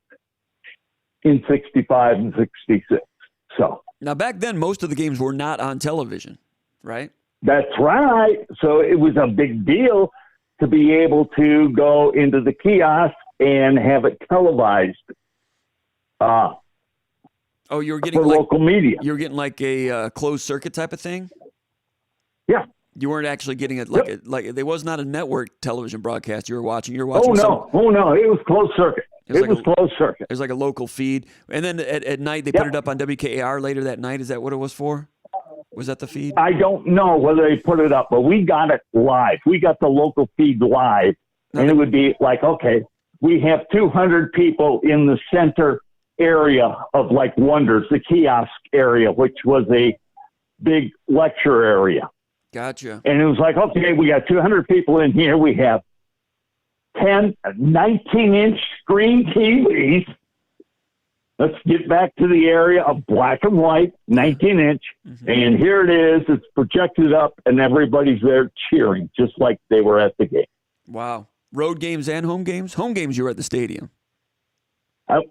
in 65 and 66. So now back then, most of the games were not on television, right? That's right. So it was a big deal to be able to go into the kiosk and have it televised. You were getting for local media. You were getting like a closed circuit type of thing. Yeah. You weren't actually getting it like there was not a network television broadcast you were watching. You were Oh watching. no! It was closed circuit. It was closed circuit. It was like a local feed, and then at night they put it up on WKAR later that night. Is that what it was for? Was that the feed? I don't know whether they put it up, but we got it live. We got the local feed live, and it would be like, okay, we have 200 people in the center area of like Wonders, the kiosk area, which was a big lecture area. Gotcha. And it was like, okay, we got 200 people in here. We have 19-inch screen TVs. Let's get back to the area of black and white, 19-inch. Mm-hmm. And here it is. It's projected up, and everybody's there cheering, just like they were at the game. Wow. Road games and home games? Home games, you were at the stadium.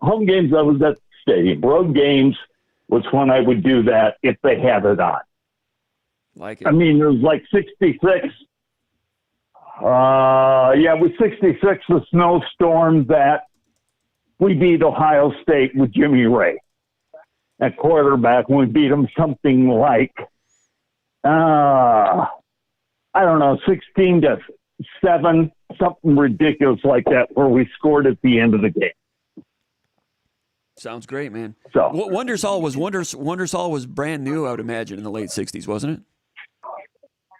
Home games, I was at the stadium. Road games was when I would do that if they had it on. Like it. I mean, it was like 66. It was 66, the snowstorm that we beat Ohio State with Jimmy Ray at quarterback. We beat them something like, I don't know, 16-7, something ridiculous like that, where we scored at the end of the game. Sounds great, man. So Wonders Hall was brand new, I would imagine, in the late 60s, wasn't it?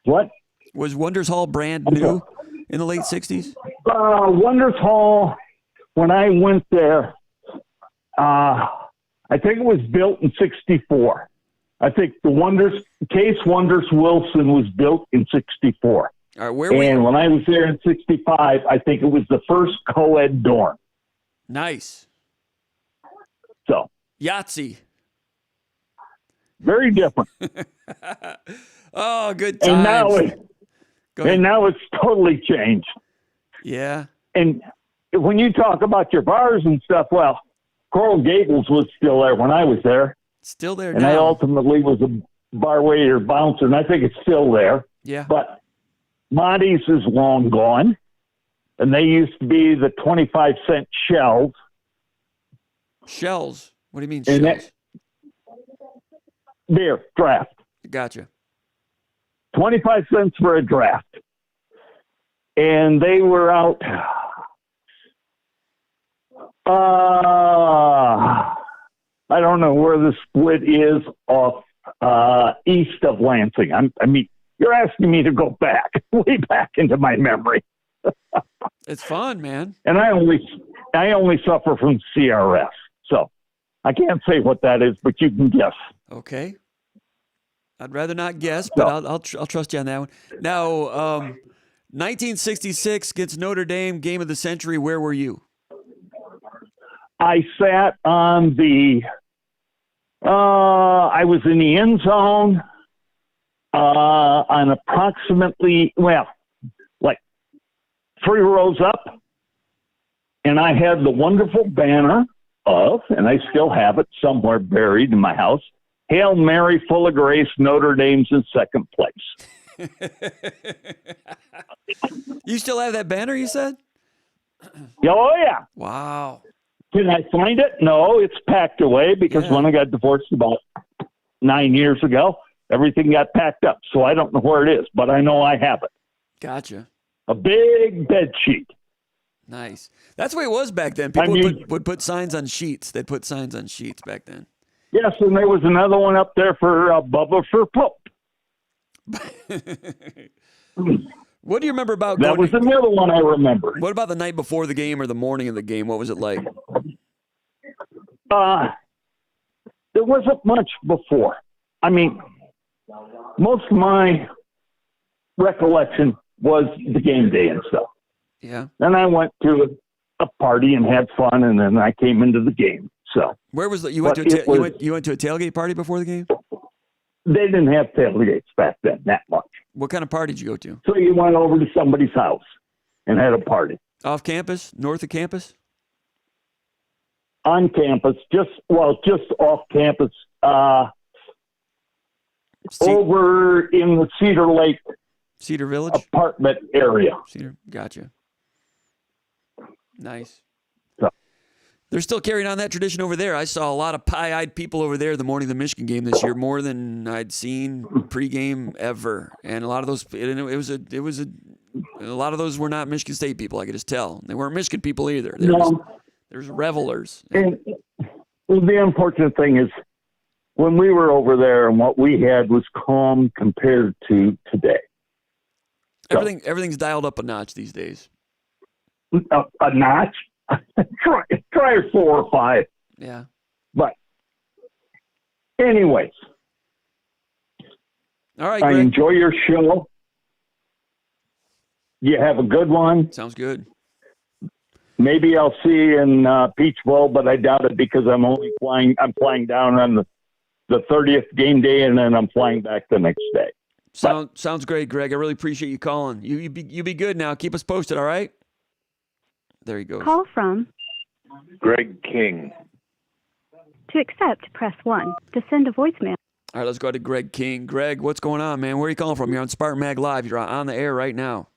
What? Was Wonders Hall brand new in the late 60s? Wonders Hall, when I went there, I think it was built in 64. I think the Case Wonders Wilson was built in 64. All right, when I was there in 65, I think it was the first co-ed dorm. Nice. So. Yahtzee. Very different. Oh, good times. And And now it's totally changed. Yeah. And when you talk about your bars and stuff, well, Coral Gables was still there when I was there. Still there and now. I ultimately was a bar waiter bouncer, and I think it's still there. Yeah. But Monty's is long gone, and they used to be the 25-cent shells. Shells? What do you mean And shells? Beer, draft. Gotcha. 25 cents for a draft. And they were out. I don't know where the split is off east of Lansing. I mean, you're asking me to go back, way back into my memory. It's fun, man. And I only suffer from CRS, so I can't say what that is, but you can guess. Okay. I'd rather not guess, but I'll trust you on that one. Now, 1966 against Notre Dame, game of the century. Where were you? I sat on I was in the end zone on approximately, like 3 rows up. And I had the wonderful banner of, and I still have it somewhere buried in my house, Hail Mary, full of grace, Notre Dame's in second place. You still have that banner, you said? Oh, yeah. Wow. Can I find it? No, it's packed away because when I got divorced about 9 years ago, everything got packed up. So I don't know where it is, but I know I have it. Gotcha. A big bed sheet. Nice. That's the way it was back then. People would put signs on sheets. They'd put signs on sheets back then. Yes, and there was another one up there for Bubba for Pope. What do you remember about that? Was another one I remember. What about the night before the game or the morning of the game? What was it like? There wasn't much before. I mean, most of my recollection was the game day and stuff. Yeah. Then I went to a party and had fun, and then I came into the game. So where was you went to? You went to a tailgate party before the game? They didn't have tailgates back then that much. What kind of party did you go to? So you went over to somebody's house and had a party. Off campus? North of campus? On campus, just off campus, over in the Cedar Lake, Cedar Village apartment area. Cedar, gotcha. Nice. So, they're still carrying on that tradition over there. I saw a lot of pie-eyed people over there the morning of the Michigan game this year, more than I'd seen pregame ever. And a lot of those, a lot of those were not Michigan State people. I could just tell they weren't Michigan people either. There's revelers. And the unfortunate thing is, when we were over there, and what we had was calm compared to today. So, everything's dialed up a notch these days. A notch? try 4 or 5. Yeah. But anyways. All right, I Greg. enjoy your show. You have a good one. Sounds good. Maybe I'll see you in Peach Bowl, but I doubt it because I'm flying down on the 30th game day, and then I'm flying back the next day. Sounds great, Greg. I really appreciate you calling. You be good now. Keep us posted, all right? There he goes. Call from Greg King. To accept, press 1. To send a voicemail. All right, let's go to Greg King. Greg, what's going on, man? Where are you calling from? You're on SpartanMag Live. You're on the air right now.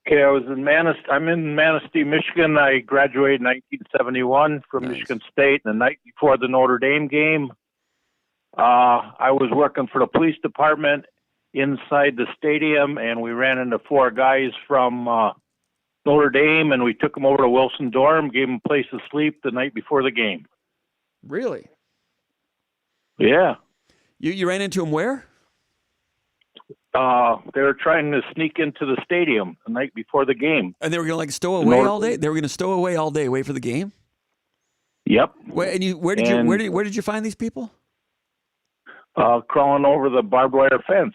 Okay, I'm in Manistee, Michigan. I graduated in 1971 from Michigan State. The night before the Notre Dame game, I was working for the police department inside the stadium, and we ran into 4 guys from Notre Dame, and we took them over to Wilson Dorm, gave them a place to sleep the night before the game. Really? Yeah. You ran into them where? They were trying to sneak into the stadium the night before the game. And they were going to stow away all day? They were going to stow away all day, wait for the game? Yep. Where did you find these people? Crawling over the barbed wire fence.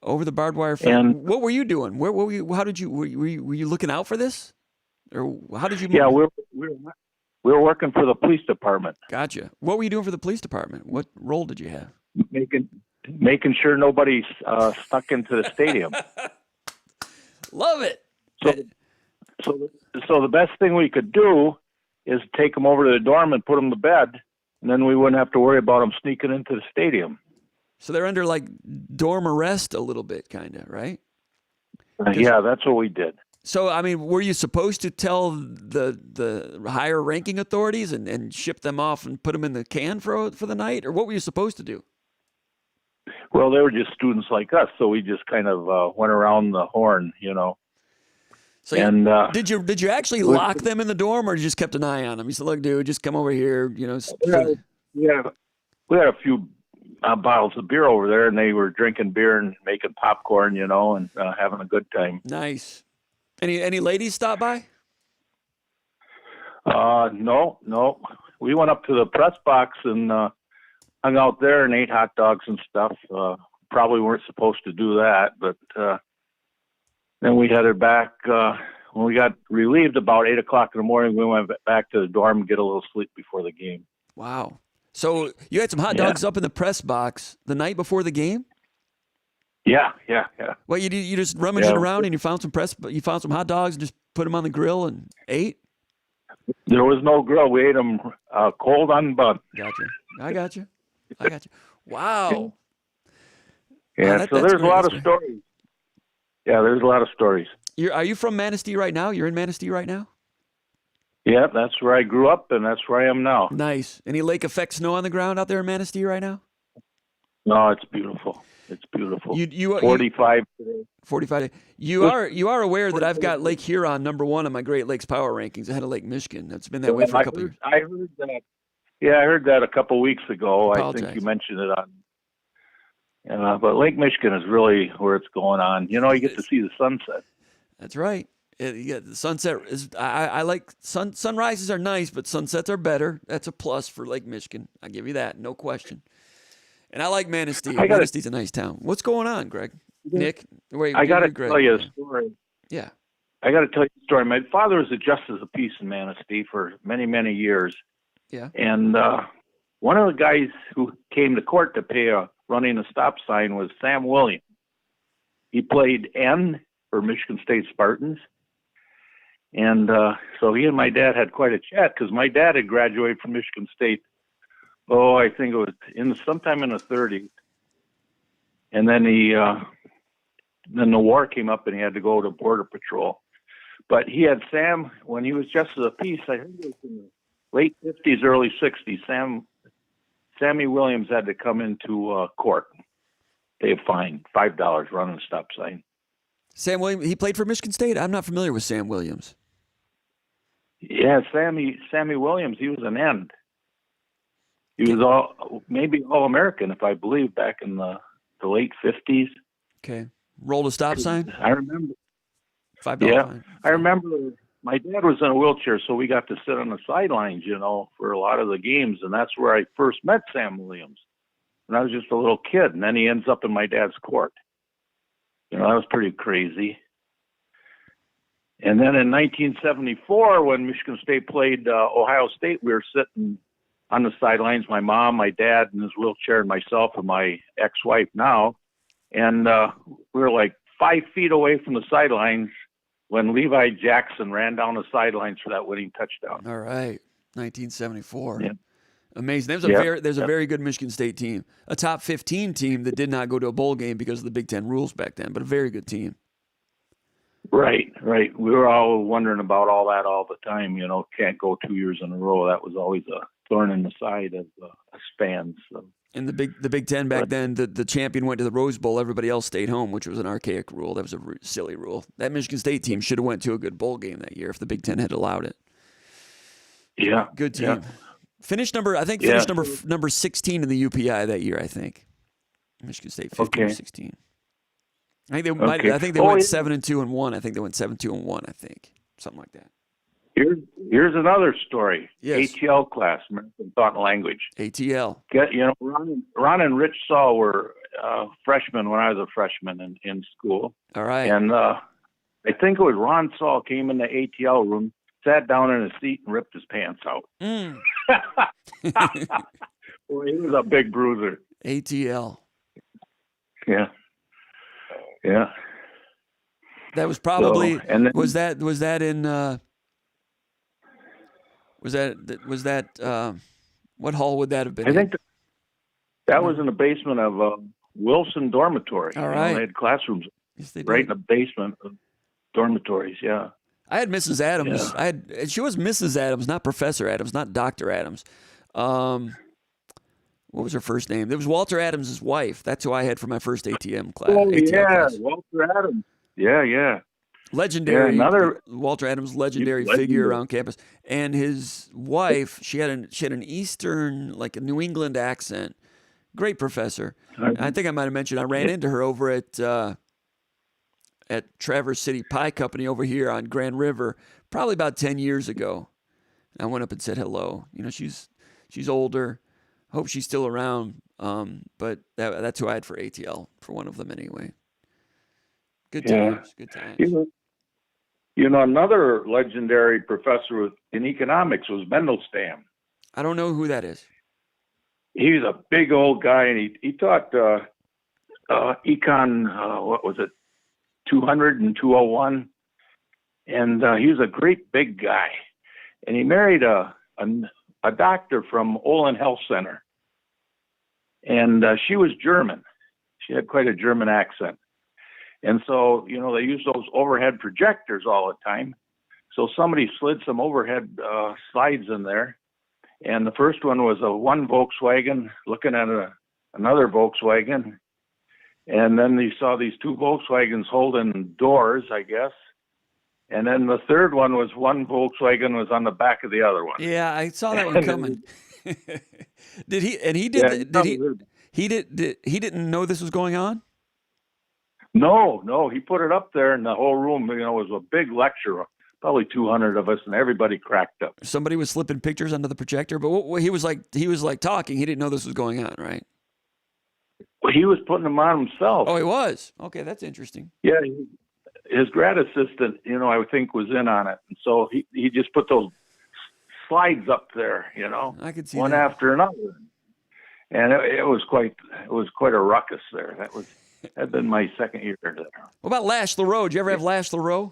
Over the barbed wire fence. And what were you doing? Where were you? How did you? Were you looking out for this, or how did you? Move? Yeah, we were working for the police department. Gotcha. What were you doing for the police department? What role did you have? making sure nobody's snuck into the stadium. Love it. So the best thing we could do is take them over to the dorm and put them to bed, and then we wouldn't have to worry about them sneaking into the stadium. So they're under like dorm arrest a little bit, kind of, right? Yeah, that's what we did. So, I mean, were you supposed to tell the higher ranking authorities and ship them off and put them in the can for the night? Or what were you supposed to do? Well, they were just students like us, so we just kind of went around the horn, So did you actually lock them in the dorm, or you just kept an eye on them? You said, "Look, dude, just come over here." We had a few bottles of beer over there, and they were drinking beer and making popcorn, and having a good time. Nice. Any ladies stop by? No. We went up to the press box and hung out there and ate hot dogs and stuff. Probably weren't supposed to do that, but then we headed back. When we got relieved about 8 o'clock in the morning, we went back to the dorm and get a little sleep before the game. Wow. So you had some hot dogs up in the press box the night before the game? Yeah. Well, you just rummaging around and you found some hot dogs and just put them on the grill and ate? There was no grill. We ate them cold on bun. Gotcha. I got you. Wow. Yeah, so there's a lot of stories. Yeah, there's a lot of stories. Are you from Manistee right now? You're in Manistee right now? Yeah, that's where I grew up, and that's where I am now. Nice. Any lake effect snow on the ground out there in Manistee right now? No, it's beautiful. It's beautiful. 45 today. 45. You are aware that I've got Lake Huron #1 on my Great Lakes Power Rankings ahead of Lake Michigan. It's been that way for a couple years. I heard that. Yeah, I heard that a couple weeks ago. I think you mentioned it on. But Lake Michigan is really where it's going on. You get to see the sunset. That's right. The sunset is. I like sunrises are nice, but sunsets are better. That's a plus for Lake Michigan. I give you that, no question. And I like Manistee. Manistee's a nice town. What's going on, Greg? Nick? Wait, I got to tell you a story. Yeah. I got to tell you a story. My father was a justice of peace in Manistee for many, many years. Yeah. And one of the guys who came to court to pay running a stop sign was Sam Williams. He played N for Michigan State Spartans. And so he and my dad had quite a chat because my dad had graduated from Michigan State. Oh, I think it was sometime in the 30s. And then then the war came up and he had to go to Border Patrol. But he had Sam, when he was justice of the peace, I heard it was in the late 50s, early 60s, Sammy Williams had to come into court. Pay a fine, $5 running a stop sign. Sam Williams, he played for Michigan State? I'm not familiar with Sam Williams. Yeah, Sammy Williams, he was an end. He was maybe All-American, if I believe, back in the late 50s. Okay. Rolled a stop sign? I remember. $5 yeah, fine. I remember my dad was in a wheelchair, so we got to sit on the sidelines, for a lot of the games, and that's where I first met Sam Williams. And I was just a little kid, and then he ends up in my dad's court. That was pretty crazy. And then in 1974, when Michigan State played Ohio State, we were sitting on the sidelines, my mom, my dad in his wheelchair, and myself and my ex-wife now. And we were like 5 feet away from the sidelines when Levi Jackson ran down the sidelines for that winning touchdown. All right, 1974. Yeah. Amazing. There's a very good Michigan State team, a top 15 team that did not go to a bowl game because of the Big Ten rules back then, but a very good team. Right. We were all wondering about all that all the time. Can't go 2 years in a row. That was always a thorn in the side of us fans. So. And the Big Ten back then, the champion went to the Rose Bowl. Everybody else stayed home, which was an archaic rule. That was a silly rule. That Michigan State team should have went to a good bowl game that year if the Big Ten had allowed it. Yeah, good team. Yeah. Finished number 16 in the UPI that year. I think Michigan State 15 or 16. I think they went 7-2 and 1. I think they went 7-2 and 1. I think something like that. Here's another story. Yes. ATL class, American Thought and Language. ATL. Ron and Rich Saul were freshmen when I was a freshman in school. All right. And I think it was Ron Saul came in the ATL room, sat down in his seat, and ripped his pants out. Boy, he was a big bruiser. ATL. Yeah. Yeah. That was probably so, and then, was that in what hall would that have been? I think that was in the basement of Wilson Dormitory. All right. They had classrooms right in the basement of dormitories. Yeah. I had Mrs. Adams. Yeah. She was Mrs. Adams, not Professor Adams, not Dr. Adams. What was her first name? It was Walter Adams' wife. That's who I had for my first ATM class. Oh, ATL class. Walter Adams. Yeah. Legendary. Yeah, Walter Adams, legendary figure around campus. And his wife, she had an Eastern, like a New England accent. Great professor. I think I might have mentioned I ran into her over at Traverse City Pie Company over here on Grand River, probably about 10 years ago. I went up and said hello. She's older. Hope she's still around. But that's who I had for ATL, for one of them anyway. Good times. Good times. Another legendary professor in economics was Mendelstam. I don't know who that is. He's a big old guy, and he taught econ, 200 and 201. And he was a great big guy. And he married a doctor from Olin Health Center. And she was German. She had quite a German accent. And so, they used those overhead projectors all the time. So somebody slid some overhead slides in there. And the first one was one Volkswagen looking at another Volkswagen. And then you saw these two Volkswagens holding doors, I guess. And then the third one was one Volkswagen was on the back of the other one. Yeah, I saw that one coming. Did he? And he didn't know this was going on? No, he put it up there, and the whole room, was a big lecture, probably 200 of us, and everybody cracked up. Somebody was slipping pictures onto the projector, but he was like talking. He didn't know this was going on, right? Well, he was putting them on himself. Oh, he was? Okay, that's interesting. Yeah, his grad assistant, I think, was in on it, and so he just put those slides up there, I could see one that. after another, and it was quite a ruckus there. That'd been my second year there. What about Lash LaRoe? Did you ever have Lash LaRoe?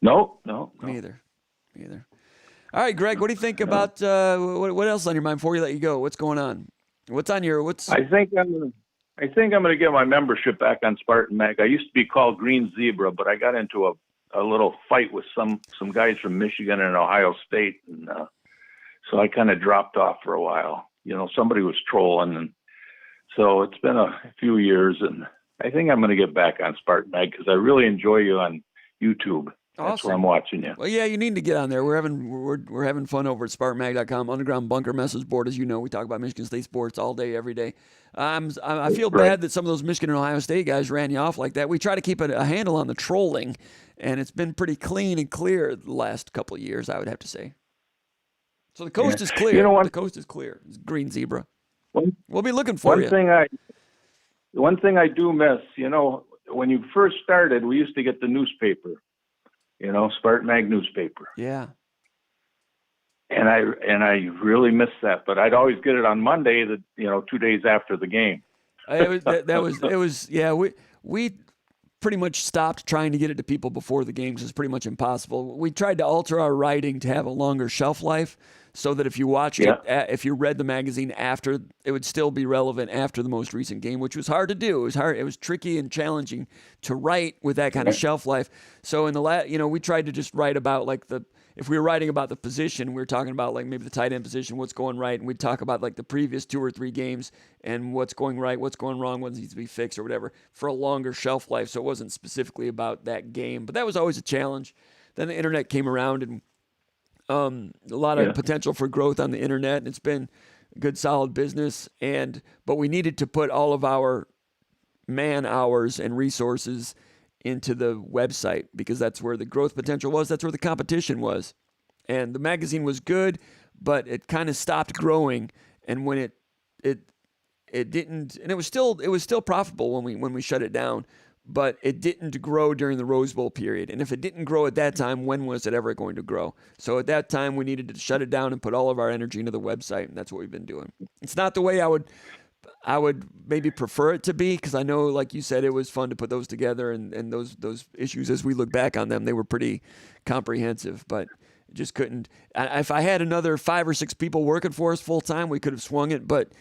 No. Me either. All right, Greg, what do you think about what else on your mind before we let you go? What's going on? What's on your I think I'm gonna get my membership back on SpartanMag. I used to be called Green Zebra, but I got into a little fight with some guys from Michigan and Ohio State, and so I kind of dropped off for a while. Somebody was trolling, and so it's been a few years, and I think I'm going to get back on SpartanMag because I really enjoy you on YouTube. Awesome. That's where I'm watching you. Well, yeah, you need to get on there. We're having fun over at SpartanMag.com, Underground Bunker Message Board. As you know, we talk about Michigan State sports all day, every day. I feel bad that some of those Michigan and Ohio State guys ran you off like that. We try to keep a handle on the trolling, and it's been pretty clean and clear the last couple of years, I would have to say. So the coast is clear. The coast is clear. It's Green Zebra. We'll be looking for you. One thing I do miss, when you first started, we used to get the newspaper, SpartanMag newspaper. Yeah. And I really miss that, but I'd always get it on Monday, 2 days after the game. We pretty much stopped trying to get it to people before the games. It's pretty much impossible. We tried to alter our writing to have a longer shelf life so that if you watched it, if you read the magazine after, it would still be relevant after the most recent game, which was hard to do. It was tricky and challenging to write with that kind of shelf life. So in the we tried to just write about if we were writing about the position, we were talking about like maybe the tight end position, what's going right, and we'd talk about like the previous 2 or 3 games and what's going right, what's going wrong, what needs to be fixed or whatever for a longer shelf life. So it wasn't specifically about that game, but that was always a challenge. Then the internet came around and a lot of potential for growth on the internet, and it's been a good, solid business. But we needed to put all of our man hours and resources into the website because that's where the growth potential was. That's where the competition was. And the magazine was good, but it kind of stopped growing. And when it didn't, and it was still profitable when we shut it down, but it didn't grow during the Rose Bowl period. And if it didn't grow at that time, when was it ever going to grow? So at that time, we needed to shut it down and put all of our energy into the website, and that's what we've been doing. It's not the way I would I would maybe prefer it to be, because I know, like you said, it was fun to put those together, and those issues, as we look back on them, they were pretty comprehensive, but just couldn't. If I had another 5 or 6 people working for us full time, we could have swung it, but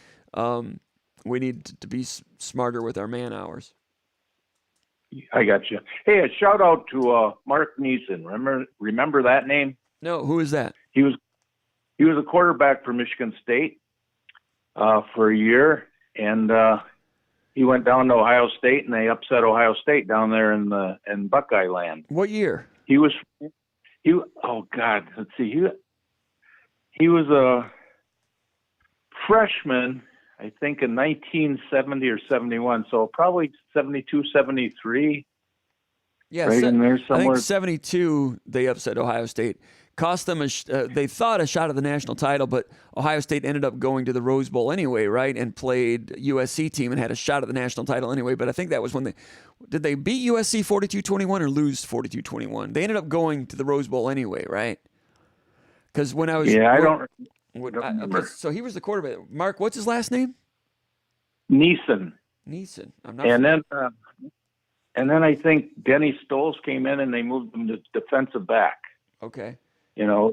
we need to be smarter with our man hours. I got you. Hey, a shout out to Mark Neeson. Remember that name? No, who is that? He was a quarterback for Michigan State for a year, and he went down to Ohio State, and they upset Ohio State down there in Buckeye Land. What year? Oh God, let's see. He was a freshman, I think, in 1970 or 71, so probably 72, 73. Yeah, right in there somewhere. I think 72 they upset Ohio State. Cost them they thought a shot at the national title, but Ohio State ended up going to the Rose Bowl anyway, right? And played USC team and had a shot at the national title anyway. But I think that was when did they beat USC 42-21 or lose 42-21? They ended up going to the Rose Bowl anyway, right? Because when I was I don't remember. So he was the quarterback. Mark, what's his last name? Neeson. I'm not. And then I think Denny Stoles came in and they moved him to defensive back. Okay. You know,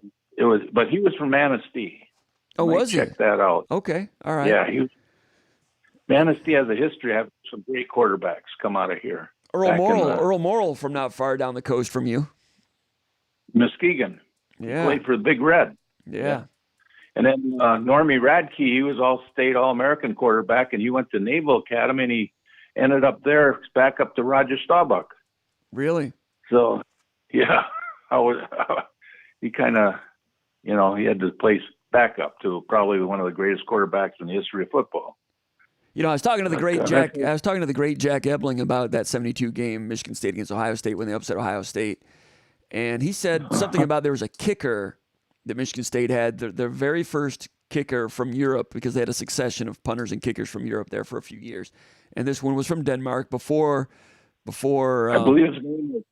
but he was from Manistee. Oh, was he? Check that out. Okay, all right. Yeah, Manistee has a history of having some great quarterbacks come out of here. Earl Morrill from not far down the coast from you. Muskegon. Yeah. Played for the Big Red. Yeah. And then Normie Radke, he was all-state All-American quarterback, and he went to Naval Academy, and he ended up there, back up to Roger Staubach. Really? So, yeah, he kind of, he had to play backup to probably one of the greatest quarterbacks in the history of football. I was talking to the great Jack. I was talking to the great Jack Ebling about that 72 game Michigan State against Ohio State when they upset Ohio State, and he said something about there was a kicker that Michigan State had, their very first kicker from Europe, because they had a succession of punters and kickers from Europe there for a few years, and this one was from Denmark before. I believe his name was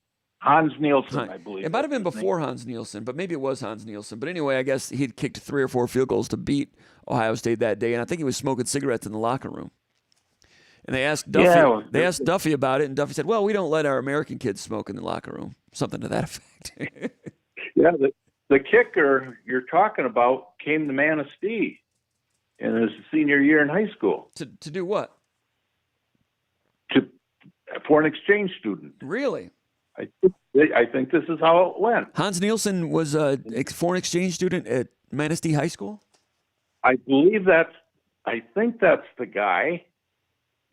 Hans Nielsen. I believe it might have been before Hans Nielsen, but maybe it was Hans Nielsen. But anyway, I guess he'd kicked 3 or 4 field goals to beat Ohio State that day, and I think he was smoking cigarettes in the locker room. And they asked Duffy. They asked Duffy about it, and Duffy said, "Well, we don't let our American kids smoke in the locker room." Something to that effect. Yeah, the kicker you're talking about came to Manistee in his senior year in high school. To do what? For an exchange student. Really? I think this is how it went. Hans Nielsen was a foreign exchange student at Manistee High School? I think that's the guy.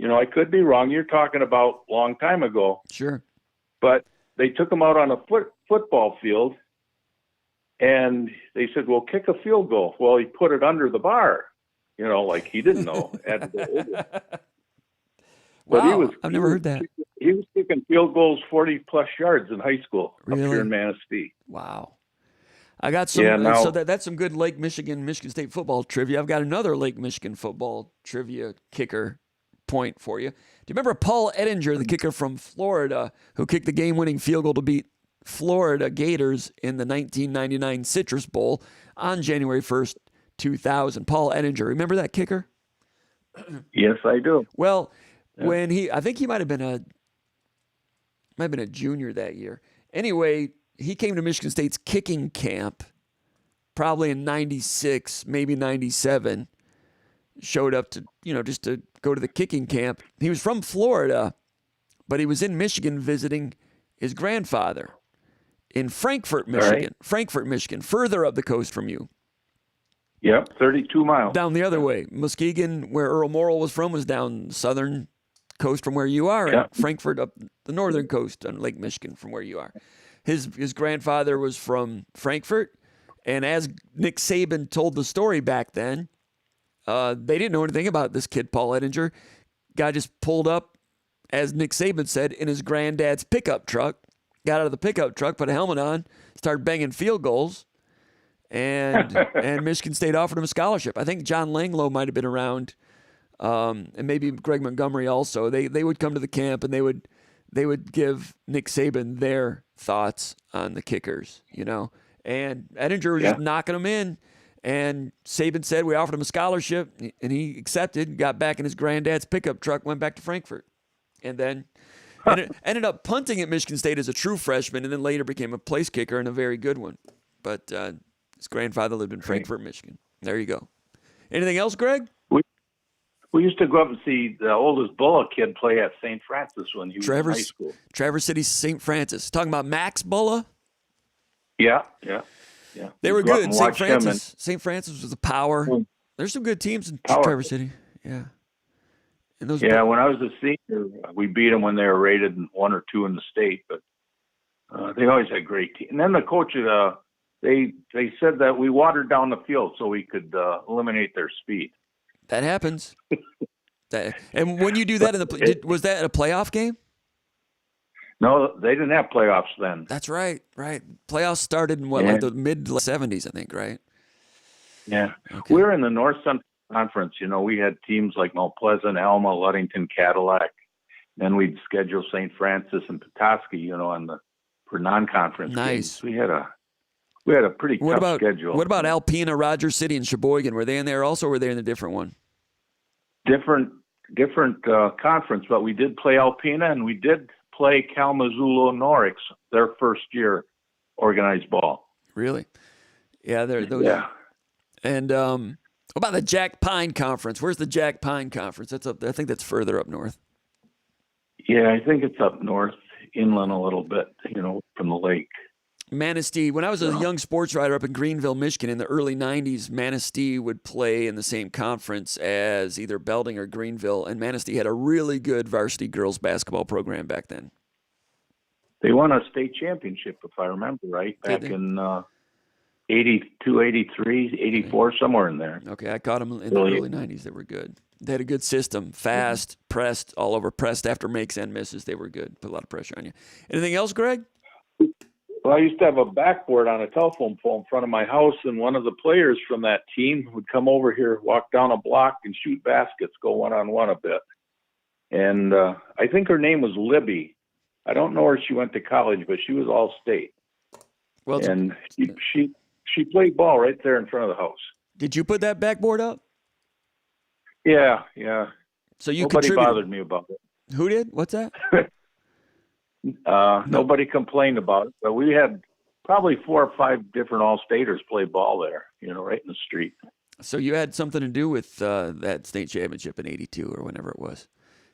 I could be wrong. You're talking about a long time ago. Sure. But they took him out on a football field, and they said, well, kick a field goal. Well, he put it under the bar, like he didn't know. But wow, I've never heard that. He was kicking field goals 40-plus yards in high school really? Up here in Manistee. Wow. I got some. So that's some good Lake Michigan State football trivia. I've got another Lake Michigan football trivia kicker point for you. Do you remember Paul Ettinger, the kicker from Florida, who kicked the game-winning field goal to beat Florida Gators in the 1999 Citrus Bowl on January 1st, 2000? Paul Ettinger. Remember that kicker? Yes, I do. Well, when I think he might have been a junior that year. Anyway, he came to Michigan State's kicking camp probably in 96, maybe 97. Showed up to, just to go to the kicking camp. He was from Florida, but he was in Michigan visiting his grandfather in Frankfort, Michigan. Right. Frankfort, Michigan, further up the coast from you. Yep, 32 miles. Down the other way. Muskegon, where Earl Morrill was from, was down southern coast from where you are, and Frankfort up the northern coast on Lake Michigan from where you are. His grandfather was from Frankfort, and as Nick Saban told the story back then, they didn't know anything about this kid, Paul Ettinger. Guy just pulled up, as Nick Saban said, in his granddad's pickup truck, got out of the pickup truck, put a helmet on, started banging field goals, and Michigan State offered him a scholarship. I think John Langlow might have been around, and maybe Greg Montgomery also. They would come to the camp, and they would give Nick Saban their thoughts on the kickers, And Ettinger was just knocking them in. And Saban said we offered him a scholarship, and he accepted, got back in his granddad's pickup truck, went back to Frankfurt. And then ended up punting at Michigan State as a true freshman, and then later became a place kicker and a very good one. But his grandfather lived in Frankfurt, Michigan. There you go. Anything else, Greg? We used to go up and see the oldest Bulla kid play at St. Francis when he was in high school. Traverse City, St. Francis. Talking about Max Bulla? Yeah. They were good. St. Francis was a power. There's some good teams in Traverse City. Yeah. And those when I was a senior, we beat them when they were rated 1 or 2 in the state, but they always had great teams. And then the coach, they said that we watered down the field so we could eliminate their speed. That happens. And when you do that was that a playoff game? No, they didn't have playoffs then. That's right. Playoffs started in like the mid-70s, I think, right? Yeah. Okay. We were in the North Central Conference. We had teams like Mount Pleasant, Alma, Ludington, Cadillac. Then we'd schedule St. Francis and Petoskey, for non-conference games. We had a pretty tough schedule. What about Alpena, Rogers City, and Sheboygan? Were they in there also, or were they in a different one? Different conference, but we did play Alpena, and we did play Kalamazoo Norix their first year organized ball. Really? Yeah, Yeah. And what about the Jack Pine Conference? Where's the Jack Pine Conference? That's up there. I think that's further up north. Yeah, I think it's up north, inland a little bit, from the lake. Manistee. When I was a young sports writer up in Greenville, Michigan in the early 90s, Manistee would play in the same conference as either Belding or Greenville, and Manistee had a really good varsity girls basketball program back then. They won a state championship, if I remember right, back in 82, 83, 84, somewhere in there. Okay, I caught them in the early 90s. They were good. They had a good system, fast, pressed, all over, pressed after makes and misses. They were good. Put a lot of pressure on you. Anything else, Greg? Well, I used to have a backboard on a telephone pole in front of my house, and one of the players from that team would come over here, walk down a block, and shoot baskets, go one-on-one a bit. And I think her name was Libby. I don't know where she went to college, but she was all-state. Well, and she played ball right there in front of the house. Did you put that backboard up? Yeah. So you Nobody contributed. bothered me about it. Who did? What's that? Nobody complained about it, but we had probably 4 or 5 different all-staters play ball there, right in the street. So you had something to do with that state championship in '82 or whenever it was.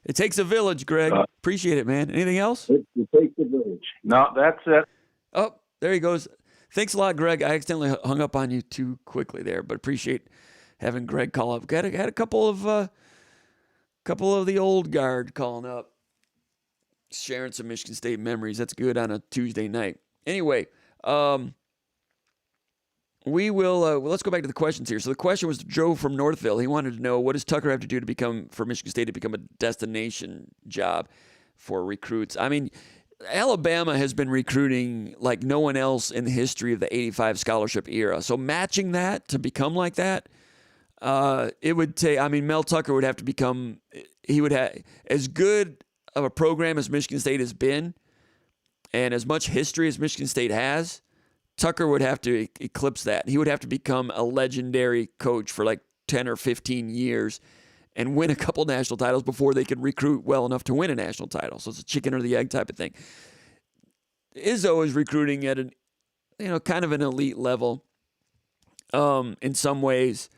It takes a village, Greg. Appreciate it, man. Anything else? It takes a village. No, that's it. Oh, there he goes. Thanks a lot, Greg. I accidentally hung up on you too quickly there, but appreciate having Greg call up. Had a couple of the old guard calling up. Sharing some Michigan State memories. That's good on a Tuesday night. Anyway, we will. Let's go back to the questions here. So the question was Joe from Northville. He wanted to know, what does Tucker have to do for Michigan State to become a destination job for recruits? I mean, Alabama has been recruiting like no one else in the history of the '85 scholarship era. So matching that to become like that, it would take. I mean, Mel Tucker would have to become. He would have as good of a program as Michigan State has been, and as much history as Michigan State has. Tucker would have to eclipse that. He would have to become a legendary coach for like 10 or 15 years and win a couple national titles before they could recruit well enough to win a national title. So it's a chicken or the egg type of thing. Izzo is recruiting at kind of an elite level in some ways,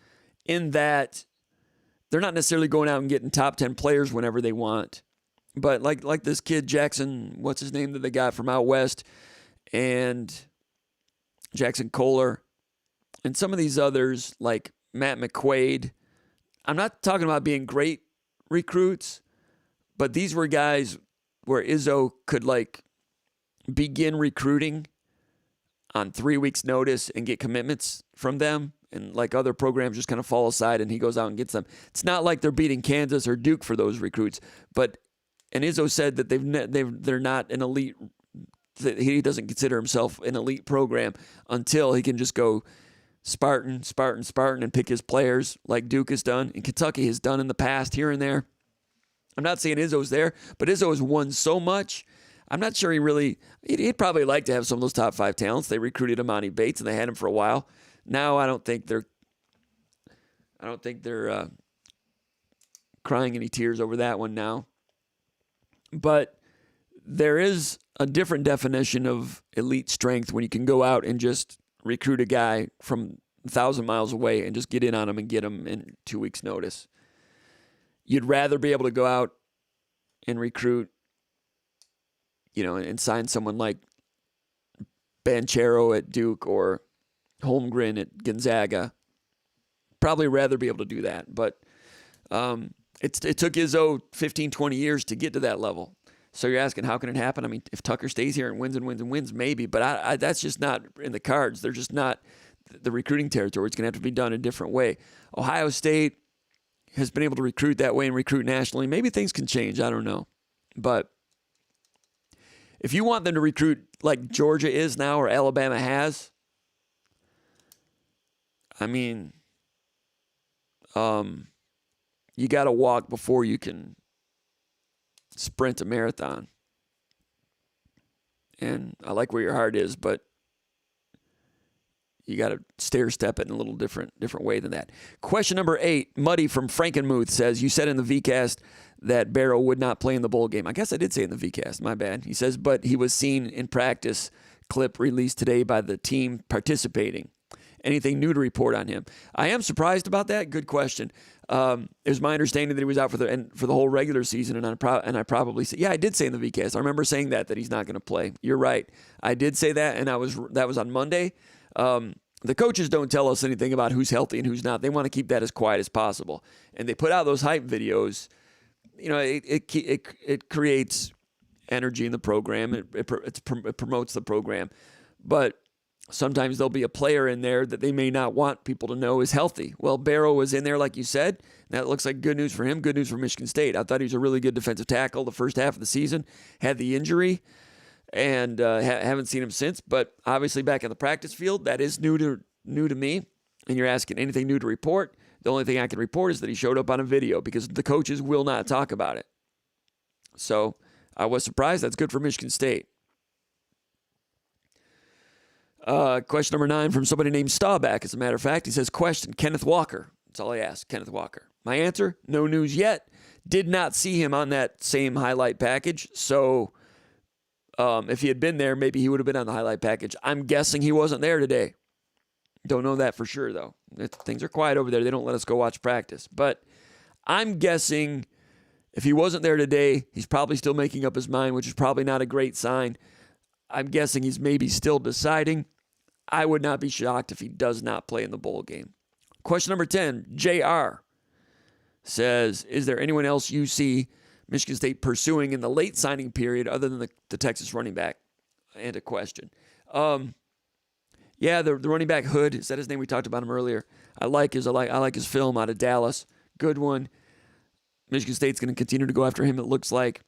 in that they're not necessarily going out and getting top 10 players whenever they want. But like this kid, Jackson, what's his name that they got from out west, and Jackson Kohler, and some of these others like Matt McQuaid. I'm not talking about being great recruits, but these were guys where Izzo could begin recruiting on 3 weeks' notice and get commitments from them, and other programs just kind of fall aside and he goes out and gets them. It's not like they're beating Kansas or Duke for those recruits, and Izzo said that they're not an elite. That he doesn't consider himself an elite program until he can just go Spartan, and pick his players like Duke has done and Kentucky has done in the past here and there. I'm not saying Izzo's there, but Izzo has won so much. I'm not sure he'd probably like to have some of those top 5 talents. They recruited Amani Bates and they had him for a while. Now I don't think I don't think they're crying any tears over that one now. But there is a different definition of elite strength when you can go out and just recruit a guy from 1,000 miles away and just get in on him and get him in 2 weeks' notice. You'd rather be able to go out and recruit, and sign someone like Banchero at Duke or Holmgren at Gonzaga. Probably rather be able to do that. But it took Izzo 15, 20 years to get to that level. So you're asking, how can it happen? I mean, if Tucker stays here and wins, maybe. But that's just not in the cards. They're just not the recruiting territory. It's going to have to be done a different way. Ohio State has been able to recruit that way and recruit nationally. Maybe things can change. I don't know. But if you want them to recruit like Georgia is now or Alabama has, I mean, you got to walk before you can sprint a marathon. And I like where your heart is, but you got to stair step it in a little different way than that. Question number 8, Muddy from Frankenmuth says, you said in the VCast that Barrow would not play in the bowl game. I guess I did say in the VCast, my bad. He says, but he was seen in practice, clip released today by the team participating. Anything new to report on him? I am surprised about that. Good question. It was my understanding that he was out for the whole regular season, and I probably said, yeah, I did say in the VCast. I remember saying that he's not going to play. You're right. I did say that, and that was on Monday. The coaches don't tell us anything about who's healthy and who's not. They want to keep that as quiet as possible, and they put out those hype videos. It creates energy in the program. It promotes the program, but sometimes there'll be a player in there that they may not want people to know is healthy. Well, Barrow was in there, like you said. That looks like good news for him, good news for Michigan State. I thought he was a really good defensive tackle the first half of the season, had the injury, and haven't seen him since. But obviously back in the practice field, that is new to me. And you're asking anything new to report. The only thing I can report is that he showed up on a video because the coaches will not talk about it. So I was surprised. That's good for Michigan State. Question number 9 from somebody named Staubach, as a matter of fact. He says, question, Kenneth Walker. That's all I asked, Kenneth Walker. My answer, no news yet. Did not see him on that same highlight package. So if he had been there, maybe he would have been on the highlight package. I'm guessing he wasn't there today. Don't know that for sure, though. Things are quiet over there. They don't let us go watch practice. But I'm guessing if he wasn't there today, he's probably still making up his mind, which is probably not a great sign. I'm guessing he's maybe still deciding. I would not be shocked if he does not play in the bowl game. Question number 10, JR says, is there anyone else you see Michigan State pursuing in the late signing period other than the Texas running back? And a question. Yeah, the running back Hood, is that his name? We talked about him earlier. I like his film out of Dallas. Good one. Michigan State's going to continue to go after him, it looks like.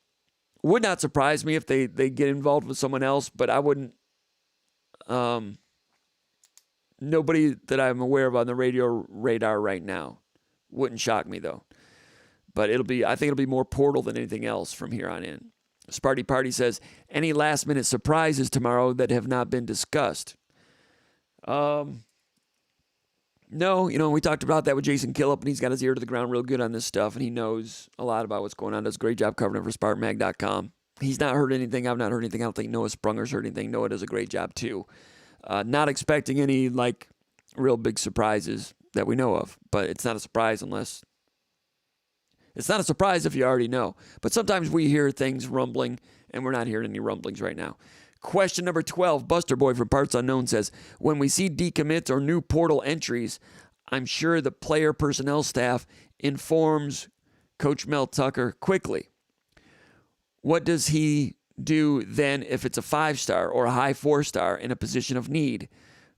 Would not surprise me if they get involved with someone else, but I wouldn't. Nobody that I'm aware of on the radio radar right now. Wouldn't shock me, though. But I think it'll be more portal than anything else from here on in. Sparty Party says, any last-minute surprises tomorrow that have not been discussed? No, we talked about that with Jason Killip, and he's got his ear to the ground real good on this stuff, and he knows a lot about what's going on. Does a great job covering it for SpartanMag.com. He's not heard anything. I've not heard anything. I don't think Noah Sprunger's heard anything. Noah does a great job, too. Not expecting any, real big surprises that we know of, but it's not a surprise unless... It's not a surprise if you already know. But sometimes we hear things rumbling, and we're not hearing any rumblings right now. Question number 12, Buster Boy from Parts Unknown says, when we see decommits or new portal entries, I'm sure the player personnel staff informs Coach Mel Tucker quickly. What does he do then if it's a 5-star or a high 4-star in a position of need?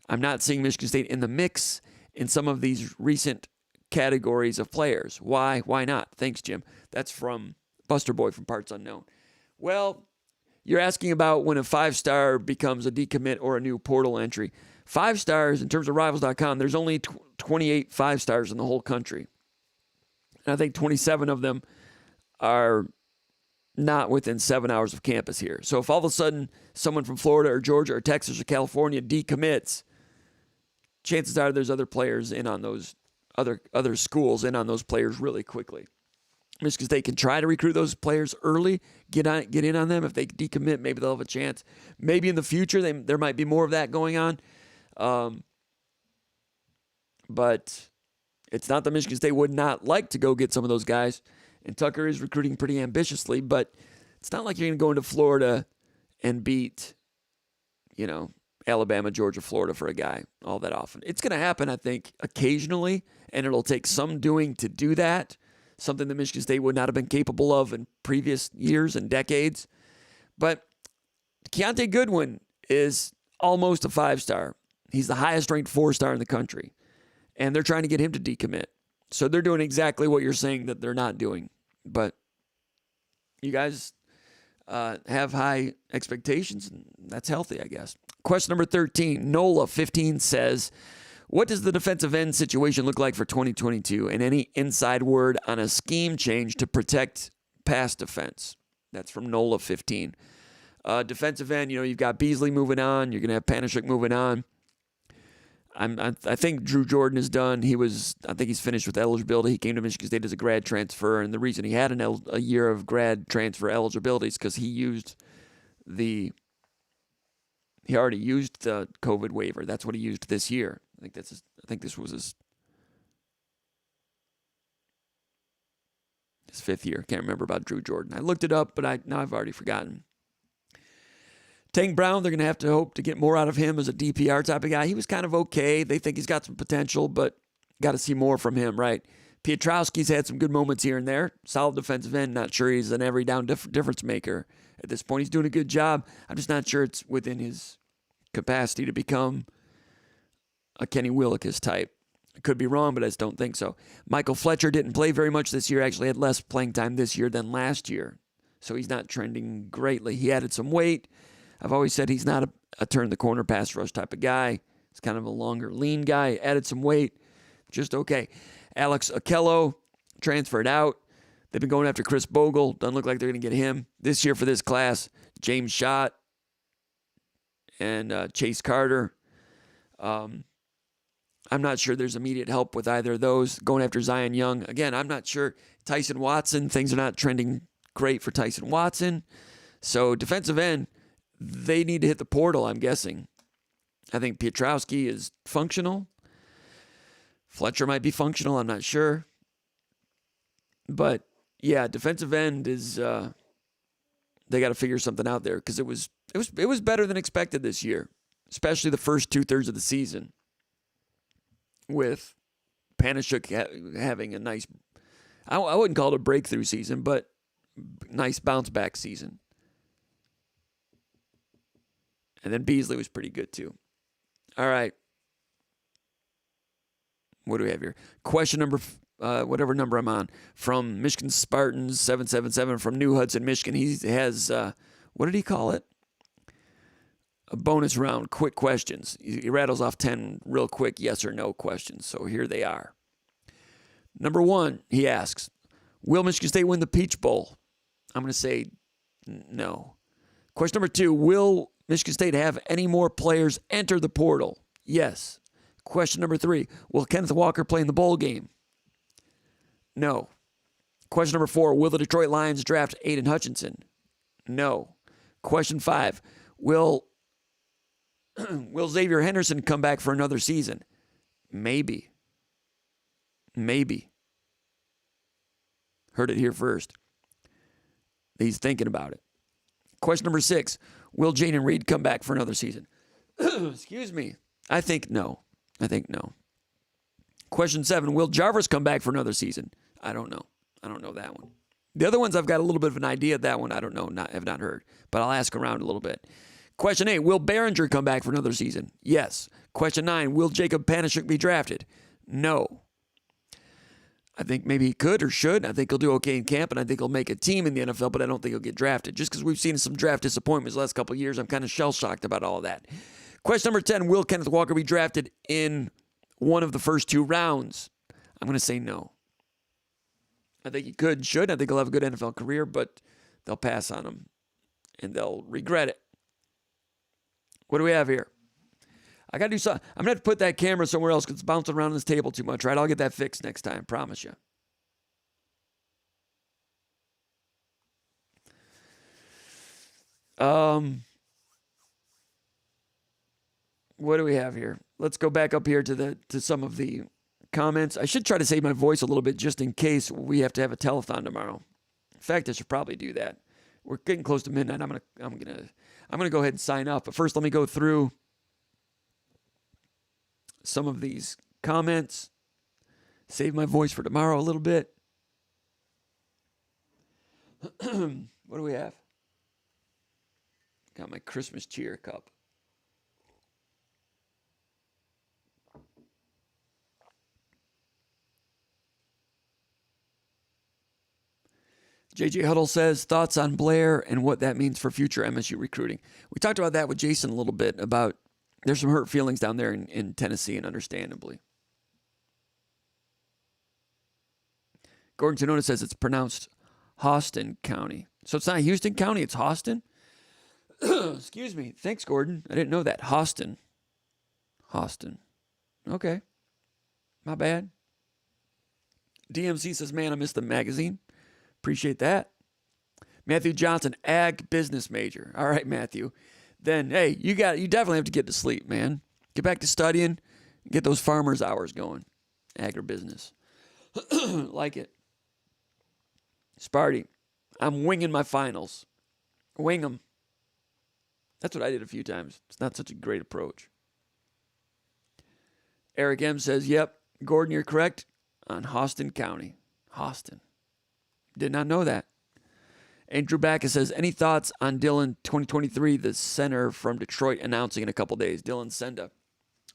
I'm not seeing Michigan State in the mix in some of these recent categories of players. Why? Why not? Thanks, Jim. That's from Buster Boy from Parts Unknown. Well, you're asking about when a 5-star becomes a decommit or a new portal entry. 5 stars, in terms of Rivals.com, there's only 28 5-stars in the whole country. And I think 27 of them are not within 7 hours of campus here. So if all of a sudden someone from Florida or Georgia or Texas or California decommits, chances are there's other players in on those other schools in on those players really quickly. Michigan State can try to recruit those players early, get in on them. If they decommit, maybe they'll have a chance. Maybe in the future there might be more of that going on. But it's not that Michigan State would not like to go get some of those guys. And Tucker is recruiting pretty ambitiously, but it's not like you're going to go into Florida and beat, Alabama, Georgia, Florida for a guy all that often. It's going to happen, I think, occasionally, and it'll take some doing to do that, something that Michigan State would not have been capable of in previous years and decades. But Keontae Goodwin is almost a 5-star. He's the highest-ranked 4-star in the country, and they're trying to get him to decommit. So they're doing exactly what you're saying that they're not doing. But you guys have high expectations, and that's healthy, I guess. Question number 13, NOLA 15 says, what does the defensive end situation look like for 2022, and any inside word on a scheme change to protect pass defense? That's from NOLA 15. Defensive end, you've got Beasley moving on. You're going to have Panishuk moving on. I think Drew Jordan is done. I think he's finished with eligibility. He came to Michigan State as a grad transfer, and the reason he had a year of grad transfer eligibility is because he already used the COVID waiver. That's what he used this year. I think this was his 5th year. Can't remember about Drew Jordan. I looked it up, but now I've already forgotten. Tank Brown, they're going to have to hope to get more out of him as a DPR type of guy. He was kind of okay. They think he's got some potential, but got to see more from him, right? Pietrowski's had some good moments here and there. Solid defensive end. Not sure he's an every down difference maker at this point. He's doing a good job. I'm just not sure it's within his capacity to become a Kenny Willekes type. I could be wrong, but I just don't think so. Michael Fletcher didn't play very much this year. Actually had less playing time this year than last year. So he's not trending greatly. He added some weight. I've always said he's not a turn-the-corner pass rush type of guy. He's kind of a longer, lean guy. Added some weight. Just okay. Alex Okello transferred out. They've been going after Chris Bogle. Doesn't look like they're going to get him. This year for this class, James Schott and Chase Carter. I'm not sure there's immediate help with either of those. Going after Zion Young. Again, I'm not sure. Tyson Watson, things are not trending great for Tyson Watson. So defensive end, they need to hit the portal, I'm guessing. I think Pietrowski is functional. Fletcher might be functional, I'm not sure. But, yeah, defensive end is they got to figure something out there because it was better than expected this year, especially the first 2/3 of the season with Panishuk having a nice, I wouldn't call it a breakthrough season, but nice bounce-back season. And then Beasley was pretty good, too. All right. What do we have here? Question number, whatever number I'm on, from Michigan Spartans 777 from New Hudson, Michigan. He has, what did he call it? A bonus round, quick questions. He rattles off 10 real quick yes or no questions. So here they are. Number 1, he asks, will Michigan State win the Peach Bowl? I'm going to say no. Question number 2, will Michigan State have any more players enter the portal? Yes. Question number 3, will Kenneth Walker play in the bowl game? No. Question number 4, will the Detroit Lions draft Aiden Hutchinson? No. Question 5, will Xavier Henderson come back for another season? Maybe. Heard it here first. He's thinking about it. Question number 6, will Jaden Reed come back for another season? Excuse me. I think no. Question 7, will Jarvis come back for another season? I don't know. I don't know that one. The other ones I've got a little bit of an idea. That one I don't know, have not heard. But I'll ask around a little bit. Question 8, will Behringer come back for another season? Yes. Question 9, will Jacob Panishuk be drafted? No. I think maybe he could or should. I think he'll do okay in camp, and I think he'll make a team in the NFL, but I don't think he'll get drafted. Just because we've seen some draft disappointments the last couple of years, I'm kind of shell-shocked about all of that. Question number 10, will Kenneth Walker be drafted in one of the first 2 rounds? I'm going to say no. I think he could, should. I think he'll have a good NFL career, but they'll pass on him, and they'll regret it. What do we have here? I got to do something. I'm going to have to put that camera somewhere else because it's bouncing around this table too much, right? I'll get that fixed next time, promise you. What do we have here? Let's go back up here to some of the comments. I should try to save my voice a little bit just in case we have to have a telethon tomorrow. In fact, I should probably do that. We're getting close to midnight. I'm gonna go ahead and sign up. But first, let me go through some of these comments. Save my voice for tomorrow a little bit. What do we have? Got my Christmas cheer cup. JJ Huddle says, thoughts on Blair and what that means for future MSU recruiting. We talked about that with Jason a little bit about there's some hurt feelings down there in Tennessee, and understandably. Gordon Tenona says it's pronounced Austin County. So it's not Houston County, it's Austin? Excuse me. Thanks, Gordon. I didn't know that. Austin. Okay. My bad. DMC says, man, I missed the magazine. Appreciate that. Matthew Johnson, ag business major. All right, Matthew. Then, hey, you definitely have to get to sleep, man. Get back to studying. Get those farmers' hours going. Agribusiness. Like it. Sparty, I'm winging my finals. Wing them. That's what I did a few times. It's not such a great approach. Eric M. says, yep, Gordon, you're correct on Austin County. Austin. Did not know that. Andrew Backus says, any thoughts on Dylan 2023, the center from Detroit, announcing in a couple days? Dylan Senda.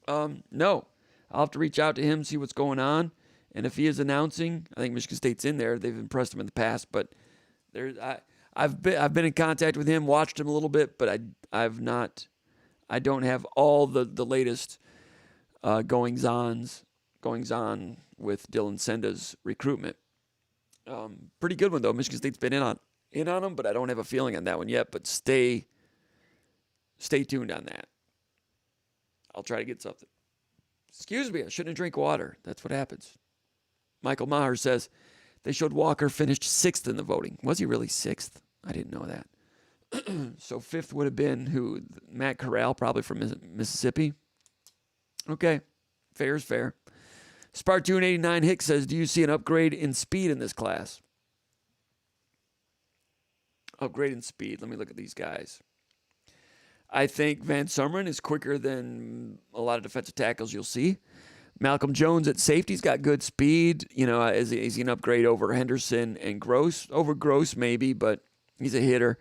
No. I'll have to reach out to him, see what's going on. And if he is announcing, I think Michigan State's in there. They've impressed him in the past, but I've been in contact with him, watched him a little bit, but I don't have all the latest goings on with Dylan Senda's recruitment. Pretty good one though. Michigan State's been in on him, but I don't have a feeling on that one yet. But stay tuned on that. I'll try to get something. Excuse me, I shouldn't drink water. That's what happens. Michael Maher says they showed Walker finished 6th in the voting. Was he really 6th? I didn't know that. So 5th would have been who? Matt Corral, probably from Mississippi. Okay, fair is fair. Spartoon89 Hicks says, do you see an upgrade in speed in this class? Upgrade in speed. Let me look at these guys. I think Van Sumeren is quicker than a lot of defensive tackles you'll see. Malcolm Jones at safety's got good speed. You know, is he an upgrade over Henderson and Gross? Over Gross maybe, but he's a hitter.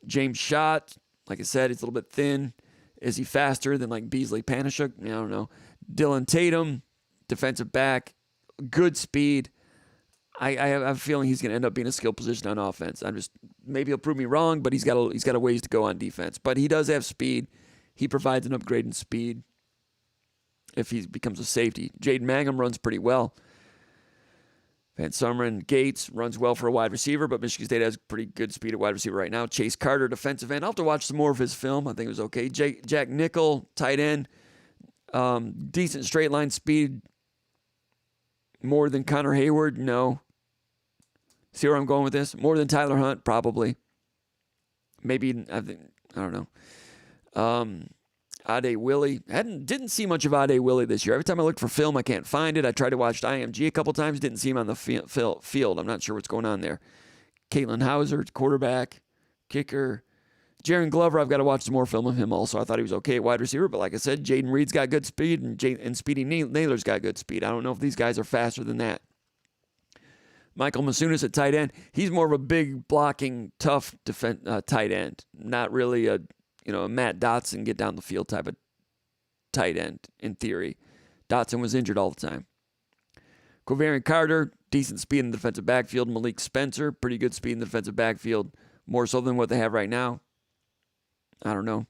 James Schott, like I said, he's a little bit thin. Is he faster than like Beasley Panashuk? I don't know. Dylan Tatum, defensive back, good speed. I have a feeling he's going to end up being a skill position on offense. Maybe he'll prove me wrong, but he's got a ways to go on defense. But he does have speed. He provides an upgrade in speed if he becomes a safety. Jaden Mangum runs pretty well. Van Sumeren Gates runs well for a wide receiver, but Michigan State has pretty good speed at wide receiver right now. Chase Carter, defensive end. I'll have to watch some more of his film. I think it was okay. Jack Nickel, tight end. Decent straight line speed. More than Connor Hayward? No. See where I'm going with this? More than Tyler Hunt? Probably. Maybe, I don't know. Ade Willie. Didn't see much of Ade Willie this year. Every time I looked for film, I can't find it. I tried to watch IMG a couple times. Didn't see him on the field. I'm not sure what's going on there. Caitlin Hauser, quarterback, kicker. Jaron Glover, I've got to watch some more film of him also. I thought he was okay at wide receiver, but like I said, Jaden Reed's got good speed, and Speedy Naylor's got good speed. I don't know if these guys are faster than that. Michael Masunas at tight end. He's more of a big, blocking, tough tight end. Not really a Matt Dotson get down the field type of tight end in theory. Dotson was injured all the time. Quavarian Carter, decent speed in the defensive backfield. Malik Spencer, pretty good speed in the defensive backfield. More so than what they have right now. I don't know.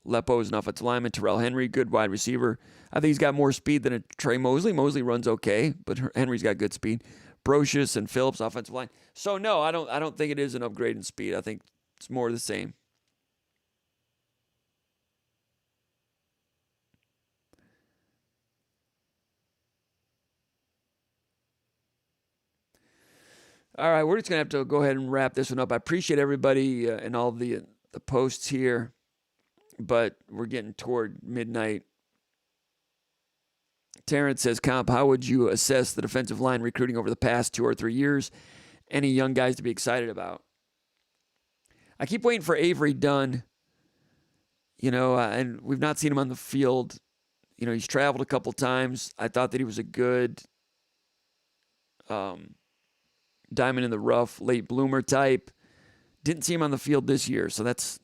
Lepo is an offensive lineman. Terrell Henry, good wide receiver. I think he's got more speed than a Trey Mosley. Mosley runs okay, but Henry's got good speed. Brocious and Phillips, offensive line. So no, I don't think it is an upgrade in speed. I think it's more of the same. All right, we're just going to have to go ahead and wrap this one up. I appreciate everybody and all the posts here, but we're getting toward midnight. Terrence says, Comp, how would you assess the defensive line recruiting over the past 2 or 3 years? Any young guys to be excited about? I keep waiting for Avery Dunn, and we've not seen him on the field. He's traveled a couple times. I thought that he was a good diamond in the rough, late bloomer type. Didn't see him on the field this year, so it's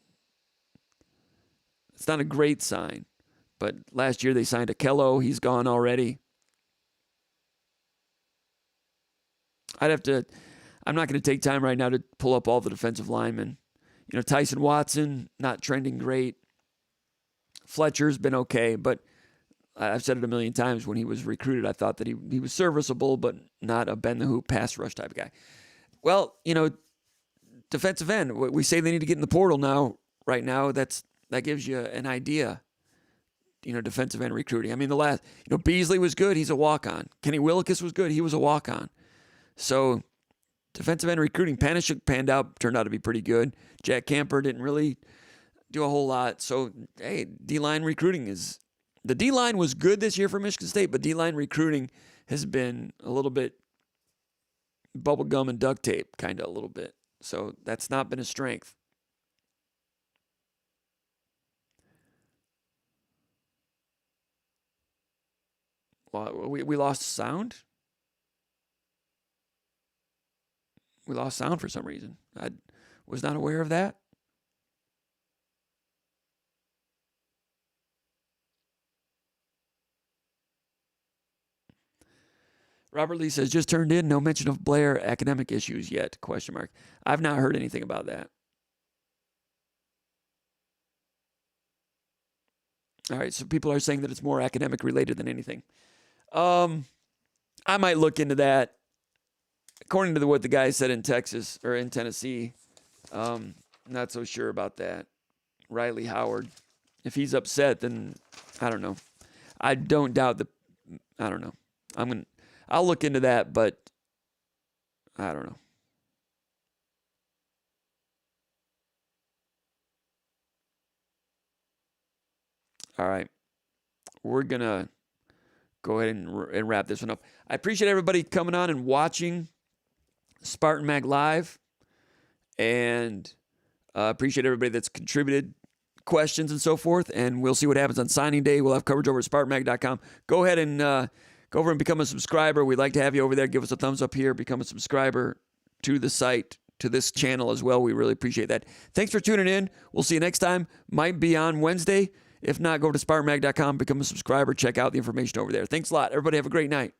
not a great sign. But last year they signed Akello. He's gone already. I'm not going to take time right now to pull up all the defensive linemen. Tyson Watson, not trending great. Fletcher's been okay, but I've said it a million times. When he was recruited, I thought that he was serviceable, but not a bend-the-hoop pass rush type of guy. Well, defensive end, we say they need to get in the portal now. Right now, that gives you an idea. Defensive end recruiting. I mean, Beasley was good. He's a walk-on. Kenny Willekes was good. He was a walk-on. So defensive end recruiting, Panishuk turned out to be pretty good. Jack Camper didn't really do a whole lot. So, hey, D-line recruiting the D-line was good this year for Michigan State, but D-line recruiting has been a little bit bubble gum and duct tape, kind of a little bit. So that's not been a strength. We lost sound? We lost sound for some reason. I was not aware of that. Robert Lee says, just turned in, no mention of Blair academic issues yet, ? I've not heard anything about that. All right, so people are saying that it's more academic related than anything. I might look into that. According to what the guy said in Texas or in Tennessee, not so sure about that. Riley Howard, if he's upset, then I don't know. I don't doubt I don't know. I'll look into that, but I don't know. All right. We're going to go ahead and wrap this one up. I appreciate everybody coming on and watching SpartanMag Live, and appreciate everybody that's contributed questions and so forth, and we'll see what happens on signing day. We'll have coverage over at SpartanMag.com. Go ahead and go over and become a subscriber. We'd like to have you over there. Give us a thumbs up here. Become a subscriber to the site, to this channel as well. We really appreciate that. Thanks for tuning in. We'll see you next time. Might be on Wednesday. If not, go to SpartanMag.com, become a subscriber, check out the information over there. Thanks a lot. Everybody have a great night.